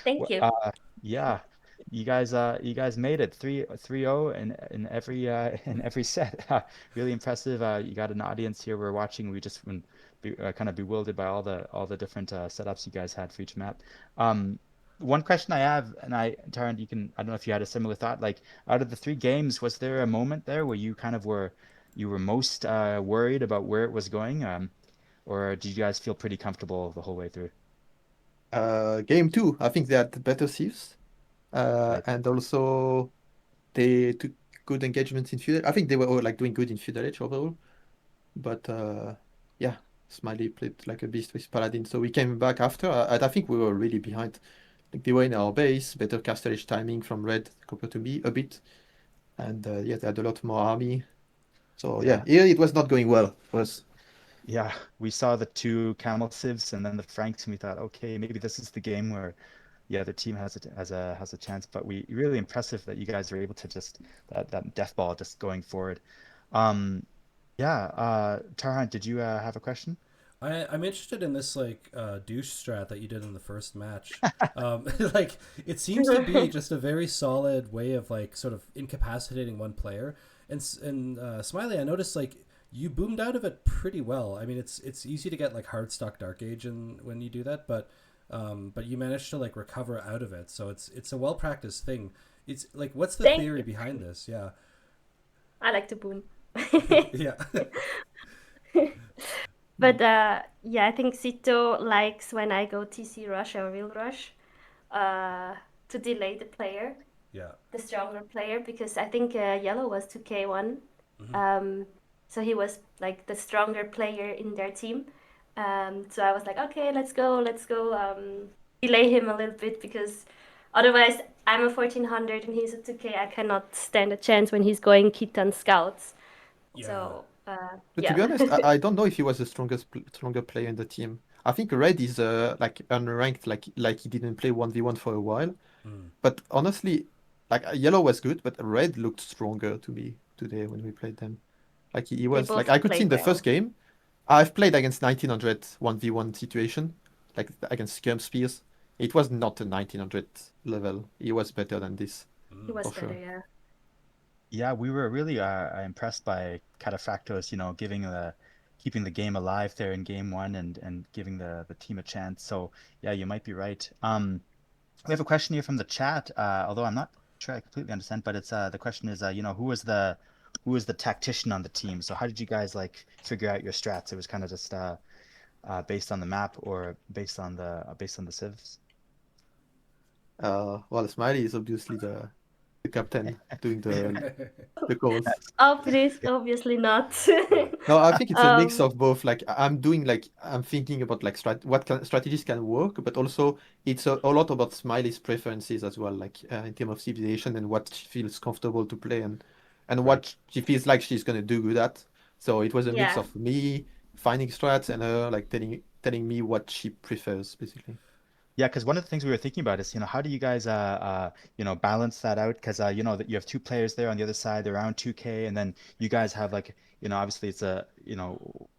Thank wh- you. uh, yeah, you guys made it 3-0 in every in every set. Really impressive. You got an audience here. We're watching. We just been kind of bewildered by all the different setups you guys had for each map. Um, One question I have, and Taryn, I don't know if you had a similar thought. Like, out of the three games, was there a moment there where you kind of were most worried about where it was going? Or did you guys feel pretty comfortable the whole way through? Game two, I think they had better thieves, Right. and also they took good engagements in Feudal. I think they were all like doing good in Feudal Age overall, but yeah, Smiley played like a beast with Paladin. So we came back after, and I think we were really behind. Like they were in our base, better Castle Age timing from Red compared to me a bit, and yeah, they had a lot more army. So yeah, Yeah. here it was not going well for us. Yeah. We saw the two camel civs and then the Franks, and we thought, okay, maybe this is the game where yeah, the team has a chance. But we really impressive that you guys are able to just that death ball just going forward. Um, yeah. Tarhan, did you have a question? I'm interested in this like douche strat that you did in the first match. Like it seems to be just a very solid way of like sort of incapacitating one player. And Smiley, I noticed like you boomed out of it pretty well. I mean, it's easy to get like hard stock Dark Age and when you do that, but you managed to like recover out of it. So it's a well practiced thing. It's like what's the Thank theory you. behind this? Yeah, I like to boom. yeah, But yeah, I think Sitaux likes when I go TC rush or real rush uh, to delay the player, yeah. the stronger player, because I think Yellow was 2K1. Hmm. Um, so he was like the stronger player in their team. So I was like, okay, let's go delay him a little bit because otherwise I'm a 1400 and he's a 2K. I cannot stand a chance when he's going Khitan scouts. Yeah. So But to yeah. be honest, I don't know if he was the stronger player in the team. I think Red is like unranked, like he didn't play 1v1 for a while. Mm. But honestly, like Yellow was good, but Red looked stronger to me today when we played them. Like he They was like both I could see in played the first well. game. I've played against 1900 1v1 situation, like against Skirm Spears. It was not a 1900 level. He was better than this He Mm. was for better, sure. yeah. Yeah, we were really impressed by Kataphratos, giving keeping the game alive there in game one and giving the team a chance. So yeah, you might be right. We have a question here from the chat, although I'm not sure I completely understand, but it's the question is, who was the tactician on the team? So how did you guys like figure out your strats? It was kind of just based on the map or based on the civs? Well, Smiley is obviously the captain doing the calls. Obviously not. Yeah. No, I think it's a mix um, of both. Like I'm doing like I'm thinking about like strategies can work, but also it's a lot about Smiley's preferences as well, like in terms of civilization and what she feels comfortable to play and Right. what she feels like she's gonna do good at. So it was a mix yeah, of me finding strats and her like telling me what she prefers, basically. Yeah, because one of the things we were thinking about is, how do you guys balance that out? Because that you have two players there on the other side, they're around 2K, and then you guys have like, obviously it's a,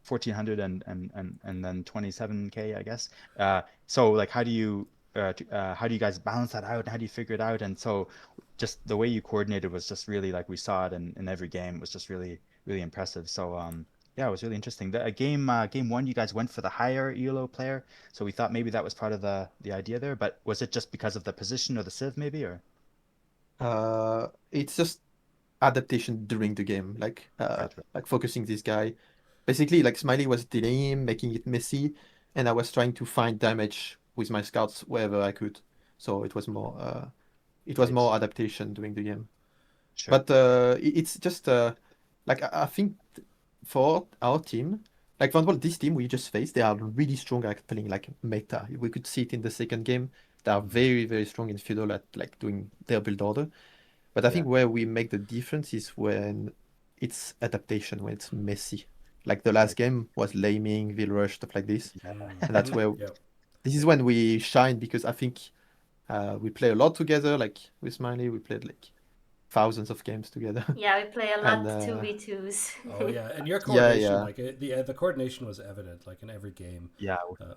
1400 and then 27K, I guess. So like how do you guys balance that out? How do you figure it out? And so just the way you coordinated was just really like we saw it in every game was just really, really impressive. So yeah, it was really interesting. The game one, you guys went for the higher ELO player. So we thought maybe that was part of the idea there, but was it just because of the position or the civ maybe or It's just adaptation during the game, right, right, like focusing this guy. Basically, like Smiley was delaying him, making it messy, and I was trying to find damage with my scouts wherever I could. So it was right. more adaptation during the game. Sure. But it's just like I think for our team, like for example, this team we just faced, they are really strong at playing like meta. We could see it in the second game. They are Mm. very, very strong in Feudal at like doing their build order. But I Yeah. think where we make the difference is when it's adaptation, when it's messy. Like the last Right. game was laming, Vil Rush, stuff like this. Mm. And that's Hmm. where Yep. this is when we shine because I think we play a lot together, like with Smiley, we played like thousands of games together. Yeah, we play a And lot 2v2s. Oh yeah, and your yeah, coordination, yeah. like the coordination was evident, like in every game. Yeah, Uh,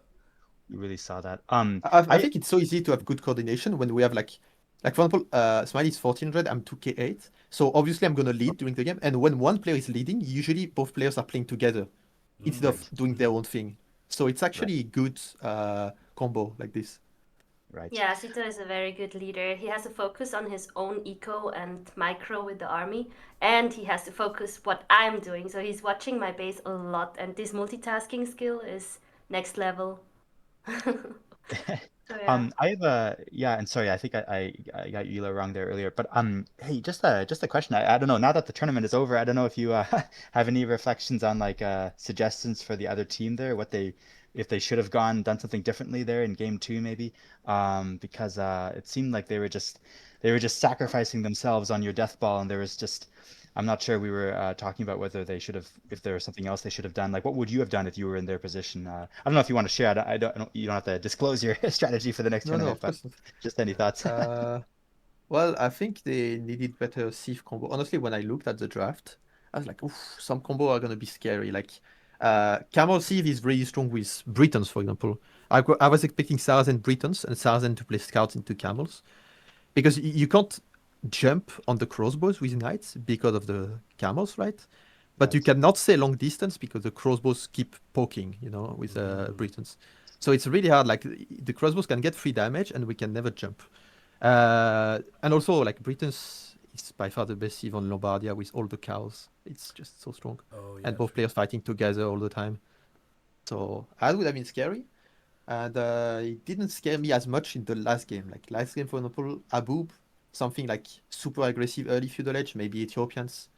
we really saw that. I I think it's so easy to have good coordination when we have like for example, Smiley is 1400, I'm 2k8. So obviously I'm gonna lead during the game, and when one player is leading, usually both players are playing together instead mm, of doing their own thing. So it's right, actually a good combo like this. right. Yeah, Sitaux is a very good leader. He has to focus on his own eco and micro with the army, and he has to focus what I'm doing. So he's watching my base a lot, and this multitasking skill is next level. So yeah. I have and sorry, I think I got Euler wrong there earlier, but hey, just a question. I don't know. Now that the tournament is over, I don't know if you have any reflections on like suggestions for the other team there, what they if they should have done something differently there in game two maybe, because it seemed like they were just sacrificing themselves on your death ball, and there was just I'm not sure we were talking about whether they should have, if there was something else they should have done. Like, what would you have done if you were in their position? I don't know if you want to share. You don't have to disclose your strategy for the next No, no, tournament, of but course not. just any thoughts? Well, I think they needed better Thief combo. Honestly, when I looked at the draft, I was like, oof, some combo are gonna be scary. Like, Camel Thief is really strong with Britons, for example. I was expecting Saracen Britons and Saracen to play scouts into camels because you can't jump on the crossbows with knights because of the camels, right? But you Right. cannot say long distance because the crossbows keep poking, with mm, Britons. So it's really hard. Like the crossbows can get free damage and we can never jump. And also, like Britons is by far the best Eve on Lombardia with all the cows. It's just so strong, oh and yeah, both true. players fighting together all the time. So that would have been scary, and it didn't scare me as much in the last game. Like last game, for example, Abub, something like super aggressive early feudal age, maybe Ethiopians.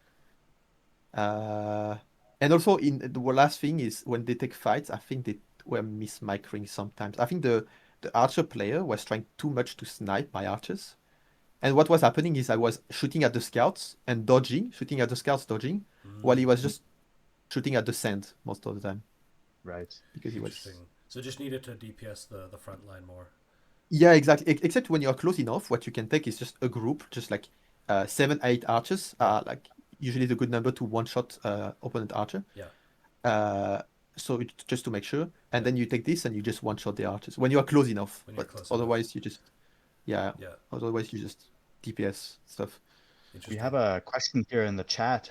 Uh, and also in the last thing is when they take fights, I think they were mismicring sometimes. I think the archer player was trying too much to snipe my archers. And what was happening is I was shooting at the scouts and dodging, shooting at the scouts, dodging, while he Mm, was just shooting at the sand most of the time Right. because he was. interesting. So just needed to DPS the front line more. Yeah, exactly. Except when you're close enough, what you can take is just a group, just like 7, 8 archers Yeah, are like usually the good number to one shot opponent archer. yeah, Uh, so just to make sure, and yeah. then you take this and you just one shot the archers when you are close enough. When you're But close enough. otherwise, you just yeah. Yeah, Otherwise, you just DPS stuff. We interesting. have a question here in the chat.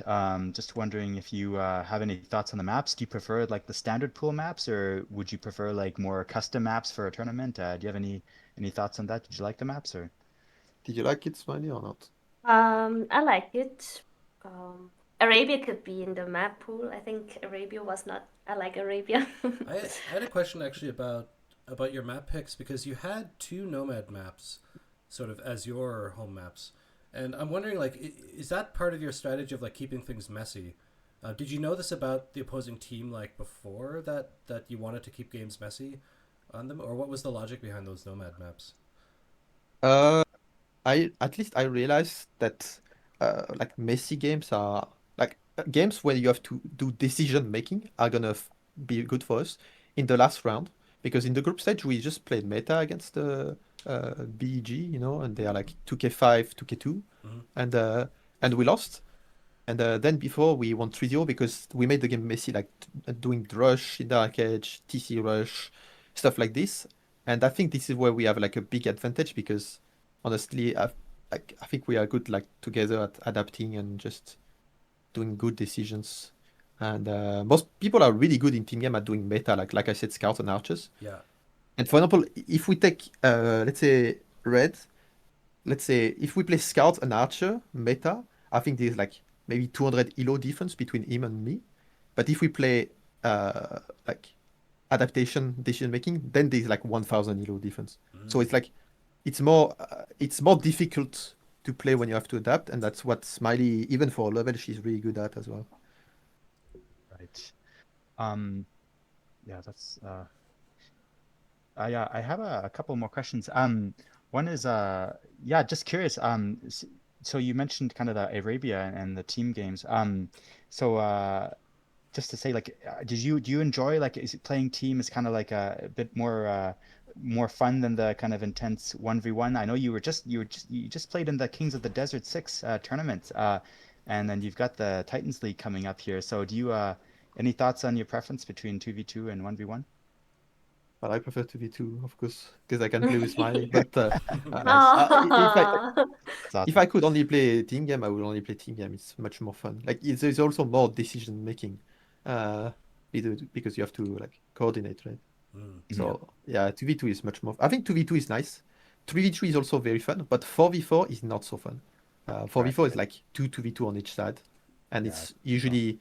Just wondering if you have any thoughts on the maps. Do you prefer like the standard pool maps, or would you prefer like more custom maps for a tournament? Do you have any thoughts on that? Did you like the maps or? Did you like it, Smiley, or not? I like it. Arabia could be in the map pool. I think Arabia was not. I like Arabia. I had a question actually about your map picks because you had two nomad maps, sort of as your home maps, and I'm wondering like is that part of your strategy of like keeping things messy? Did you know this about the opposing team like before that you wanted to keep games messy on them, or what was the logic behind those nomad maps? Uh, I at least I realized that like messy games are like games where you have to do decision making are gonna be good for us in the last round because in the group stage we just played meta against the BEG, and they are like 2k5, 2k2, Mm-hmm. and uh, and we lost. And then before we won 3-0 because we made the game messy, like doing Rush in Dark Age, TC Rush, stuff like this. And I think this is where we have like a big advantage because honestly, I think we are good like together at adapting and just doing good decisions. And most people are really good in team game at doing meta, like I said, scouts and archers. Yeah. And for example, if we take let's say red, let's say if we play scout and archer meta, I think there's like maybe 200 elo difference between him and me. But if we play like adaptation decision making, then there's like 1000 elo difference. So Mm. it's like it's more difficult to play when you have to adapt, and that's what Smiley, even for level, she's really good at as well. Right. Um, yeah, that's I have a couple more questions. One is yeah, just curious. So you mentioned kind of the Arabia and the team games. So just to say, like, do you enjoy like is it playing team is kind of like a bit more more fun than the kind of intense 1v1? I know you just played in the Kings of the Desert 6 tournament, and then you've got the Titans League coming up here. So do you any thoughts on your preference between 2v2 and 1v1? But I prefer 2v2, of course, because I can play with Smiley. But Nice. Aw. That's if awesome. I could only play team game, I would only play team game. It's much more fun. Like there's also more decision making, uh, because you have to like coordinate, right? Mm. Yeah. So yeah, 2v2 is much more. I think 2v2 is nice. 3v3 is also very fun, but 4v4 is not so fun. 4v4 is Right. like 2v2 on each side, and Yeah. it's usually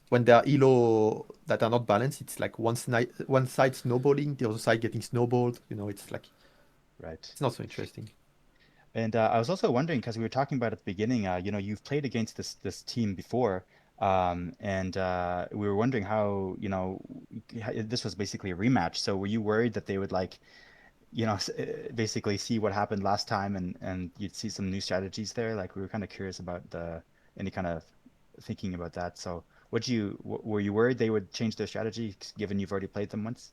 when there are elo that are not balanced, it's like one side snowballing, the other side getting snowballed. It's like Right. it's not so interesting. And I was also wondering because we were talking about at the beginning, you've played against this team before, and we were wondering how, this was basically a rematch. So were you worried that they would like, basically see what happened last time and you'd see some new strategies there? Like we were kind of curious about any kind of thinking about that. So were you worried they would change their strategy given you've already played them once?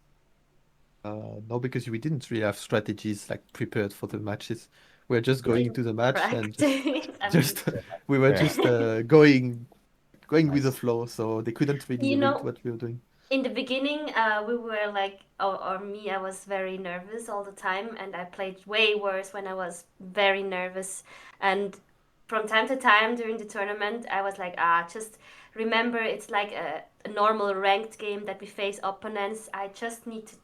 No, because we didn't really have strategies like prepared for the matches. We're just We going didn't into the match and just practice. I mean, just we were Fair. just going with the Nice. flow, so they couldn't really you read know, what we were doing. in the beginning, we were like, or me, I was very nervous all the time, and I played way worse when I was very nervous. And from time to time during the tournament, I was like, just remember, it's like a normal ranked game that we face opponents. I just need to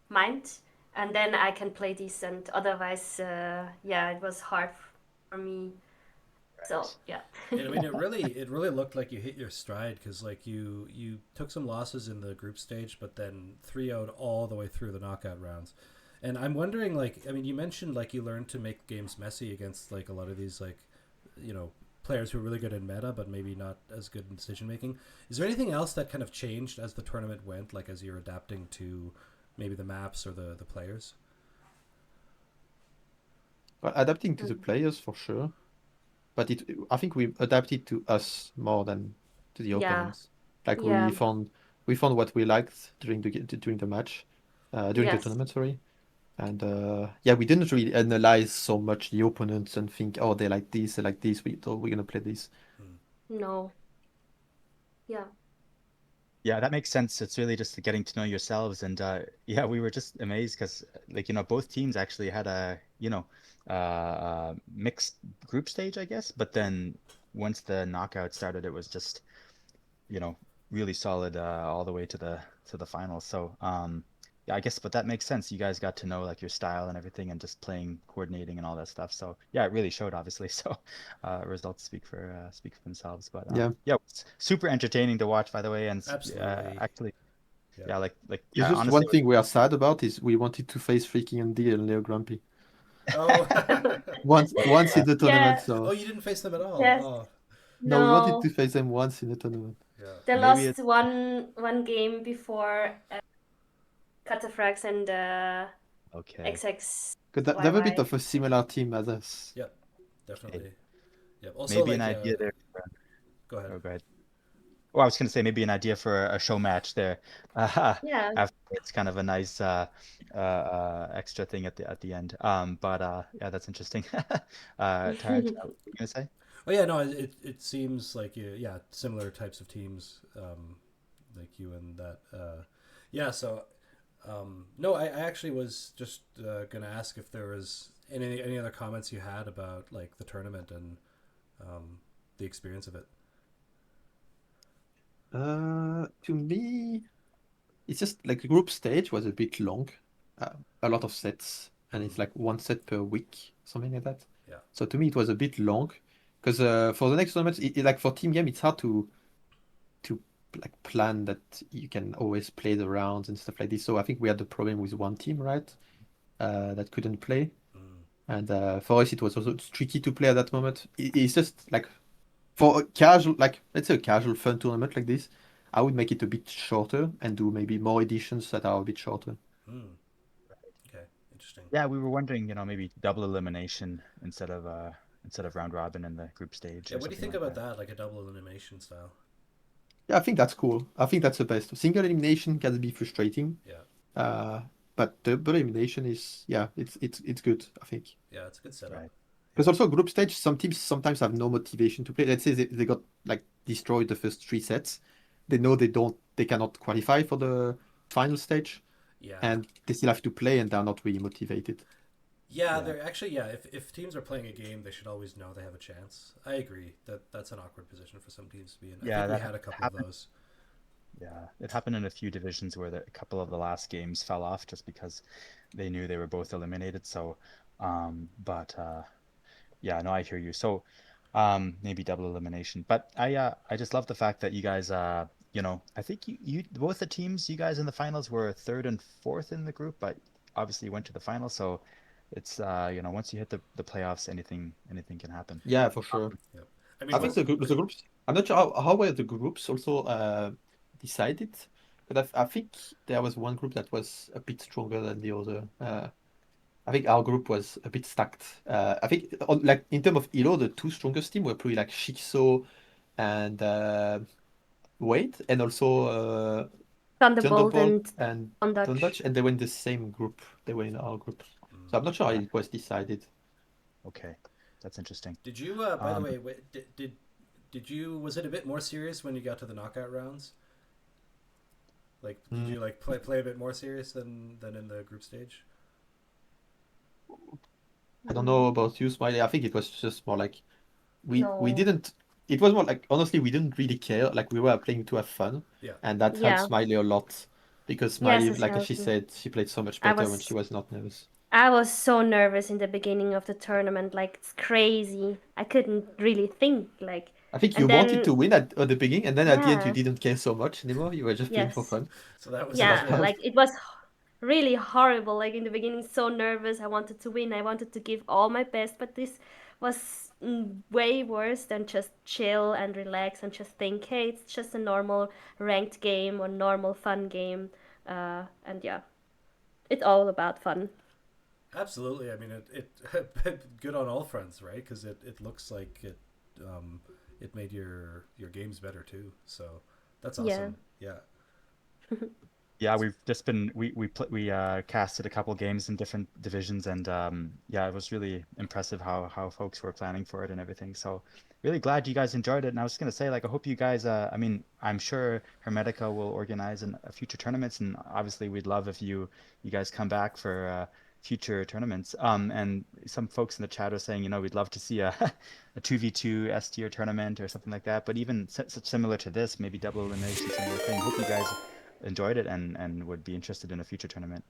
mind, and then I can play decent. Otherwise, yeah, it was hard for me. So Right. yeah. And I mean, it really looked like you hit your stride because like you took some losses in the group stage, but then 3-0'd all the way through the knockout rounds. And I'm wondering, like, I mean, you mentioned like you learned to make games messy against like a lot of these like, you know, players who are really good in meta, but maybe not as good in decision making. Is there anything else that kind of changed as the tournament went, like as you're adapting to maybe the maps or the players? Well, adapting to the players for sure, but I think we adapted to us more than to the Yeah, opponents. Like yeah, we found what we liked during the match, during the yes. tournament, sorry. And yeah, we didn't really analyze so much the opponents and think, oh, they like this, they like this. We're gonna play this. Hmm. No. Yeah. Yeah, that makes sense. It's really just getting to know yourselves, and yeah, we were just amazed because, like, both teams actually had a, mixed group stage, I guess. But then once the knockout started, it was just, you know, really solid all the way to the finals. So, yeah, I guess, but that makes sense. You guys got to know like your style and everything, and just playing, coordinating, and all that stuff. So, yeah, it really showed, obviously. So, results speak for themselves. But Yeah, yeah, it's super entertaining to watch, by the way. And Absolutely. actually, Yeah. yeah, like it's yeah, just one honestly, thing we are sad about is we wanted to face Freaking and D and Leo Grumpy Oh. once in the tournament. Yeah. Oh, So you didn't face them at all. Yes. Oh, no, we wanted to No. face them once in the tournament. yeah. They maybe lost it's one game before Kataphratos and okay. Because they have a bit XXYY. of a similar team as us. Yep. Okay. Definitely. Yep. Also, Maybe an like, idea there. go ahead. Oh, go ahead. Well, I was going to say maybe an idea for a show match there. Yeah. After it's kind of a nice extra thing at the end. But yeah, that's interesting. Terrence, what were you gonna say? Oh yeah, no, it seems like yeah, similar types of teams, like you and that. Yeah, so no, I actually was just gonna ask if there was any other comments you had about like the tournament and the experience of it. To me, it's just like the group stage was a bit long, a lot of sets, and Mm, it's like one set per week, something like that. yeah. So to me, it was a bit long because for the next tournament, like for team game, it's hard to like plan that you can always play the rounds and stuff like this. So I think we had the problem with one team, right, that couldn't play, Mm, and for us, it was also tricky to play at that moment. It's just like for a casual, like let's say a casual fun tournament like this, I would make it a bit shorter and do maybe more editions that are a bit shorter. mm, okay, interesting. Yeah, we were wondering, maybe double elimination instead of round robin in the group stage Yeah, or what do you something think like about that. that? Like a double elimination style? Yeah, I think that's cool. I think that's the best. Single elimination can be frustrating. Yeah. Uh, but double elimination is it's good, I think. Yeah, it's a good setup. Right. Because also group stage, some teams sometimes have no motivation to play. Let's say they got like destroyed the first 3 sets. They know they cannot qualify for the final stage, Yeah. and they still have to play, and they're not really motivated. Yeah, Yeah. they're actually If teams are playing a game, they should always know they have a chance. I agree that's an awkward position for some teams to be in. I Yeah, think we that had a couple of happened. those. Yeah, it happened in a few divisions where a couple of the last games fell off just because they knew they were both eliminated. So, but yeah, no, I hear you. So, maybe double elimination. But I just love the fact that you guys, I think you both the teams, you guys in the finals were third and fourth in the group, but obviously you went to the final. So it's once you hit the playoffs, anything can happen. Yeah, for sure. Yep. I mean, I think the groups. I'm not sure how were the groups also decided, but I think there was one group that was a bit stronger than the other. I think our group was a bit stacked. I think like in terms of Elo, the two strongest team were probably like Shikso and Wade, and also Thunderbolt Thunderbolt and and Dutch. Dutch, and they were in the same group. They were in our group, so I'm not sure how Yeah. it was decided. Okay, that's interesting. did you? By the Um, way, did you? Was it a bit more serious when you got to the knockout rounds? Like, did Mm, you like play a bit more serious than in the group stage? I don't know about you, Smiley. I think it was just more like we No. didn't. It was more like honestly, we didn't really care. Like we were playing to have fun, Yeah. and that helped Yeah. Smiley a lot because Yes, Smiley, it's like she healthy. said, she played so much I better when she was was not nervous. I was so nervous in the beginning of the tournament, like it's crazy. I couldn't really think, like, I think you and wanted then to win at the beginning, and then at the end you yeah, didn't care so much anymore. You were just playing for yes, fun, So that was and that yeah, it. helped. like it was really horrible. Like in the beginning, so nervous. I wanted to win. I wanted to give all my best, but this was way worse than just chill and relax and just think, hey, it's just a normal ranked game or normal fun game. And yeah, it's all about fun. Absolutely. I mean, it good on all fronts, right? Because it looks like it made your games better too. So that's Yeah. awesome. Yeah. Yeah, we've just been we casted a couple games in different divisions, and yeah, it was really impressive how folks were planning for it and everything. So really glad you guys enjoyed it. And I was gonna say, like, I hope you guys. I mean, I'm sure Hermetica will organize future tournaments, and obviously we'd love if you guys come back for future tournaments. And some folks in the chat are saying, we'd love to see a a 2v2 S tier tournament or something like that. But even such similar to this, maybe double elimination, similar thing. Hope you guys enjoyed it and would be interested in a future tournament.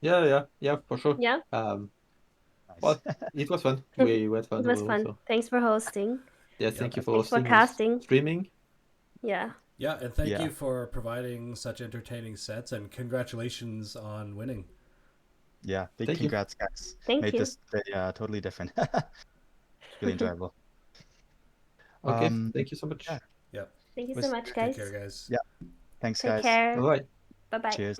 Yeah, for sure. Yeah, Nice. Well, it was fun. it We had fun was overall. fun. So Thanks for hosting. yeah, Yep. thank you for Thanks for hosting and casting. streaming. Yeah. Yeah, and thank Yeah. you for providing such entertaining sets, and congratulations on winning. Yeah. Big Thank you. congrats, guys. Thank Made you. this day totally different. Really enjoyable. Okay, thank you so much. Yeah. Yeah. Thank you so Was much, Take guys. care, guys. Yeah. Thanks, Take guys. care. All right. Bye bye. Cheers.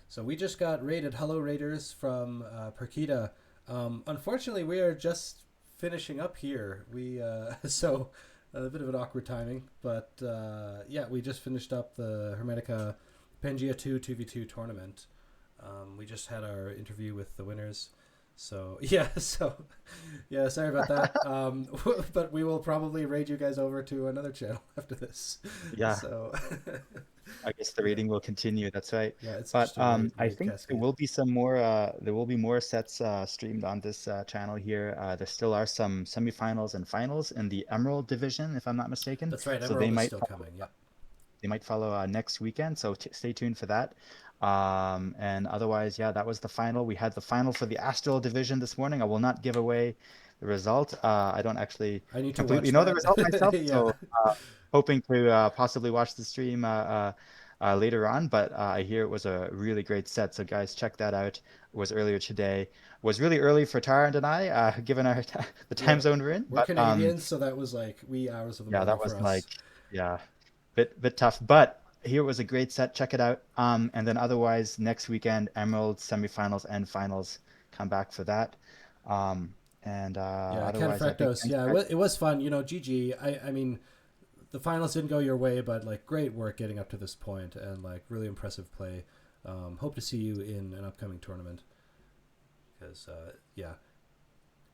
So we just got raided. Hello, Raiders from Perkita. Unfortunately, we are just finishing up here. We so a bit of an awkward timing, but yeah, we just finished up the Hermetica Pangea 2 2v2 tournament. We just had our interview with the winners. So yeah, sorry about that. But we will probably raid you guys over to another channel after this. Yeah. So I guess the reading will continue. That's right. yeah, it's But just a raid, I raid think cascade. there will be more sets streamed on this channel here. There still are some semifinals and finals in the Emerald division, if I'm not mistaken. That's right. So Emerald is still coming. Yeah. they might follow next weekend. So stay tuned for that. And otherwise, yeah, that was the final. We had the final for the Astral division this morning. I will not give away the result. I don't actually I need to completely watch know the that. result myself, Yeah. so hoping to possibly watch the stream later on. But I hear it was a really great set. So guys, check that out. It was earlier today. Was really early for Tara and I, given our the time Yeah. zone we're in. We're But Canadians, so that was like wee hours of the yeah, morning that for was us. like yeah, bit tough. But here was a great set. Check it out. And then otherwise next weekend, Emerald semifinals and finals. Come back for that. And Yeah, otherwise, I think Kataphratos. Yeah, it was fun. You know, GG. I mean, the finals didn't go your way, but like great work getting up to this point, and like really impressive play. Hope to see you in an upcoming tournament. Because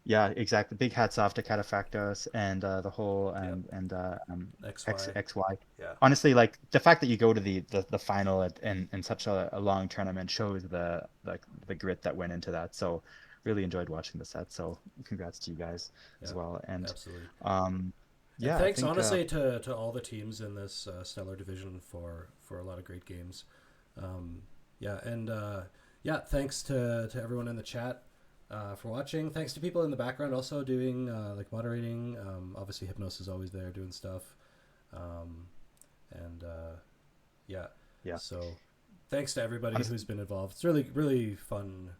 Yeah, exactly. Big hats off to Kataphratos and the whole XY. XY. Yeah. Honestly, like the fact that you go to the final in such a long tournament shows the grit that went into that. So really enjoyed watching the set. So congrats to you guys as well. And absolutely. yeah, and thanks I think, honestly to all the teams in this stellar division for a lot of great games. Thanks to everyone in the chat for watching. Thanks to people in the background also doing like moderating. Obviously Hypnos is always there doing stuff. Yeah. So thanks to everybody Honestly, who's been involved. It's really fun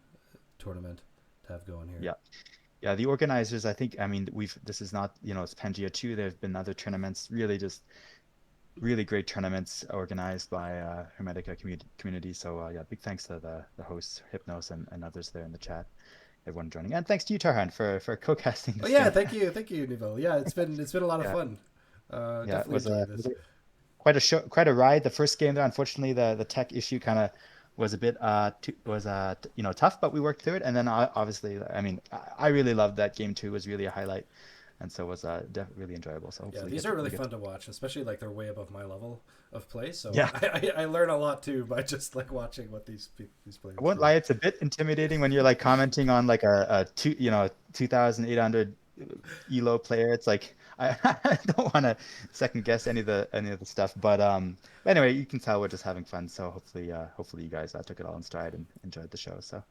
tournament to have going here. Yeah, the organizers, I think, I mean, this is not, it's Pangea 2. There have been other tournaments, really great tournaments organized by Hermetica community. So big thanks to the hosts, Hypnos, and others there in the chat, everyone joining. And thanks to you, Tarhan, for co-casting this game. Thank you, Nivo. Yeah, it's been a lot of fun. Definitely enjoyed this. Quite a ride. The first game there, unfortunately, the tech issue kind of was a bit tough, but we worked through it. And then obviously, I mean, I really loved that game too. It was really a highlight, and so it was really enjoyable. So hopefully these are really fun to watch, especially like they're way above my level of play. So yeah, I learn a lot too by just like watching what these players. I won't lie, it's a bit intimidating when you're like commenting on like a 2,800 elo player. It's like I don't want to second guess any of the stuff, but anyway, you can tell we're just having fun. So hopefully you guys took it all in stride and enjoyed the show. So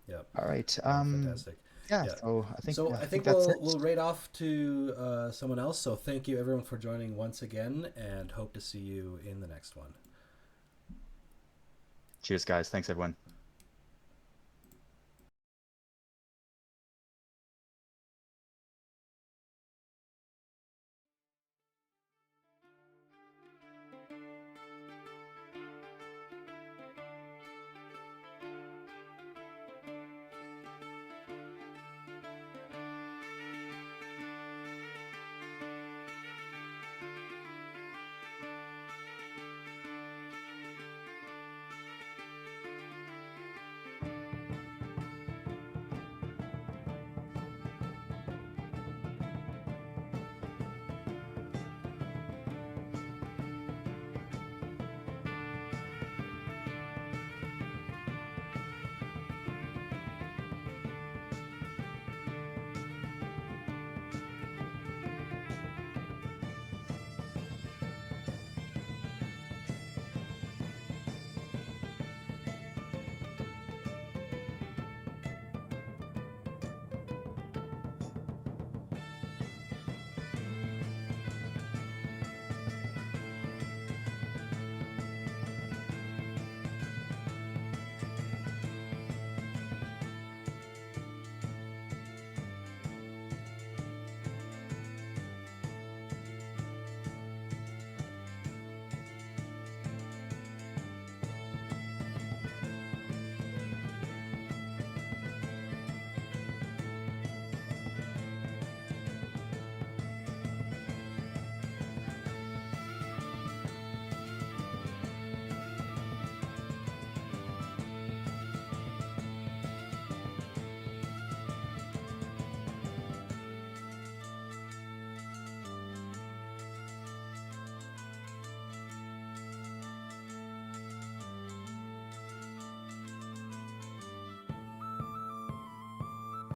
yeah. All right. Fantastic. Yeah. So I think that's it. We'll rate off to someone else. So thank you everyone for joining once again, and hope to see you in the next one. Cheers, guys. Thanks, everyone.